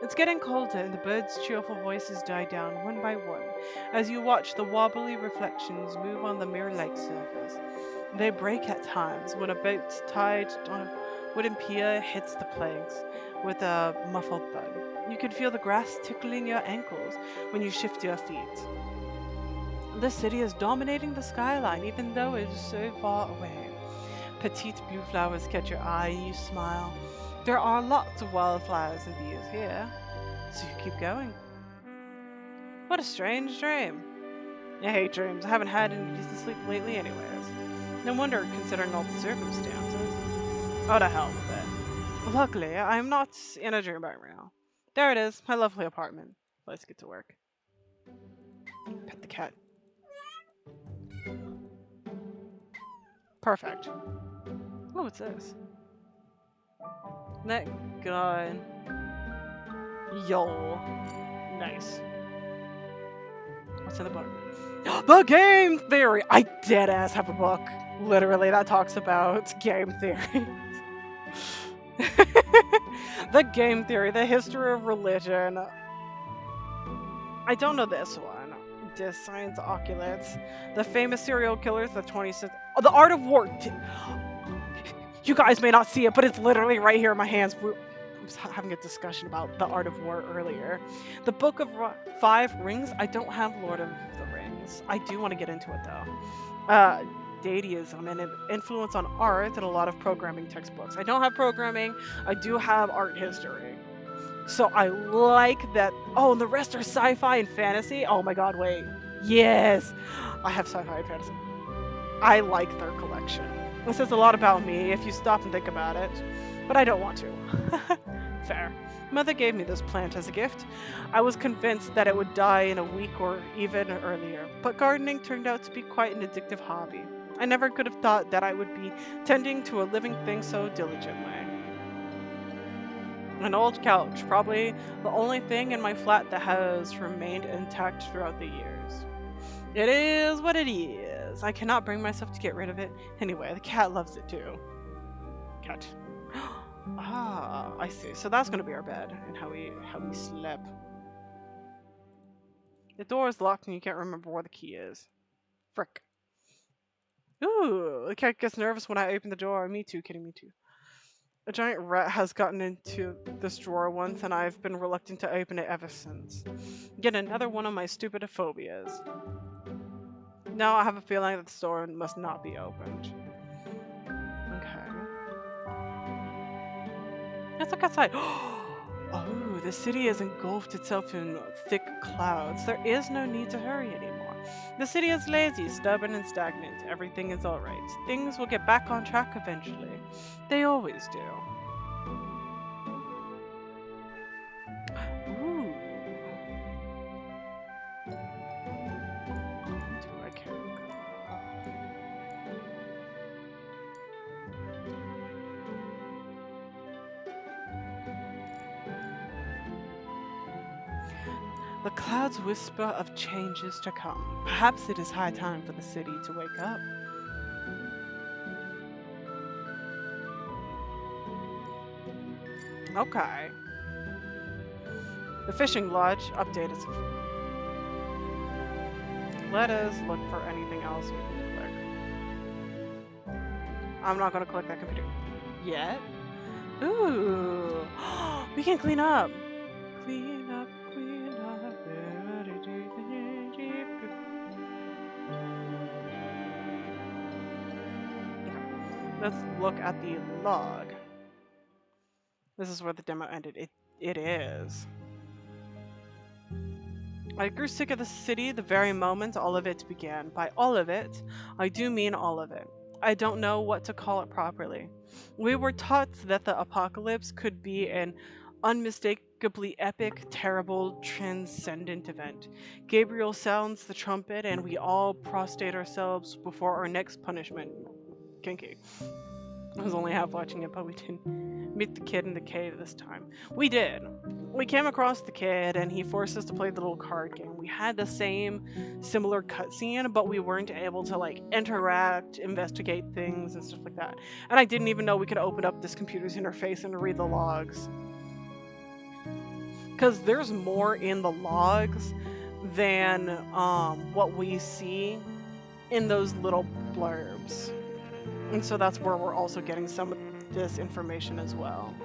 A: It's getting colder, and the birds' cheerful voices die down one by one as you watch the wobbly reflections move on the mirror-like surface. They break at times when a boat tied on a wooden pier hits the planks with a muffled thud. You can feel the grass tickling your ankles when you shift your feet. The city is dominating the skyline, even though it is so far away. Petite blue flowers catch your eye and you smile. There are lots of wildflowers and bees here, so you keep going. What a strange dream. I hate dreams. I haven't had any decent sleep lately anyways. No wonder, considering all the circumstances. Oh, to hell with it. Luckily, I am not in a dream right now. There it is, my lovely apartment. Let's get to work. Pet the cat. Perfect. Oh, what's this? That gun. Yo. Nice. What's in the book? The game theory! I deadass have a book. Literally, that talks about game theory. The game theory, the history of religion. I don't know this one. Dis Science Oculates. The famous serial killers, the 26th. Oh, the Art of War. You guys may not see it, but it's literally right here in my hands. I was having a discussion about the Art of War earlier. The Book of Five Rings. I don't have Lord of the Rings. I do want to get into it though. Dadaism and an influence on art and a lot of programming textbooks. I don't have programming. I do have art history. So I like that. Oh, and the rest are sci-fi and fantasy. Oh my god, wait. Yes! I have sci-fi and fantasy. I like their collection. It says a lot about me if you stop and think about it. But I don't want to. Fair. Mother gave me this plant as a gift. I was convinced that it would die in a week or even earlier. But gardening turned out to be quite an addictive hobby. I never could have thought that I would be tending to a living thing so diligently. An old couch, probably the only thing in my flat that has remained intact throughout the years. It is what it is. I cannot bring myself to get rid of it. Anyway, the cat loves it too. Cat. Ah, I see. So that's gonna be our bed and how we slept. The door is locked and you can't remember where the key is. Frick. Ooh, the cat gets nervous when I open the door. Me too, kitty, me too. A giant rat has gotten into this drawer once, and I've been reluctant to open it ever since. Yet another one of my stupid phobias. Now I have a feeling that the door must not be opened. Okay. Let's look outside. Oh, the city has engulfed itself in thick clouds. There is no need to hurry anymore. The city is lazy, stubborn, and stagnant. Everything is alright. Things will get back on track eventually. They always do. Ooh. I can't go. The clouds whisper of changes to come. Perhaps it is high time for the city to wake up. Okay. The fishing lodge update is. Let us look for anything else we can click. I'm not gonna click that computer yet. Ooh, we can clean up. Clean up, clean up. Let's look at the log. This is where the demo ended. It is. I grew sick of the city the very moment all of it began. By all of it, I do mean all of it. I don't know what to call it properly. We were taught that the apocalypse could be an unmistakably epic, terrible, transcendent event. Gabriel sounds the trumpet, and we all prostrate ourselves before our next punishment. Kinky. I was only half watching it, but we didn't meet the kid in the cave this time. We did. We came across the kid, and he forced us to play the little card game. We had the same similar cutscene, but we weren't able to like interact, investigate things, and stuff like that. And I didn't even know we could open up this computer's interface and read the logs. Because there's more in the logs than what we see in those little blurbs. And so that's where we're also getting some of this information as well.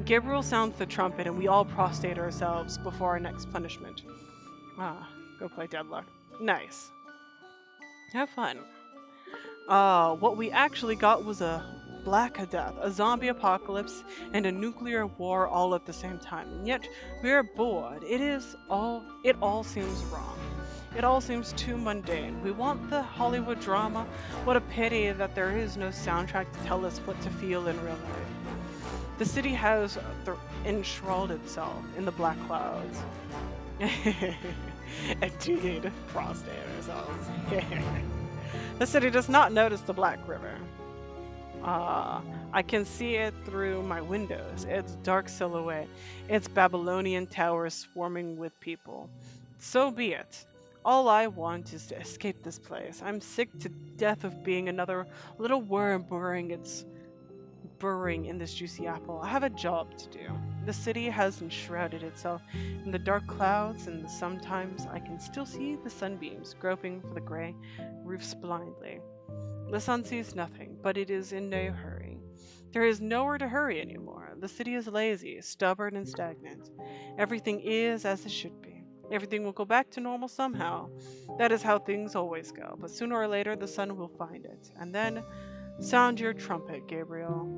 A: Gabriel sounds the trumpet, and we all prostrate ourselves before our next punishment. Go play Deadlock. Nice. Have fun. What we actually got was a Black Death, a zombie apocalypse, and a nuclear war all at the same time. And yet, we're bored. It all seems wrong. It all seems too mundane. We want the Hollywood drama. What a pity that there is no soundtrack to tell us what to feel in real life. The city has enthralled itself in the black clouds. Indeed, prostrate ourselves. The city does not notice the Black River. I can see it through my windows, its dark silhouette, its Babylonian towers swarming with people. So be it. All I want is to escape this place. I'm sick to death of being another little worm burrowing in this juicy apple. I have a job to do. The city has enshrouded itself in the dark clouds, and sometimes I can still see the sunbeams groping for the gray roofs blindly. The sun sees nothing, but it is in no hurry. There is nowhere to hurry anymore. The city is lazy, stubborn, and stagnant. Everything is as it should be. Everything will go back to normal somehow. That is how things always go. But sooner or later, the sun will find it. And then, sound your trumpet, Gabriel.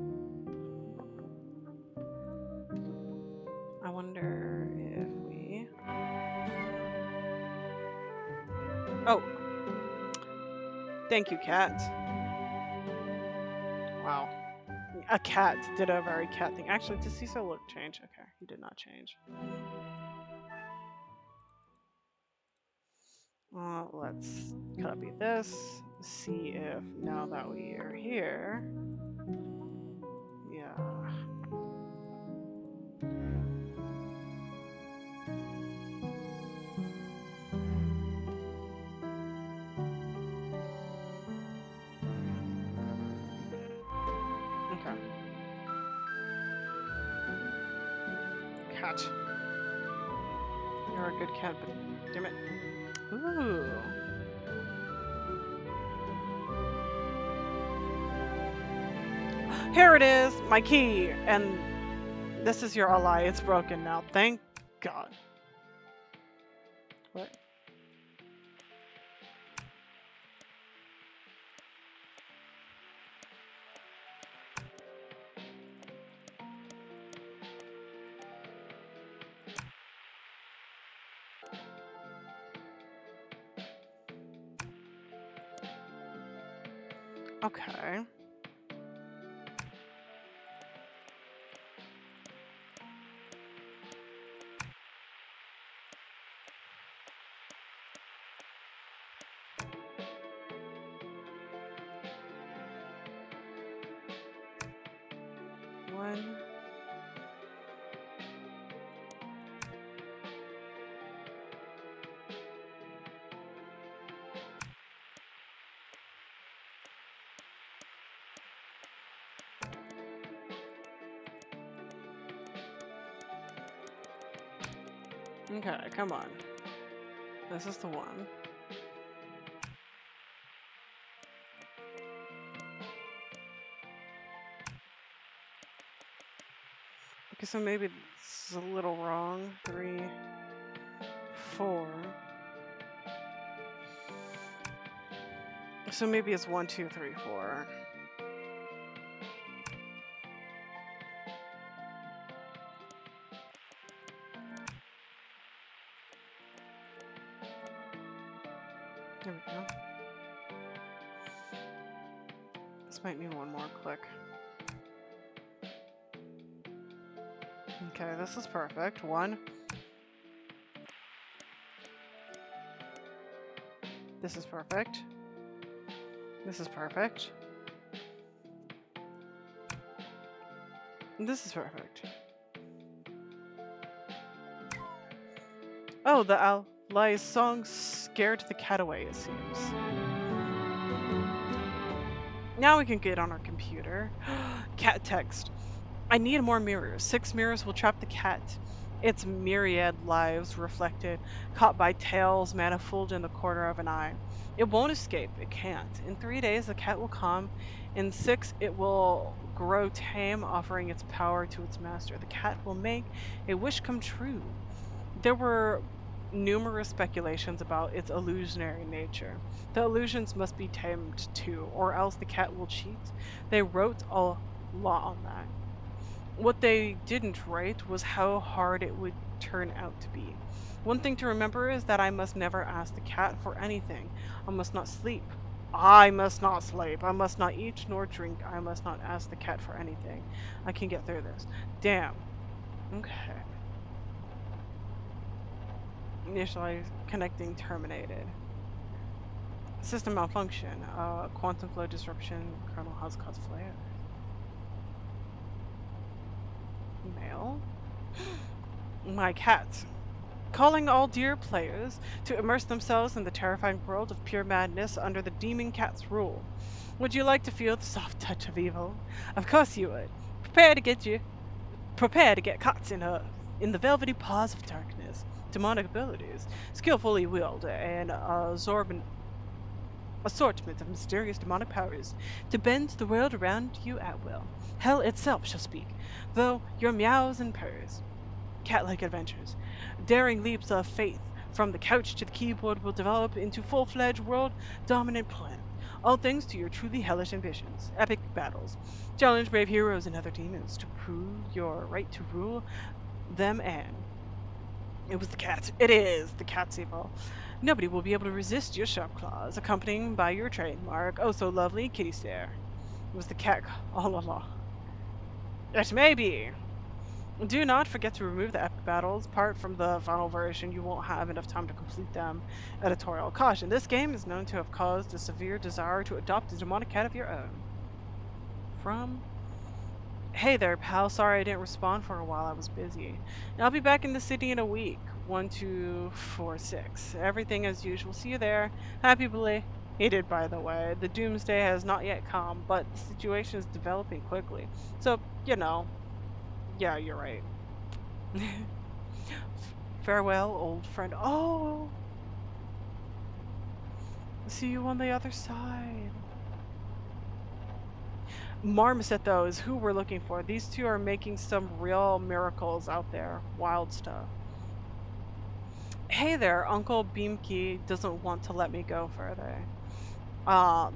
A: I wonder if we... Oh. Thank you, cat. Wow. A cat did a very cat thing. Actually, does Cecil look change? Okay, he did not change. Let's copy this. See if now that we are here. Yeah. Okay. Cat. You're a good cat, but damn it. Ooh. Here it is, my key, and this is your ally. It's broken now. Thank God. What? Okay. One. Okay, come on. This is the one. Okay, so maybe this is a little wrong. 3, 4. So maybe it's 1, 2, 3, 4. There we go. This might need one more click. Okay, this is perfect. 1. This is perfect. This is perfect. This is perfect. Oh, the ally's song scared the cat away, it seems. Now we can get on our computer. Cat text. I need more mirrors. 6 mirrors will trap the cat. Its myriad lives reflected, caught by tails manifold in the corner of an eye. It won't escape. It can't. In 3 days, the cat will calm. In 6, it will grow tame, offering its power to its master. The cat will make a wish come true. There were numerous speculations about its illusionary nature. The illusions must be tamed too, or else the cat will cheat. They wrote a lot on that. What they didn't write was how hard it would turn out to be. One thing to remember is that I must never ask the cat for anything. I must not sleep. I must not sleep. I must not eat nor drink. I must not ask the cat for anything. I can get through this. Damn. Okay. Initialize connecting terminated. System malfunction. Quantum flow disruption. Kernel has caused flare. Mail. My cat. Calling all dear players to immerse themselves in the terrifying world of pure madness under the demon cat's rule. Would you like to feel the soft touch of evil? Of course you would. Prepare to get caught in the velvety paws of darkness. Demonic abilities, skillfully wielded, and absorb an assortment of mysterious demonic powers to bend the world around you at will. Hell itself shall speak, though your meows and purrs. Cat-like adventures. Daring leaps of faith from the couch to the keyboard will develop into full-fledged world-dominant plan. All thanks to your truly hellish ambitions. Epic battles. Challenge brave heroes and other demons to prove your right to rule them and... It was the cat. It is the cat's evil. Nobody will be able to resist your sharp claws, accompanying by your trademark, oh so lovely, kitty stare. It was the cat all along. It may be. Do not forget to remove the epic battles part from the final version. You won't have enough time to complete them. Editorial caution. This game is known to have caused a severe desire to adopt a demonic cat of your own. From... Hey there, pal. Sorry I didn't respond for a while. I was busy. I'll be back in the city in a week. 1, 2, 4, 6. Everything as usual. See you there. Happy belated, by the way. The doomsday has not yet come, but the situation is developing quickly. So, you know. Yeah, you're right. Farewell, old friend. Oh! See you on the other side. Marmoset, though, is who we're looking for. These two are making some real miracles out there. Wild stuff. Hey there, Uncle Beamkey doesn't want to let me go further.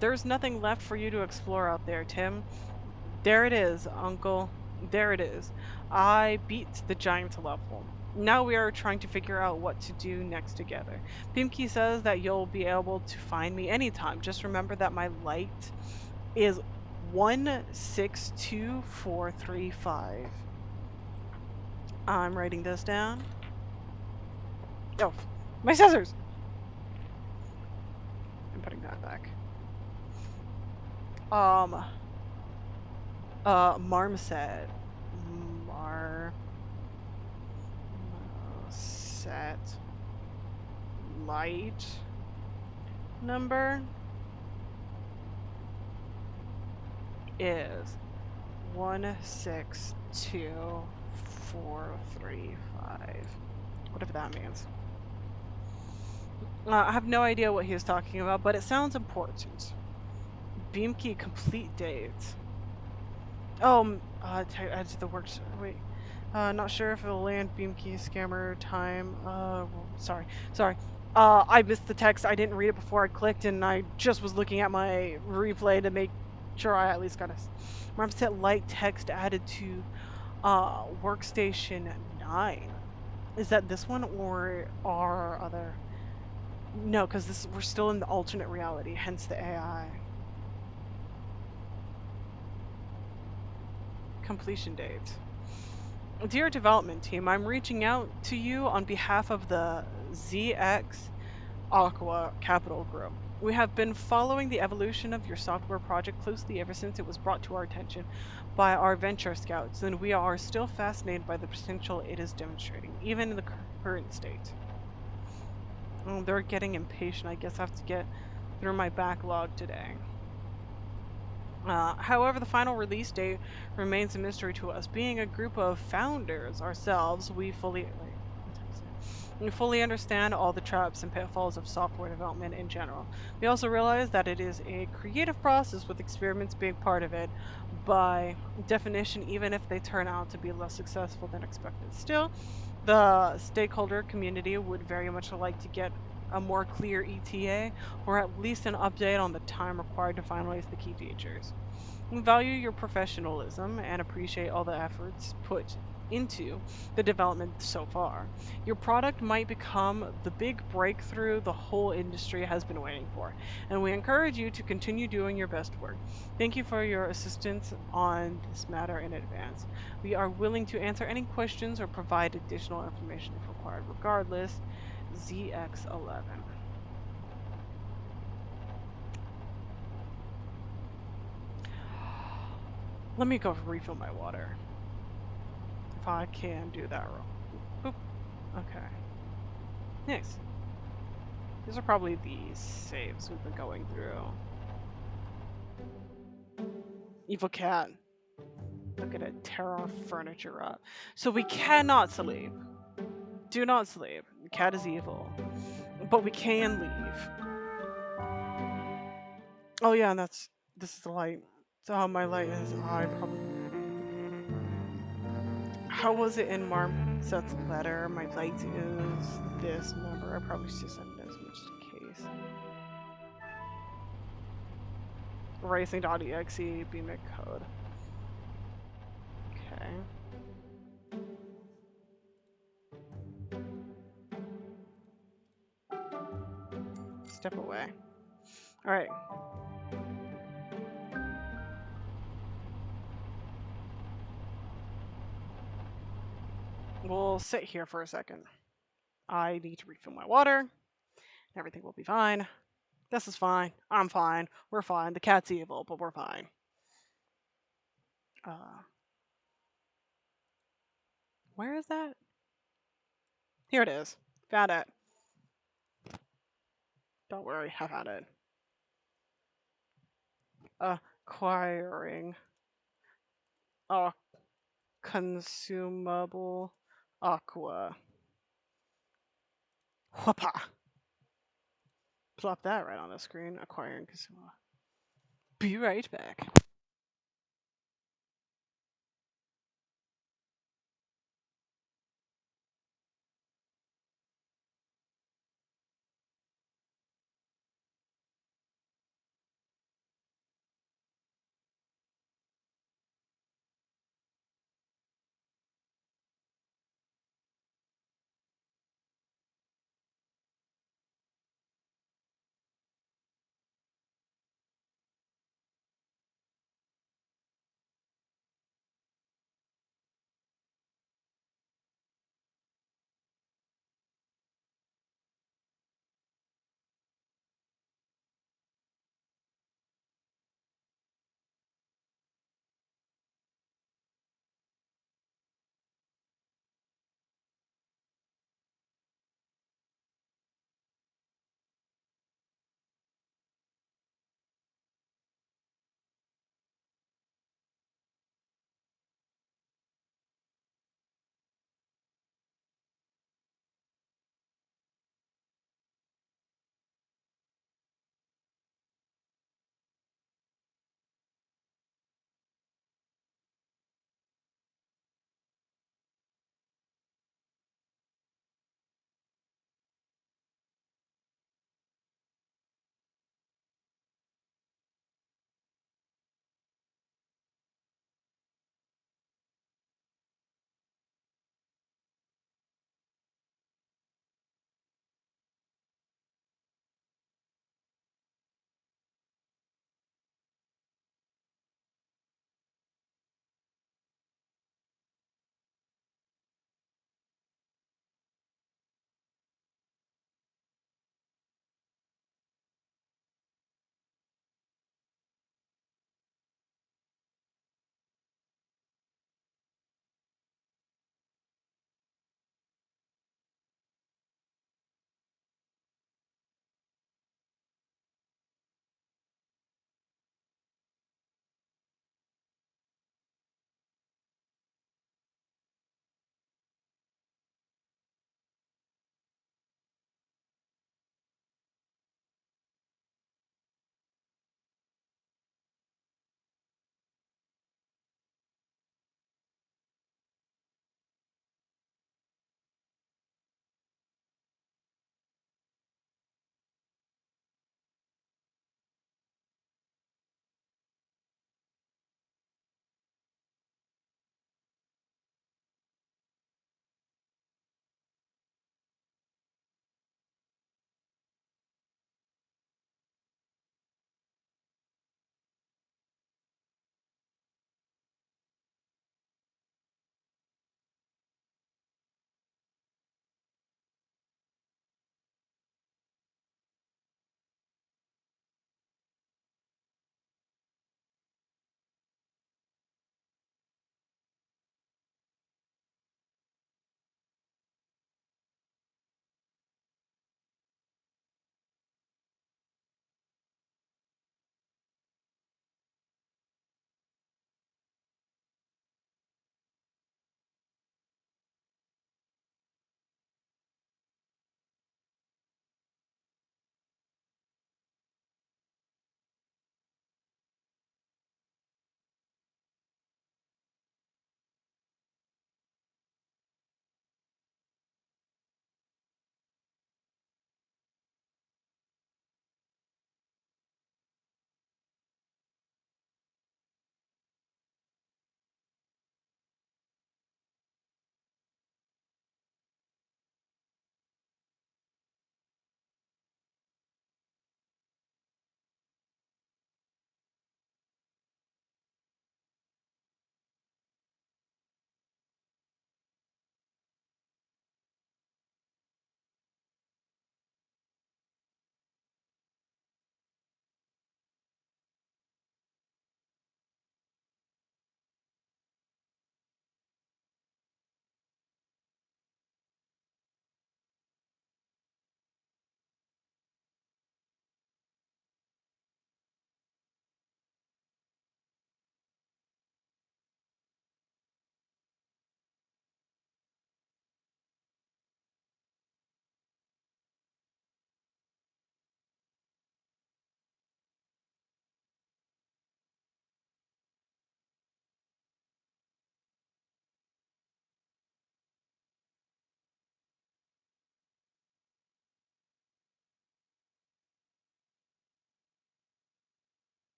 A: There's nothing left for you to explore out there, Tim. There it is, Uncle. There it is. I beat the giant level. Now we are trying to figure out what to do next together. Pimkey says that you'll be able to find me anytime. Just remember that my light is 162435. I'm writing this down. Oh, my scissors! I'm putting that back. Marmoset. Marmoset. Light number is 162435. whatever that means. I have no idea what he was talking about, but it sounds important. Beam key complete date. Oh, add to the works. Wait. Not sure if it'll land beam key scammer time. Well, sorry. I missed the text. I didn't read it before I clicked, and I just was looking at my replay to make sure I at least got a set light text added to workstation 9. Is that this one or our other? No, because this we're still in the alternate reality, hence the AI. Completion date. Dear development team, I'm reaching out to you on behalf of the ZX Aqua Capital Group. We have been following the evolution of your software project closely ever since it was brought to our attention by our venture scouts, and we are still fascinated by the potential it is demonstrating, even in the current state. Oh, they're getting impatient. I guess I have to get through my backlog today. However, the final release date remains a mystery to us. Being a group of founders ourselves, we fully understand all the traps and pitfalls of software development in general. We also realize that it is a creative process with experiments being part of it, by definition, even if they turn out to be less successful than expected. Still, the stakeholder community would very much like to get a more clear ETA, or at least an update on the time required to finalize the key features. We value your professionalism and appreciate all the efforts put into the development so far. Your product might become the big breakthrough the whole industry has been waiting for, and we encourage you to continue doing your best work. Thank you for your assistance on this matter in advance. We are willing to answer any questions or provide additional information if required. Regardless, ZX11. Let me go refill my water. If I can do that real. Boop. Okay. Nice. These are probably the saves we've been going through. Evil cat. Look at it, tear our furniture up. So we cannot sleep. Do not sleep. The cat is evil. But we can leave. Oh yeah, and this is the light. So my light is I probably. How was it in Marmset's letter? My light is this number. I probably should send it as much in case. Racing.exe BMIC code. Okay. Step away. Alright. We'll sit here for a second. I need to refill my water. Everything will be fine. This is fine. I'm fine. We're fine. The cat's evil, but we're fine. Where is that? Here it is. Found it. Don't worry, I found it. Acquiring a consumable aqua. Whoppa! Plop that right on the screen. Acquiring consumable. Be right back.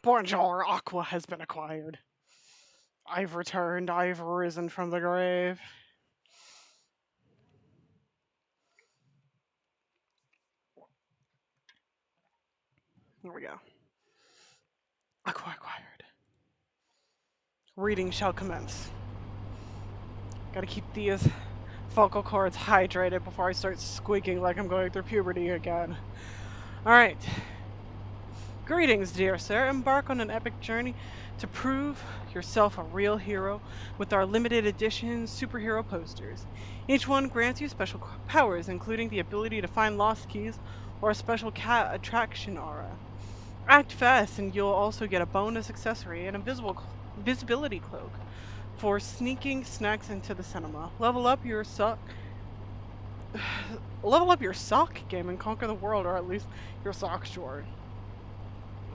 A: Bonjour, Aqua has been acquired. I've returned, I've risen from the grave. Here we go. Aqua acquired. Reading shall commence. Gotta keep these vocal cords hydrated before I start squeaking like I'm going through puberty again. Alright. Greetings, dear sir. Embark on an epic journey to prove yourself a real hero with our limited edition superhero posters. Each one grants you special powers, including the ability to find lost keys or a special cat attraction aura. Act fast, and you'll also get a bonus accessory, an visibility cloak for sneaking snacks into the cinema. Level up your sock game and conquer the world, or at least your sock drawer.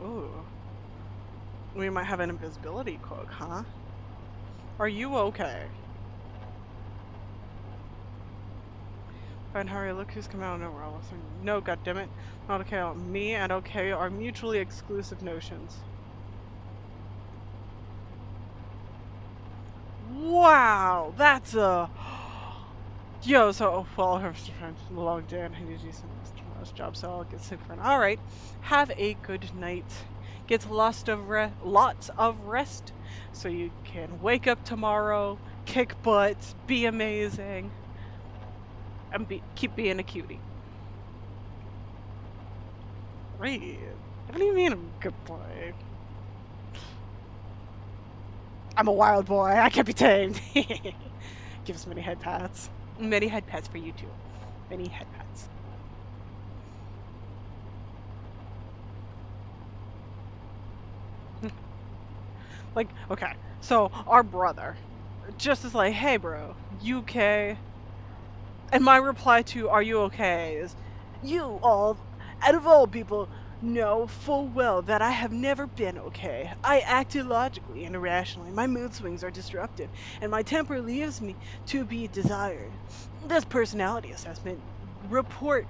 A: Ooh. We might have an invisibility cloak, huh? Are you okay? Fine, hurry, look who's coming out of nowhere. No, goddammit. Not okay. Me and okay are mutually exclusive notions. Wow, that's a... Yo, so, well, her friend, long day, and I need to do some tomorrow's job, so I'll get sick for an... Alright, have a good night. Get lots of rest, so you can wake up tomorrow, kick butt, be amazing, and keep being a cutie. Wait, what do you mean I'm a good boy? I'm a wild boy, I can't be tamed. Give us many head pats. Many head pats for you too. Many head pats. Like, okay, so our brother just is like, hey bro, you okay? And my reply to "Are you okay?" is, "You all, out of all people, know full well that I have never been okay. I act illogically and irrationally. My mood swings are disrupted, and my temper leaves me to be desired. This personality assessment report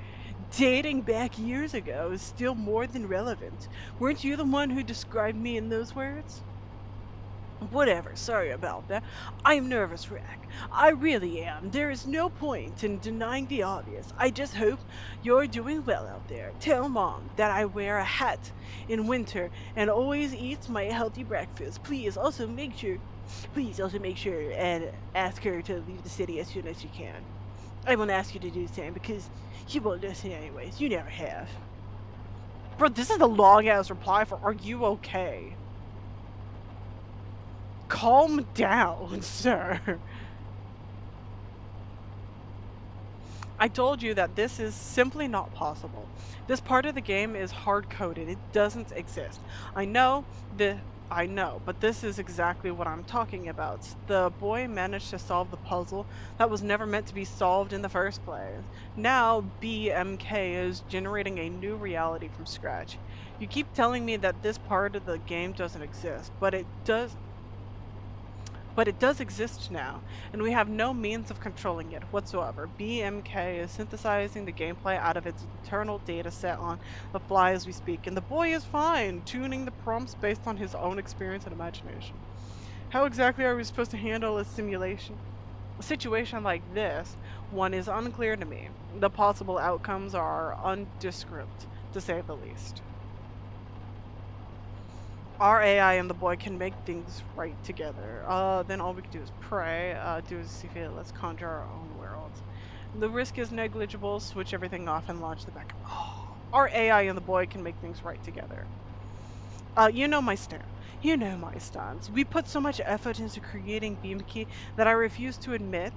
A: dating back years ago is still more than relevant. Weren't you the one who described me in those words?" Whatever, sorry about that. I'm nervous wreck. I really am. There is no point in denying the obvious. I just hope you're doing well out there. Tell mom that I wear a hat in winter and always eat my healthy breakfast. Please also make sure and ask her to leave the city as soon as she can. I won't ask you to do the same because you won't listen anyways. You never have. Bro, this is a long ass reply for "Are you okay?" Calm down, sir. I told you that this is simply not possible. This part of the game is hard-coded. It doesn't exist. I know, but this is exactly what I'm talking about. The boy managed to solve the puzzle that was never meant to be solved in the first place. Now, BMK is generating a new reality from scratch. You keep telling me that this part of the game doesn't exist, but it does. But it does exist now, and we have no means of controlling it whatsoever. BMK is synthesizing the gameplay out of its internal data set on the fly as we speak, and the boy is fine, tuning the prompts based on his own experience and imagination. How exactly are we supposed to handle a situation like this one is unclear to me. The possible outcomes are undescript, to say the least. Our AI and the boy can make things right together. Then all we can do is pray, do as you feel, let's conjure our own world. The risk is negligible, switch everything off and launch the backup. Oh, our AI and the boy can make things right together. You know my stance. You know my stance. We put so much effort into creating BeamKey that I refuse to admit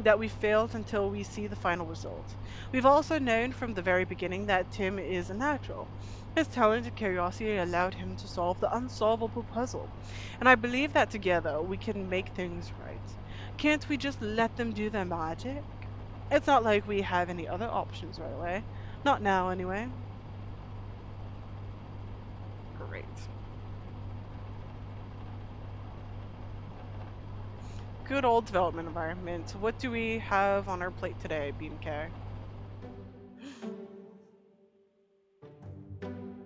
A: that we failed until we see the final result. We've also known from the very beginning that Tim is a natural. His talent and curiosity allowed him to solve the unsolvable puzzle, and I believe that together we can make things right. Can't we just let them do their magic? It's not like we have any other options right away. Not now, anyway. Great. Good old development environment. What do we have on our plate today, BMK?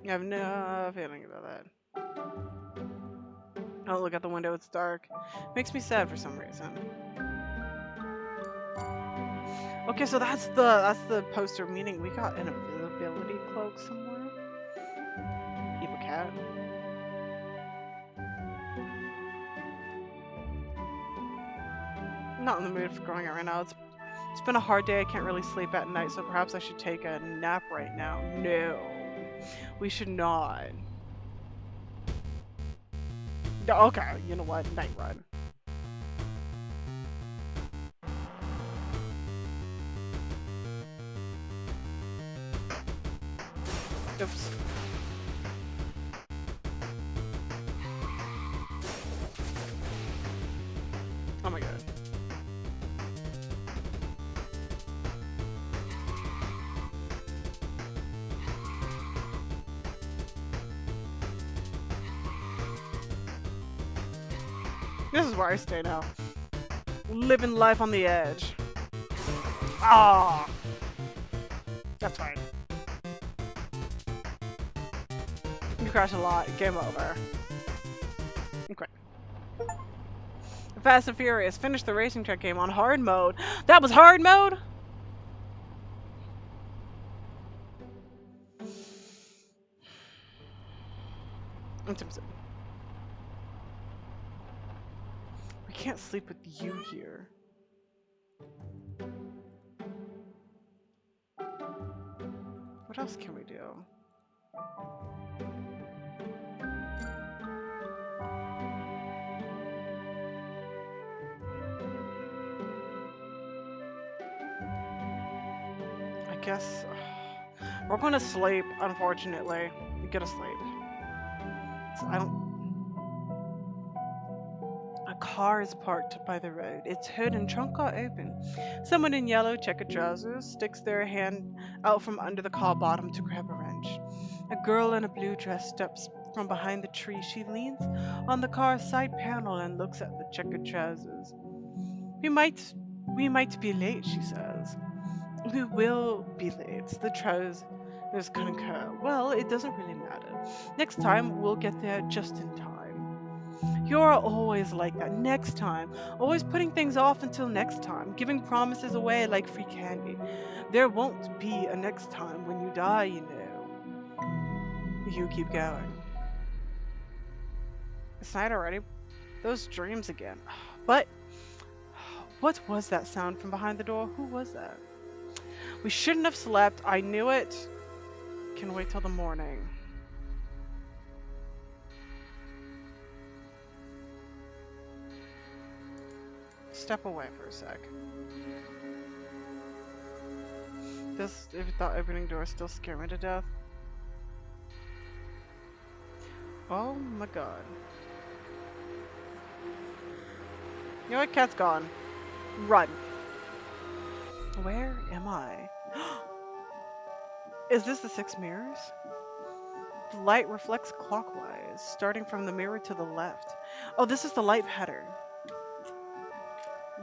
A: I have no feeling about that. Oh, look at the window, it's dark. Makes me sad for some reason. Okay, so that's the poster, meaning we got an invisibility cloak somewhere. Evil cat. I'm not in the mood for going out right now. It's been a hard day. I can't really sleep at night, so perhaps I should take a nap right now. No, we should not. Okay, you know what? Night run. Oops. Oh my god. This is where I stay now. Living life on the edge. Ah, that's fine. You crash a lot. Game over. Okay. Fast and Furious. Finish the racing track game on hard mode. That was hard mode? We can't sleep with you here. What else can we do? I guess we're gonna sleep, unfortunately. We gotta sleep. So I don't. A car is parked by the road. Its hood and trunk are open. Someone in yellow checkered trousers sticks their hand out from under the car bottom to grab a wrench. A girl in a blue dress steps from behind the tree. She leans on the car's side panel and looks at the checkered trousers. We might be late, she says. We will be late. The trousers concur. Well, it doesn't really matter. Next time, we'll get there just in time. You're always like that. Next time. Always putting things off until next time. Giving promises away like free candy. There won't be a next time when you die, you know. You keep going. It's night already. Those dreams again. But what was that sound from behind the door? Who was that? We shouldn't have slept. I knew it. Can wait till the morning. Step away for a sec. This, if you thought opening doors still scare me to death. Oh my god. You know what? Cat's gone. Run. Where am I? Is this the 6 mirrors? The light reflects clockwise, starting from the mirror to the left. Oh, this is the light pattern.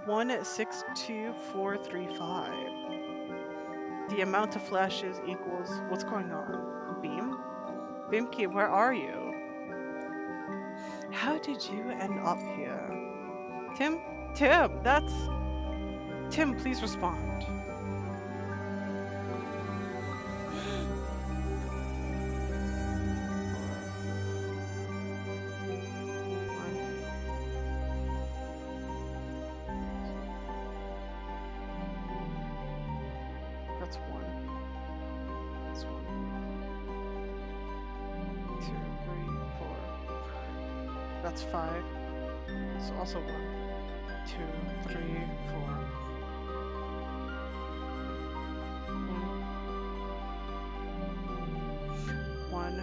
A: 162435. The amount of flashes equals what's going on? Beam? Beamkey, where are you? How did you end up here? Tim? Tim, that's... Tim, please respond. That's 1. That's 1. 2, 3, 4. That's 5. That's also 1. 2, 3, 4. 1,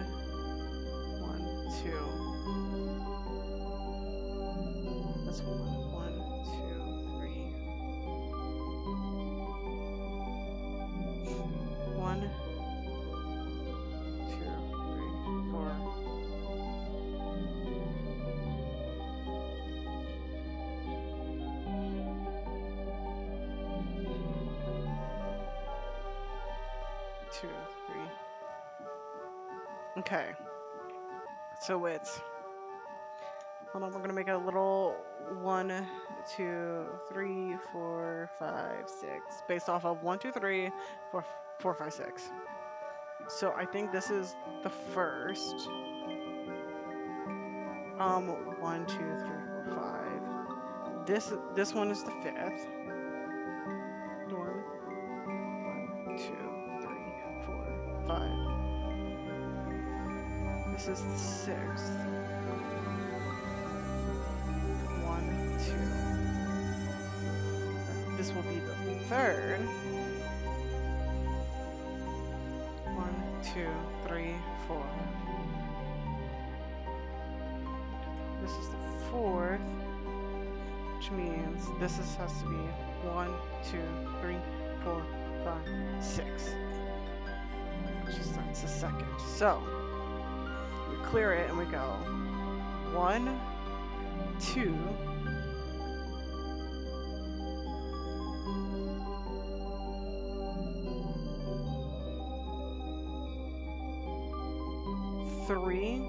A: 1, 2. That's 1, 1, 2, 3. 1, 2, 3, 4. 2, 3. Okay. So it's, hold on, we're gonna make a little 1, 2, 3, 4, 5, 6, based off of 1, 2, 3, 4, 4, 5, 6. So I think this is the first. 1, 2, 3, 4, 5. This one is the fifth. 1, 2, 3, 4, 5. This is the sixth. 1, 2. This will be the third. 1, 2, 3, 4. This is the fourth, which means this has to be 1, 2, 3, 4, 5, 6. That's the second. So we clear it and we go 1, 2, 3,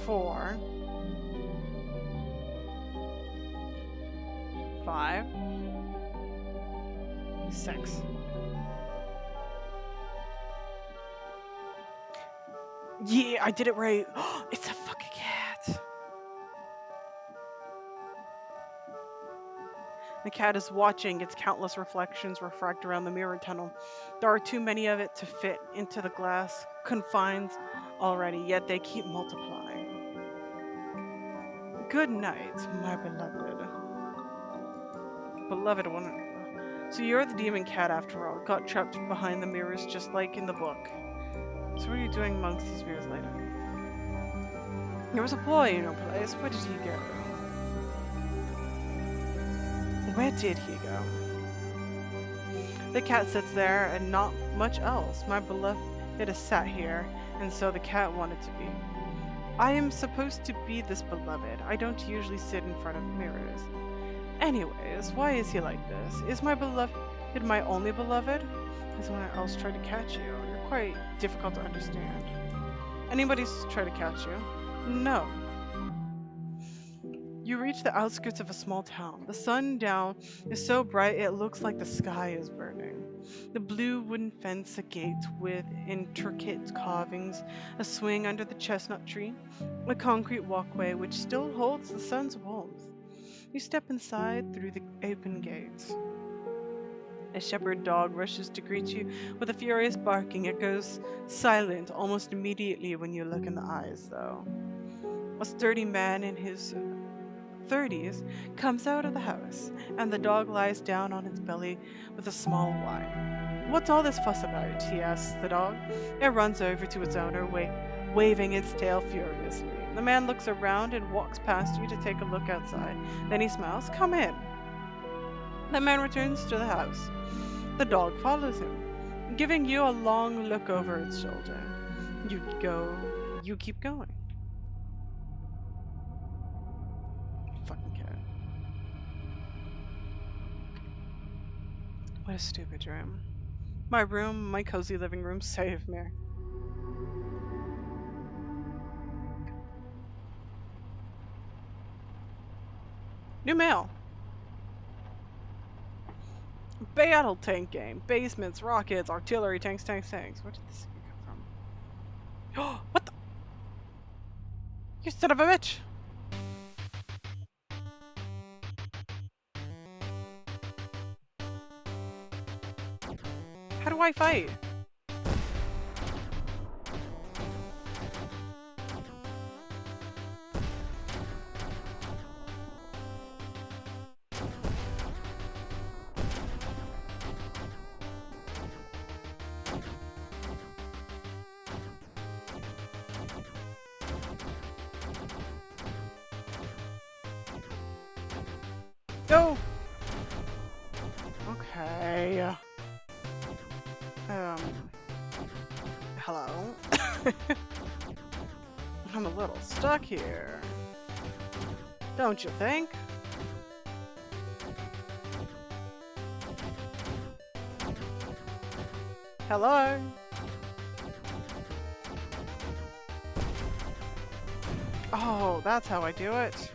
A: 4, 5, 6. Yeah, I did it right. It's a fucking cat. The cat is watching its countless reflections refract around the mirror tunnel. There are too many of it to fit into the glass confines already, yet they keep multiplying. Good night, my beloved. Beloved one. So you're the demon cat after all. Got trapped behind the mirrors just like in the book. So what are you doing amongst these mirrors later? There was a boy in your place. Where did he go? Where did he go? The cat sits there and not much else. My beloved has sat here, and so the cat wanted to be. I am supposed to be this beloved. I don't usually sit in front of mirrors. Anyways, why is he like this? Is my beloved my only beloved? Has someone else tried to catch you? You're quite difficult to understand. Anybody's tried to catch you? No. You reach the outskirts of a small town. The sun down is so bright it looks like the sky is burning. The blue wooden fence, a gate with intricate carvings, a swing under the chestnut tree, a concrete walkway which still holds the sun's warmth. You step inside through the open gates. A shepherd dog rushes to greet you with a furious barking. It goes silent almost immediately when you look in the eyes, though. A sturdy man in his 30s comes out of the house, and the dog lies down on its belly with a small whine. What's all this fuss about? He asks the dog. It runs over to its owner, waving its tail furiously. The man looks around and walks past you to take a look outside. Then he smiles. Come in. The man returns to the house. The dog follows him, giving you a long look over its shoulder. You keep going. Fucking cat. What a stupid dream. My room, my cozy living room, save me. New mail. Battle tank game. Basements, rockets, artillery, tanks. Where did this come from? What the? You son of a bitch! How do I fight? Go! Okay. Hello? I'm a little stuck here. Don't you think? Hello? Oh, that's how I do it.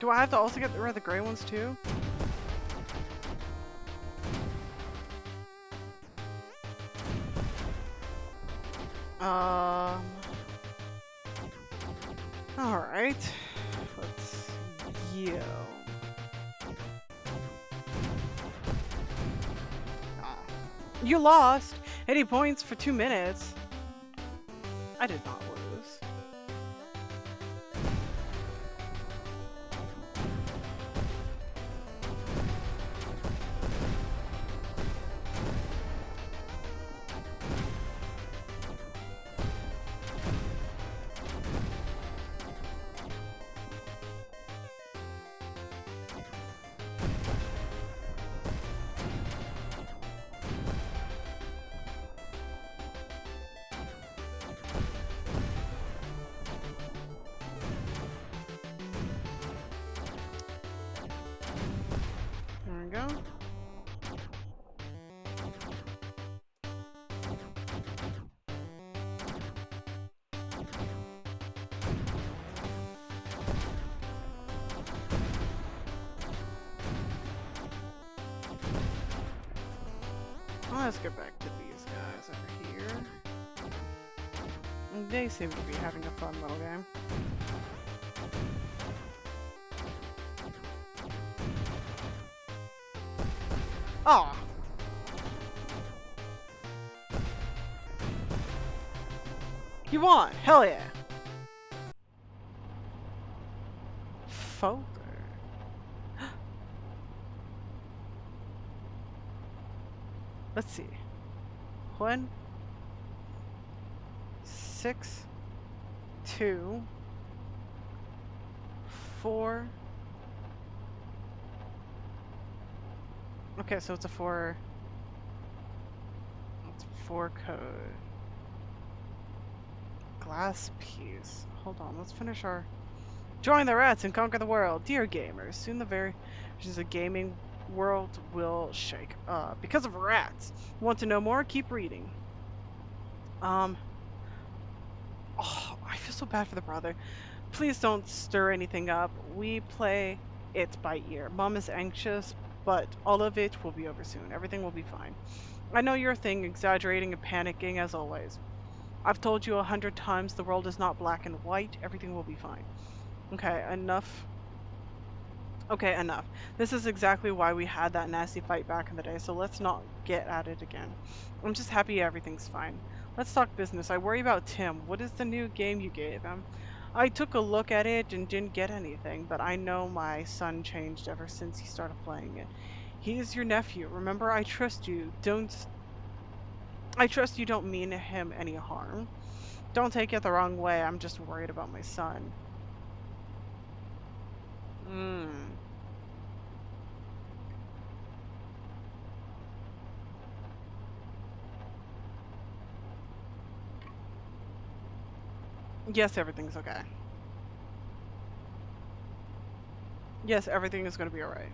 A: Do I have to also get rid of the gray ones too? Um. Alright. Let's yo. Ah. You lost! 80 points for 2 minutes. I did not lose. There we go. Let's get back to these guys over here. They seem to be having a fun little game. Aw! You won! Hell yeah! Folder. Let's see. 1, 6, 2, 4. Okay, so it's a 4. It's 4 code. Glass piece. Hold on, let's finish our. Join the rats and conquer the world, dear gamers. Soon the very visions of gaming world will shake. Because of rats. Want to know more? Keep reading. Oh, I feel so bad for the brother. Please don't stir anything up. We play it by ear. Mom is anxious, but all of it will be over soon. Everything will be fine. I know your thing, exaggerating and panicking as always. I've told you 100 times the world is not black and white. Everything will be fine. Okay, enough. Okay, enough. This is exactly why we had that nasty fight back in the day, so let's not get at it again. I'm just happy everything's fine. Let's talk business. I worry about Tim. What is the new game you gave him? I took a look at it and didn't get anything, but I know my son changed ever since he started playing it. He is your nephew. Remember, I trust you. I trust you don't mean him any harm. Don't take it the wrong way. I'm just worried about my son. Yes, everything's okay. Yes, everything is going to be alright.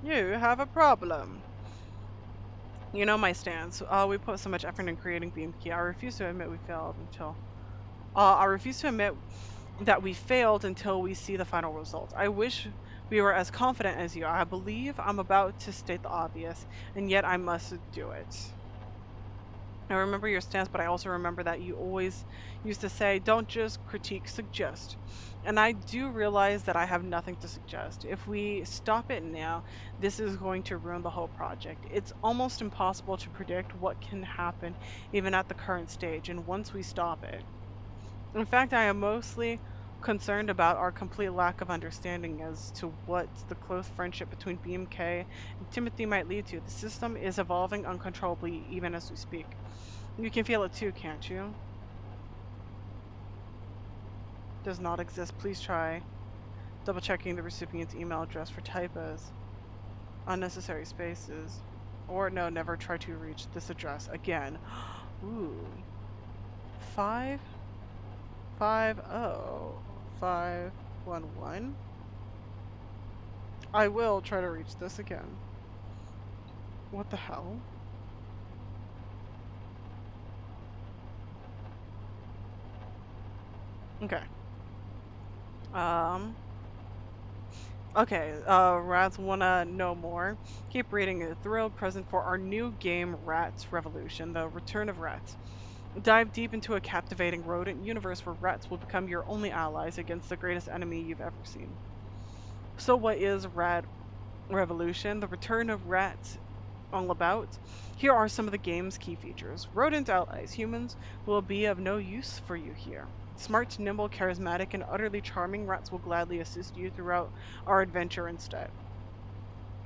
A: You have a problem. You know my stance. We put so much effort in creating BMP. I refuse to admit we failed until... I refuse to admit that we failed until we see the final result. I wish we were as confident as you. I believe I'm about to state the obvious, and yet I must do it. I remember your stance, but I also remember that you always used to say, don't just critique, suggest. And I do realize that I have nothing to suggest. If we stop it now, this is going to ruin the whole project. It's almost impossible to predict what can happen even at the current stage, and once we stop it. In fact, I am mostly concerned about our complete lack of understanding as to what the close friendship between BMK and Timothy might lead to. The system is evolving uncontrollably even as we speak. You can feel it too, can't you? Does not exist. Please try double checking the recipient's email address for typos, unnecessary spaces, or no, never try to reach this address again. Ooh, 550 511. I will try to reach this again. What the hell? Okay. Um. Okay, rats wanna know more? Keep reading. A thrilled present for our new game, Rats Revolution, the return of rats. Dive deep into a captivating rodent universe where rats will become your only allies against the greatest enemy you've ever seen. So what is Rat Revolution? The return of rats all about? Here are some of the game's key features. Rodent allies. Humans will be of no use for you here. Smart, nimble, charismatic, and utterly charming, rats will gladly assist you throughout our adventure instead.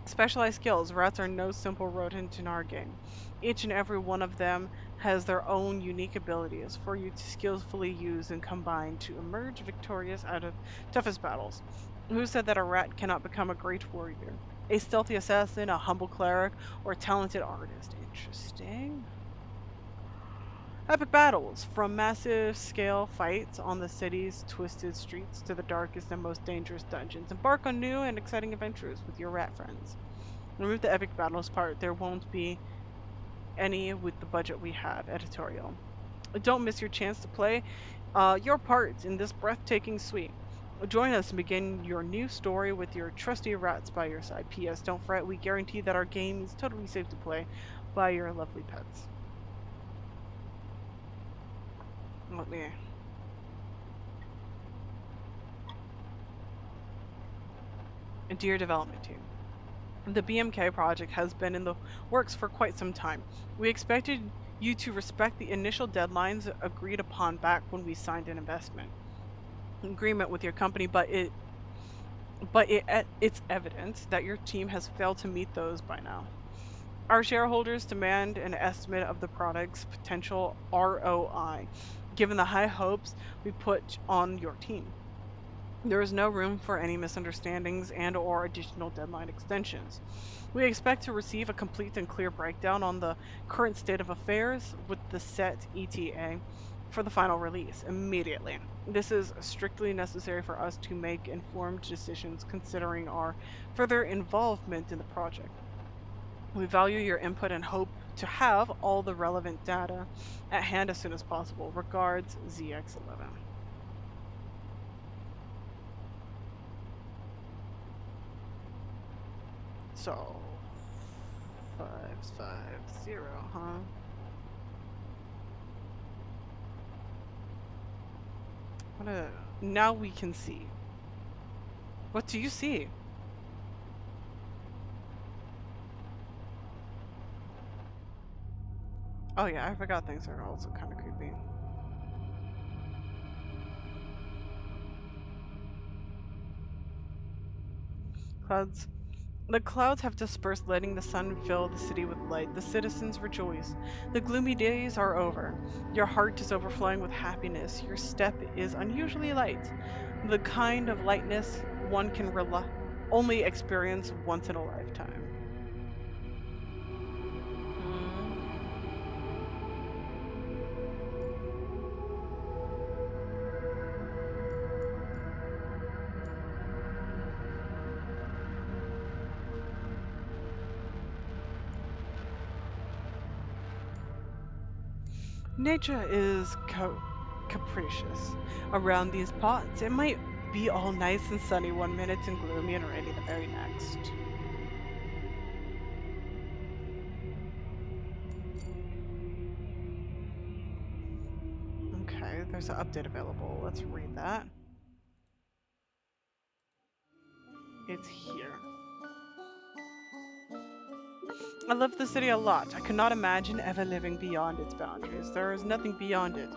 A: Specialized skills. Rats are no simple rodent in our game. Each and every one of them has their own unique abilities for you to skillfully use and combine to emerge victorious out of toughest battles. Who said that a rat cannot become a great warrior? A stealthy assassin, a humble cleric, or a talented artist? Interesting. Epic battles, from massive scale fights on the city's twisted streets to the darkest and most dangerous dungeons. Embark on new and exciting adventures with your rat friends. Remove the epic battles part. There won't be any with the budget we have. Editorial. Don't miss your chance to play your part in this breathtaking suite. Join us and begin your new story with your trusty rats by your side. P.S. Don't fret, we guarantee that our game is totally safe to play by your lovely pets. Let me. Dear development team. The BMK project has been in the works for quite some time. We expected you to respect the initial deadlines agreed upon back when we signed an investment agreement with your company, it's evident that your team has failed to meet those by now. Our shareholders demand an estimate of the product's potential ROI, given the high hopes we put on your team. There is no room for any misunderstandings and or additional deadline extensions. We expect to receive a complete and clear breakdown on the current state of affairs with the set ETA for the final release immediately. This is strictly necessary for us to make informed decisions considering our further involvement in the project. We value your input and hope to have all the relevant data at hand as soon as possible. Regards, ZX11. So 550, huh? Now we can see. What do you see? Oh yeah, I forgot things are also kind of creepy. Clouds. The clouds have dispersed, letting the sun fill the city with light. The citizens rejoice. The gloomy days are over. Your heart is overflowing with happiness. Your step is unusually light. The kind of lightness one can only experience once in a lifetime. Hmm. Nature is capricious. Around these parts, it might be all nice and sunny one minute and gloomy and rainy the very next. Okay, there's an update available. Let's read that. It's here. I love the city a lot. I could not imagine ever living beyond its boundaries. There is nothing beyond it.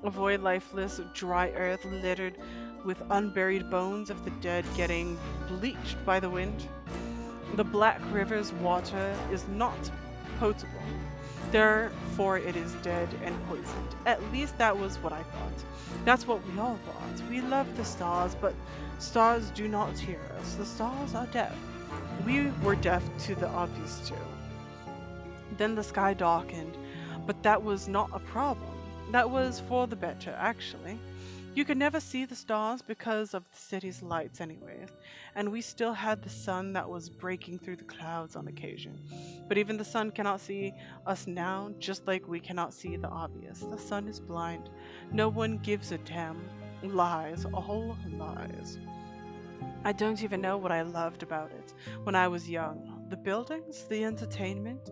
A: A void lifeless, dry earth littered with unburied bones of the dead getting bleached by the wind. The Black River's water is not potable. Therefore, it is dead and poisoned. At least that was what I thought. That's what we all thought. We love the stars, but stars do not hear us. The stars are deaf. We were deaf to the obvious too. Then the sky darkened, but that was not a problem. That was for the better, actually. You could never see the stars because of the city's lights, anyways, and we still had the sun that was breaking through the clouds on occasion. But even the sun cannot see us now, just like we cannot see the obvious. The sun is blind. No one gives a damn. Lies, all lies. I don't even know what I loved about it when I was young. The buildings, the entertainment,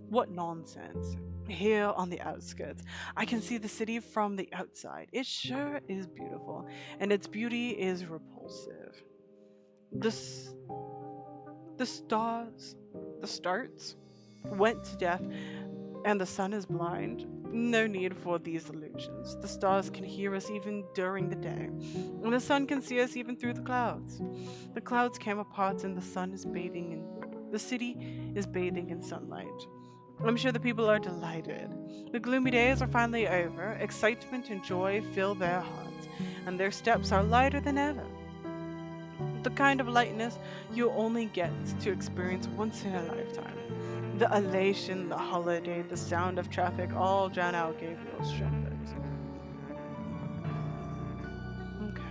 A: what nonsense. Here on the outskirts, I can see the city from the outside. It sure is beautiful, and its beauty is repulsive. The, s- the stars, the starts, went to death, and the sun is blind. No need for these illusions. The stars can hear us even during the day, and the sun can see us even through the clouds. The clouds came apart, and the city is bathing in sunlight. I'm sure the people are delighted. The gloomy days are finally over. Excitement and joy fill their hearts, and their steps are lighter than ever. The kind of lightness you only get to experience once in a lifetime. The elation, the holiday, the sound of traffic all drown out Gabriel's trumpet. Okay.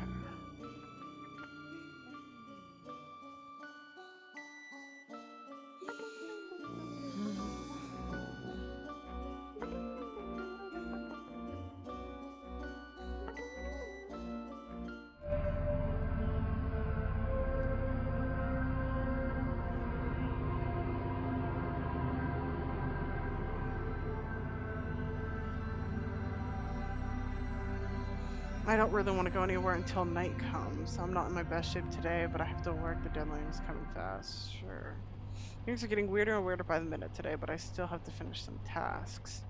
A: I don't really want to go anywhere until night comes. I'm not in my best shape today, but I have to work. The deadline is coming fast. Sure. Things are getting weirder and weirder by the minute today, but I still have to finish some tasks.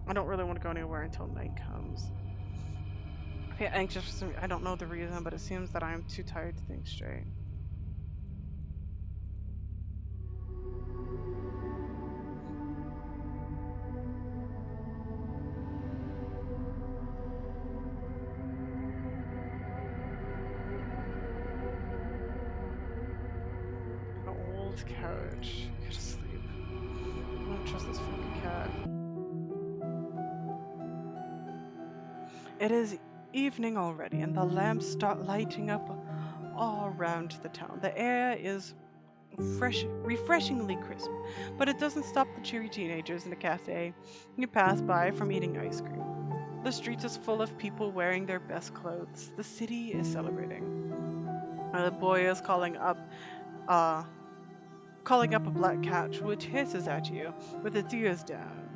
A: I don't really want to go anywhere until night comes. I get anxious for some. I don't know the reason, but it seems that I am too tired to think straight. An old couch. Go to sleep. I don't trust this fucking cat. It is evening already, and the lamps start lighting up all around the town. The air is refreshingly crisp, but it doesn't stop the cheery teenagers in the cafe you pass by from eating ice cream. The street is full of people wearing their best clothes. The city is celebrating. The boy is uh, calling up a black cat which hisses at you with its ears down.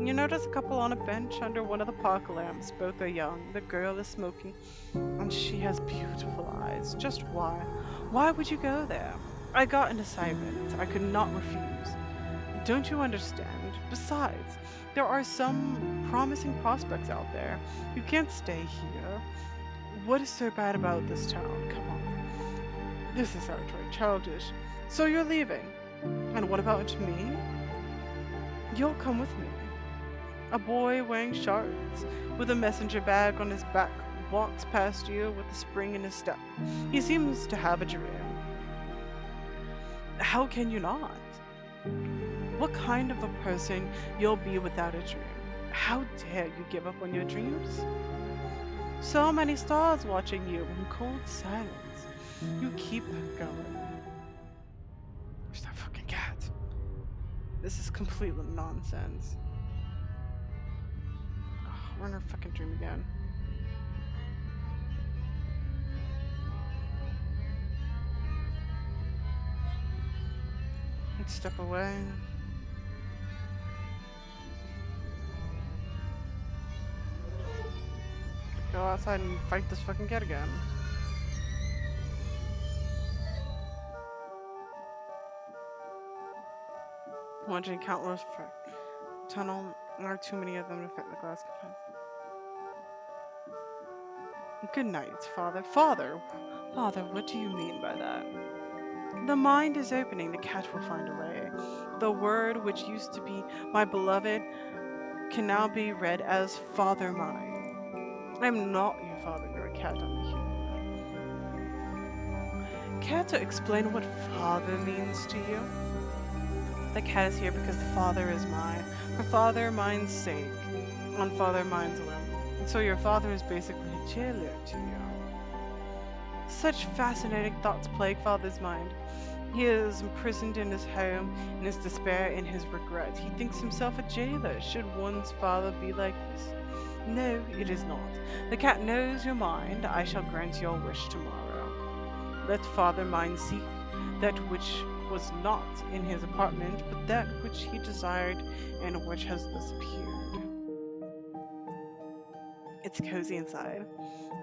A: You notice a couple on a bench under one of the park lamps. Both are young. The girl is smoking, and she has beautiful eyes. Just why? Why would you go there? I got an assignment. I could not refuse. Don't you understand? Besides, there are some promising prospects out there. You can't stay here. What is so bad about this town? Come on. This is outright childish. So you're leaving. And what about me? You'll come with me. A boy wearing shorts with a messenger bag on his back walks past you with a spring in his step. He seems to have a dream. How can you not? What kind of a person you'll be without a dream? How dare you give up on your dreams? So many stars watching you in cold silence. You keep going. Where's that fucking cat? This is completely nonsense. Oh, we're in our fucking dream again. Let's step away. go outside and fight this fucking cat again. Watching countless tunnel. There are too many of them to fit the glass confines. Good night, Father. Father, what do you mean by that? The mind is opening. The cat will find a way. The word which used to be my beloved can now be read as Father mine. I'm not your father, you're a cat, I'm a human. Care to explain what father means to you? The cat is here because the father is mine. For father mine's sake. On father mine's whim. So your father is basically a jailer to you. Such fascinating thoughts plague father's mind. He is imprisoned in his home, in his despair, in his regret. He thinks himself a jailer. Should one's father be like this? No, it is not. The cat knows your mind. I shall grant your wish tomorrow. Let father mine seek that which was not in his apartment, but that which he desired and which has disappeared. It's cozy inside.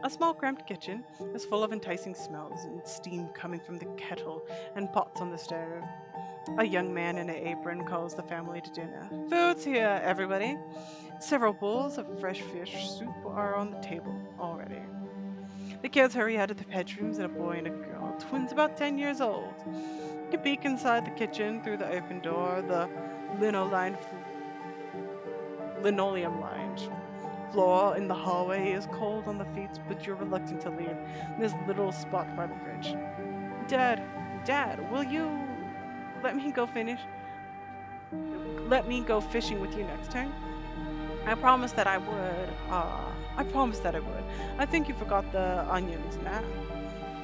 A: A small cramped kitchen is full of enticing smells and steam coming from the kettle and pots on the stove. A young man in an apron calls the family to dinner. Food's here, everybody. Several bowls of fresh fish soup are on the table already. The kids hurry out of the bedrooms, and a boy and a girl, twins about 10 years old. You can peek inside the kitchen through the open door, the linoleum-lined floor in the hallway is cold on the feet, but you're reluctant to leave this little spot by the fridge. Dad, will you let me go finish? Let me go fishing with you next time? I promised that I would. I promised that I would. I think you forgot the onions now.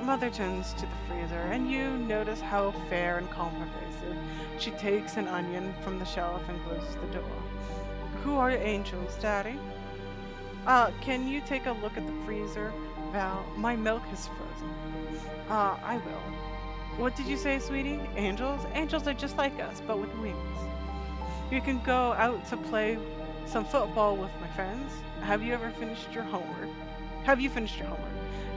A: Mother turns to the freezer, and you notice how fair and calm her face is. She takes an onion from the shelf and closes the door. Who are your angels, Daddy? Can you take a look at the freezer, Val? My milk is frozen. I will. What did you say, sweetie? Angels? Angels are just like us, but with wings. You can go out to play some football with my friends. Have you finished your homework?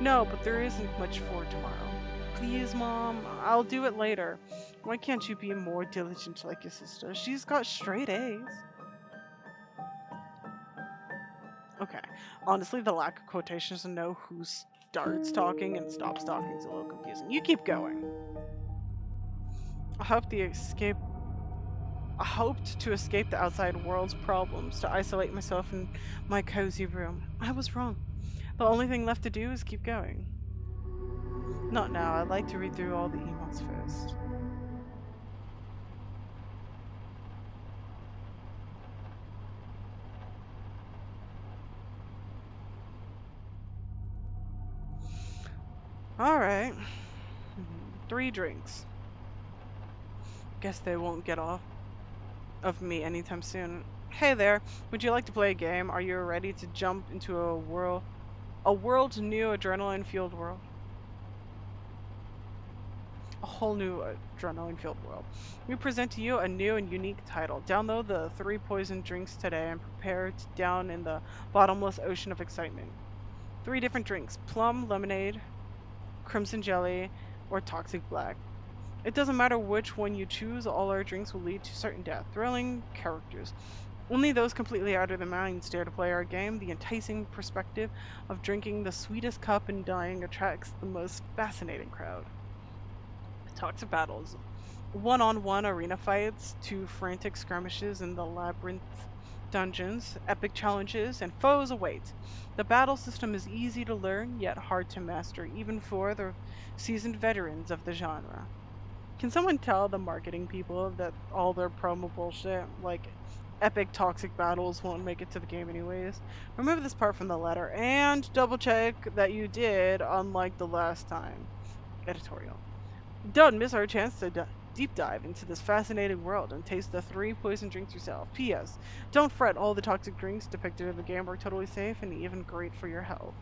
A: No, but there isn't much for tomorrow. Please, Mom, I'll do it later. Why can't you be more diligent like your sister? She's got straight A's. Okay. Honestly, the lack of quotations to know who starts talking and stops talking is a little confusing. You keep going. I hoped to escape the outside world's problems, to isolate myself in my cozy room. I was wrong. The only thing left to do is keep going. Not now. I'd like to read through all the emails first. Alright. 3 drinks. Guess they won't get off of me anytime soon. Hey there, would you like to play a game? Are you ready to jump into a world new adrenaline-fueled world? A whole new adrenaline-fueled world. We present to you a new and unique title. Download the 3 poison drinks today and prepare to down in the bottomless ocean of excitement. 3 different drinks: plum lemonade, crimson jelly, or toxic black. It doesn't matter which one you choose, all our drinks will lead to certain death. Thrilling characters. Only those completely out of their minds dare to play our game. The enticing perspective of drinking the sweetest cup and dying attracts the most fascinating crowd. Toxic battles. One-on-one arena fights, 2 frantic skirmishes in the labyrinth dungeons, epic challenges, and foes await. The battle system is easy to learn, yet hard to master, even for the seasoned veterans of the genre. Can someone tell the marketing people that all their promo bullshit, like epic toxic battles, won't make it to the game anyways? Remove this part from the letter and double check that you did, unlike the last time. Editorial. Don't miss our chance to deep dive into this fascinating world and taste the 3 poison drinks yourself. P.S. Don't fret, all the toxic drinks depicted in the game are totally safe and even great for your health.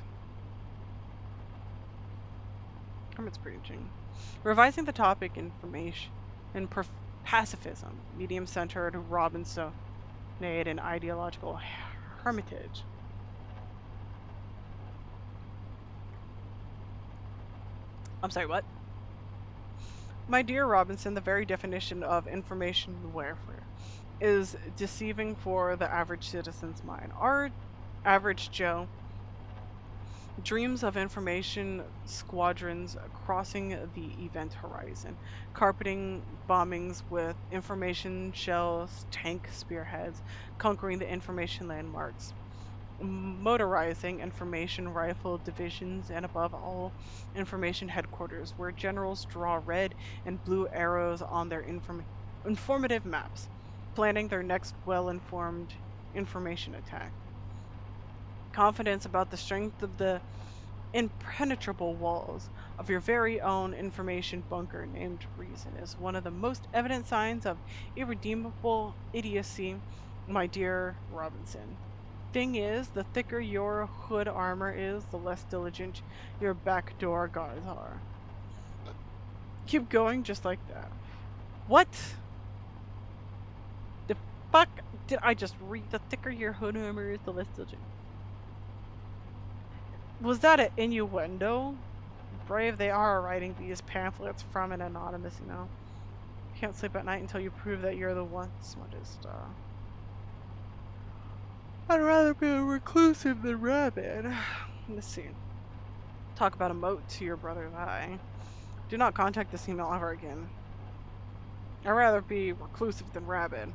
A: Hermit's preaching. Revising the topic information and pacifism, medium-centered Robinsonade and ideological hermitage. I'm sorry, what? My dear Robinson, the very definition of information warfare is deceiving for the average citizen's mind. Our average Joe dreams of information squadrons crossing the event horizon, carpeting bombings with information shells, tank spearheads, conquering the information landmarks, motorizing information rifle divisions, and above all, information headquarters, where generals draw red and blue arrows on their informative maps, planning their next well informed information attack. Confidence about the strength of the impenetrable walls of your very own information bunker named reason is one of the most evident signs of irredeemable idiocy, my dear Robinson. Thing is, the thicker your hood armor is, the less diligent your backdoor guards are. Keep going just like that. What the fuck did I just read? The thicker your hood armor is, the less diligent. Was that an innuendo? Brave they are writing these pamphlets from an anonymous, you know. Can't sleep at night until you prove that you're the one smartest. I'd rather be a reclusive than rabid. Let's see. Talk about a moat to your brother's eye. Do not contact this email ever again. I'd rather be reclusive than rabid.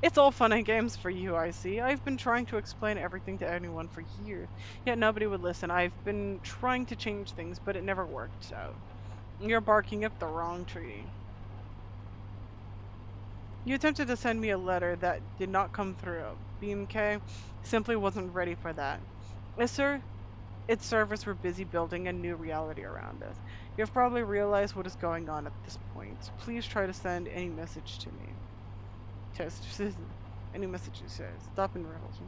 A: It's all fun and games for you, I see. I've been trying to explain everything to anyone for years, yet nobody would listen. I've been trying to change things, but it never worked out. You're barking up the wrong tree. You attempted to send me a letter that did not come through. BMK simply wasn't ready for that. Yes, sir. Its servers were busy building a new reality around us. You have probably realized what is going on at this point. Please try to send any message to me. Test. Any message you say. Stop and riddles.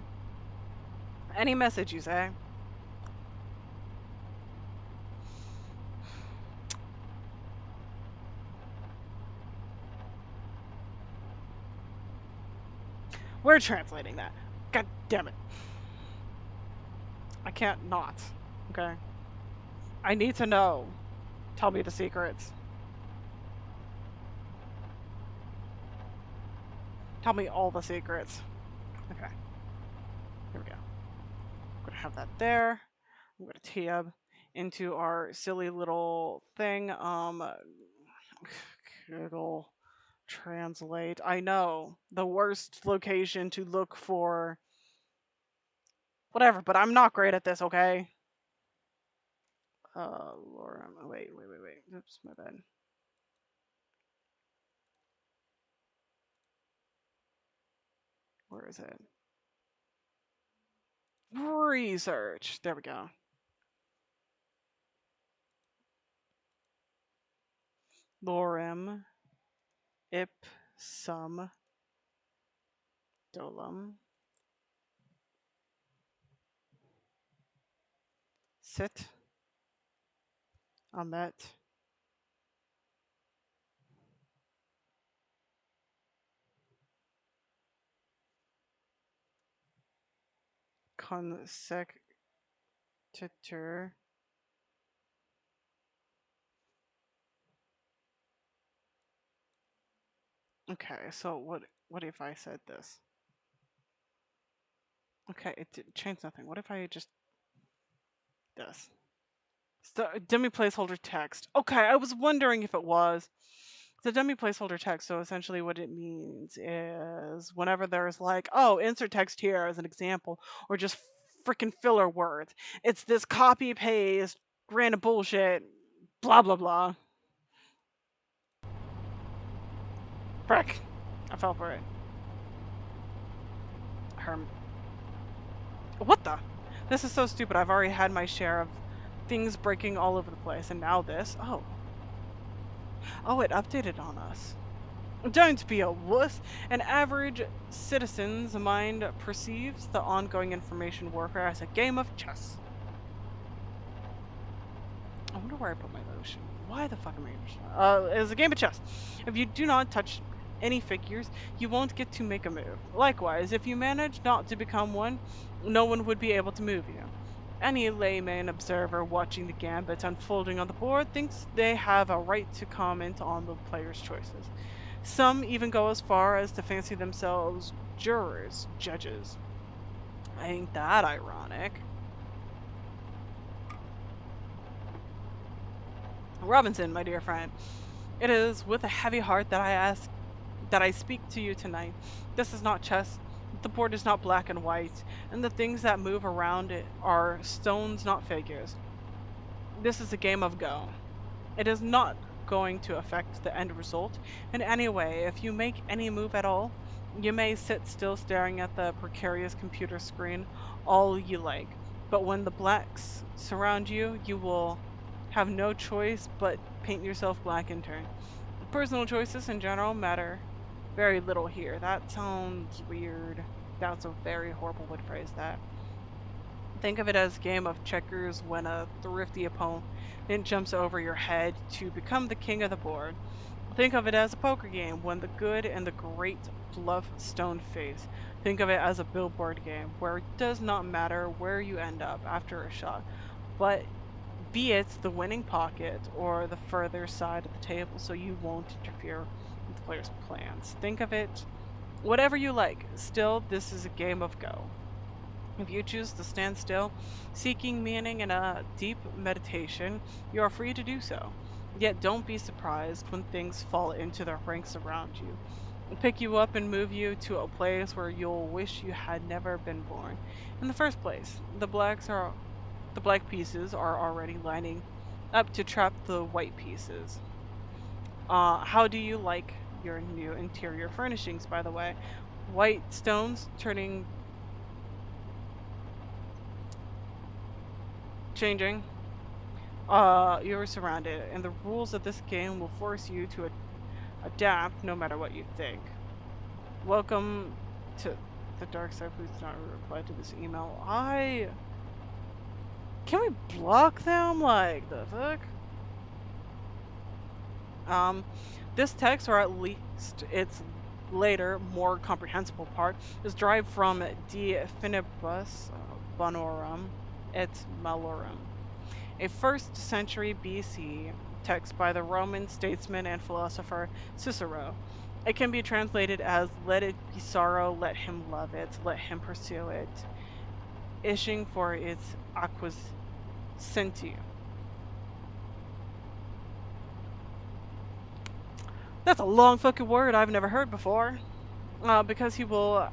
A: Any message you say. We're translating that. God damn it. I can't not. Okay. I need to know. Tell me the secrets. Tell me all the secrets. Okay. Here we go. I'm gonna have that there. I'm gonna tab into our silly little thing. It'll translate. I know the worst location to look for whatever, but I'm not great at this. Okay. Laura. Wait. Oops, my bad. Where is it? Research. There we go. Lorem ipsum dolum sit amet consectetur. Okay, so what if I said this? Okay, it changed nothing. What if I just this? So, dummy placeholder text. Okay, I was wondering if it was. The dummy placeholder text, so essentially what it means is whenever there's like, oh, insert text here as an example, or just freaking filler words, it's this copy paste, random bullshit, blah blah blah. Frick. I fell for it. Herm. What the? This is so stupid. I've already had my share of things breaking all over the place, and now this. Oh. Oh, it updated on us. Don't be a wuss. An average citizen's mind perceives the ongoing information warfare as a game of chess. I wonder where I put my lotion. Why the fuck am I? It's a game of chess. If you do not touch any figures, you won't get to make a move. Likewise, if you manage not to become one, no one would be able to move you. Any layman observer watching the gambits unfolding on the board thinks they have a right to comment on the player's choices. Some even go as far as to fancy themselves jurors, judges. Ain't that ironic? Robinson, my dear friend, it is with a heavy heart that I speak to you tonight. This is not chess. The board is not black and white, and the things that move around it are stones, not figures. This is a game of Go. It is not going to affect the end result in any way. If you make any move at all, you may sit still staring at the precarious computer screen all you like. But when the blacks surround you, you will have no choice but paint yourself black in turn. Personal choices in general matter very little here. That sounds weird. That's a very horrible way to phrase that. Think of it as a game of checkers when a thrifty opponent jumps over your head to become the king of the board. Think of it as a poker game when the good and the great bluff stone face. Think of it as a billboard game where it does not matter where you end up after a shot, but be it the winning pocket or the further side of the table so you won't interfere with the player's plans. Think of it whatever you like. Still, this is a game of Go. If you choose to stand still, seeking meaning in a deep meditation, you are free to do so. Yet don't be surprised when things fall into the ranks around you. Pick you up and move you to a place where you'll wish you had never been born. In the first place, the black pieces are already lining up to trap the white pieces. How do you like your new interior furnishings, by the way? White stones turning changing. You're surrounded, and the rules of this game will force you to adapt no matter what you think. Welcome to the dark side. Please do not reply to this email. Can we block them? Like, the fuck? Um, this text, or at least its later, more comprehensible part, is derived from De Finibus Bonorum et Malorum, a 1st century BC text by the Roman statesman and philosopher Cicero. It can be translated as let it be sorrow, let him love it, let him pursue it, ishing for its acquiscentiu. That's a long fucking word I've never heard before. Because he will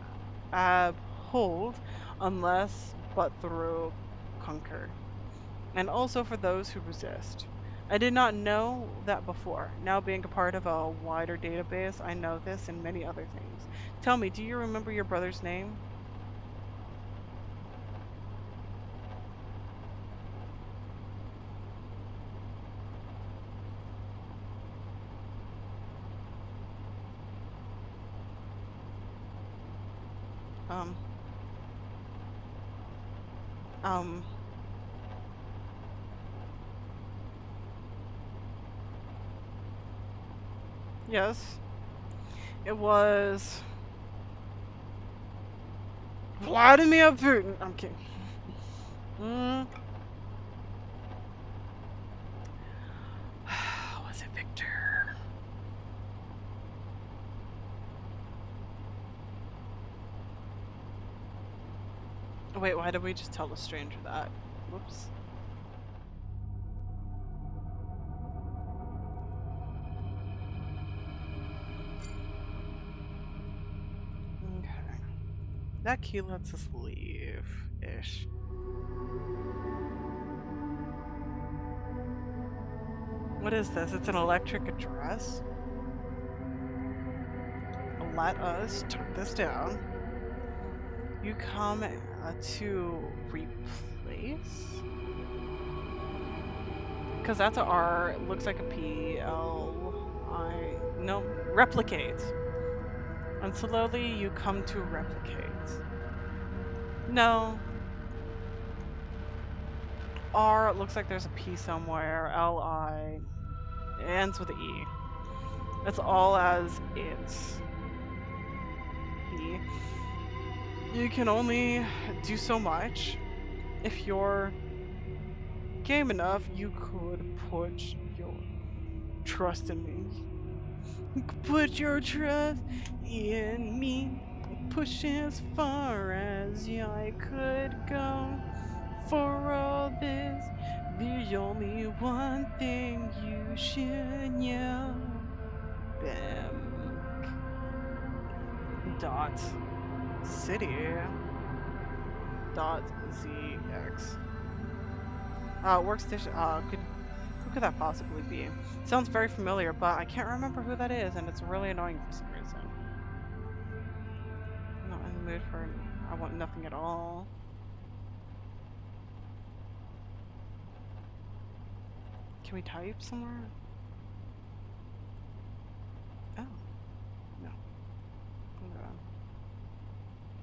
A: uphold unless but through conquer. And also for those who resist. I did not know that before. Now being a part of a wider database, I know this and many other things. Tell me, do you remember your brother's name? Um, um, yes. It was Vladimir Putin. I'm kidding. Mm. Was it Victor? Wait, why did we just tell a stranger that? Whoops. Okay. That key lets us leave-ish. What is this? It's an electric address? Let us turn this down. You come to replace? Because that's a R, it looks like a P, L, I, no, replicate. And slowly you come to replicate. No. R, it looks like there's a P somewhere, L, I, it ends with an E. It's all as is. E. You can only do so much. If you're game enough, you could put your trust in me. You could put your trust in me. Push as far as I could go. For all this, there's only one thing you should know. Bam. Dot city. Dot zx. Workstation. Who could that possibly be? Sounds very familiar, but I can't remember who that is, and it's really annoying for some reason. I'm not in the mood for. I want nothing at all. Can we type somewhere? Oh, no. Okay.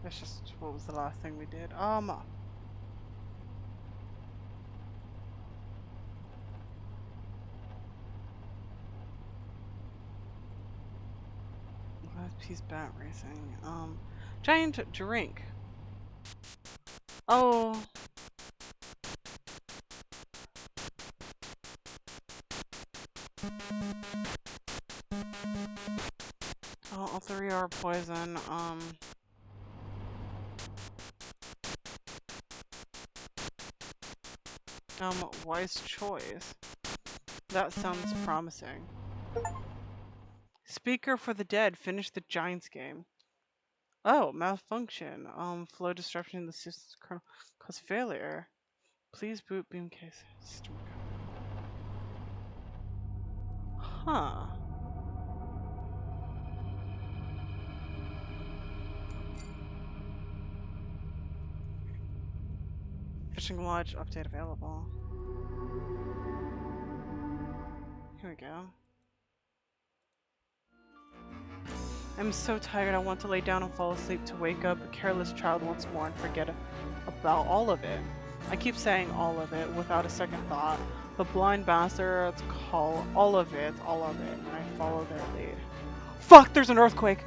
A: That's just what was the last thing we did. Last piece bat racing. Giant drink. Oh. Oh, all three are poison. Wise choice. That sounds promising. Speaker for the dead. Finish the Giants game. Oh, malfunction. Flow disruption in the system's kernel cause failure. Please boot beam case. System recovery. Huh. Fishing lodge update available. Here we go. I'm so tired I want to lay down and fall asleep to wake up a careless child once more and forget about all of it. I keep saying all of it without a second thought. The blind bastards call all of it, and I follow their lead. Fuck, there's an earthquake!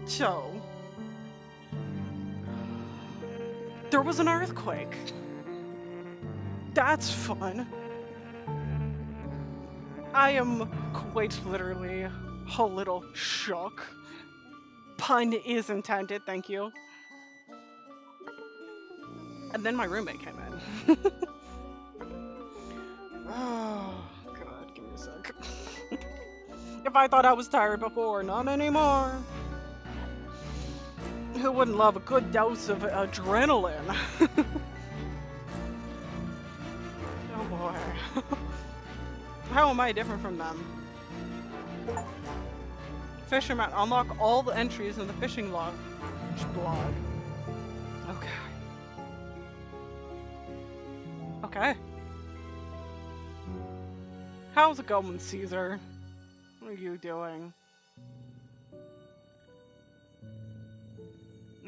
A: So, there was an earthquake. That's fun. I am quite literally a little shook. Pun is intended, thank you. And then my roommate came in. Oh, God, give me a sec. If I thought I was tired before, not anymore. Who wouldn't love a good dose of adrenaline? Oh boy. How am I different from them? Fisherman, unlock all the entries in the fishing log. Blog. Okay. Okay. How's it going, Caesar? What are you doing?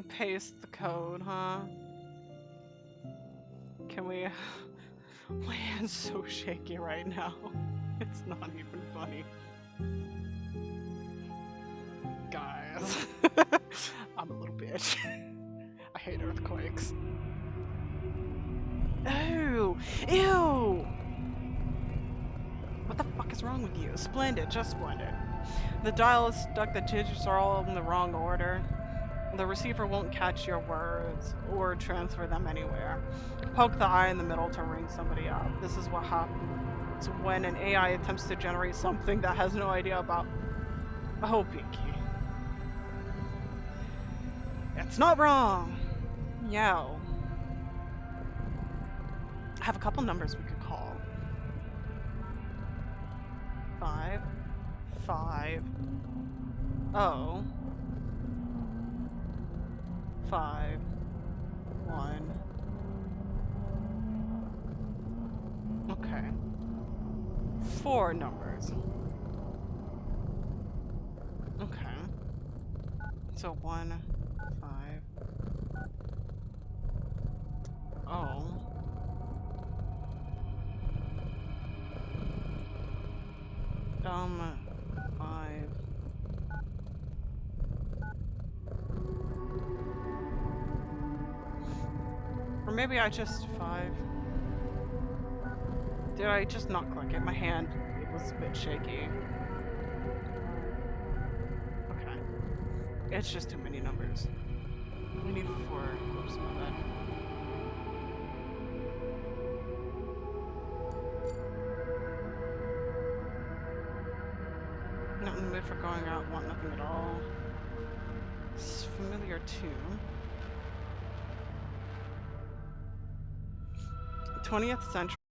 A: Paste the code, huh? Can we... My hand's so shaky right now. It's not even funny. Guys. I'm a little bitch. I hate earthquakes. Ew! Ew! What the fuck is wrong with you? Splendid, just splendid. The dial is stuck, the digits are all in the wrong order. The receiver won't catch your words or transfer them anywhere. Poke the eye in the middle to ring somebody up. This is what happens when an AI attempts to generate something that has no idea about. Oh, Pinky. It's not wrong. Yo. I have a couple numbers we could call. 5, 5, 0, 5, 1. Okay. 4 numbers. Okay. So 1, 5. Oh. 5. Or maybe I just 5. Did I just not click it? My hand, it was a bit shaky. Okay. It's just too many numbers. We need 4. Oops, my bad. Not in the mood for going out, want nothing at all. It's familiar tune. 20th century.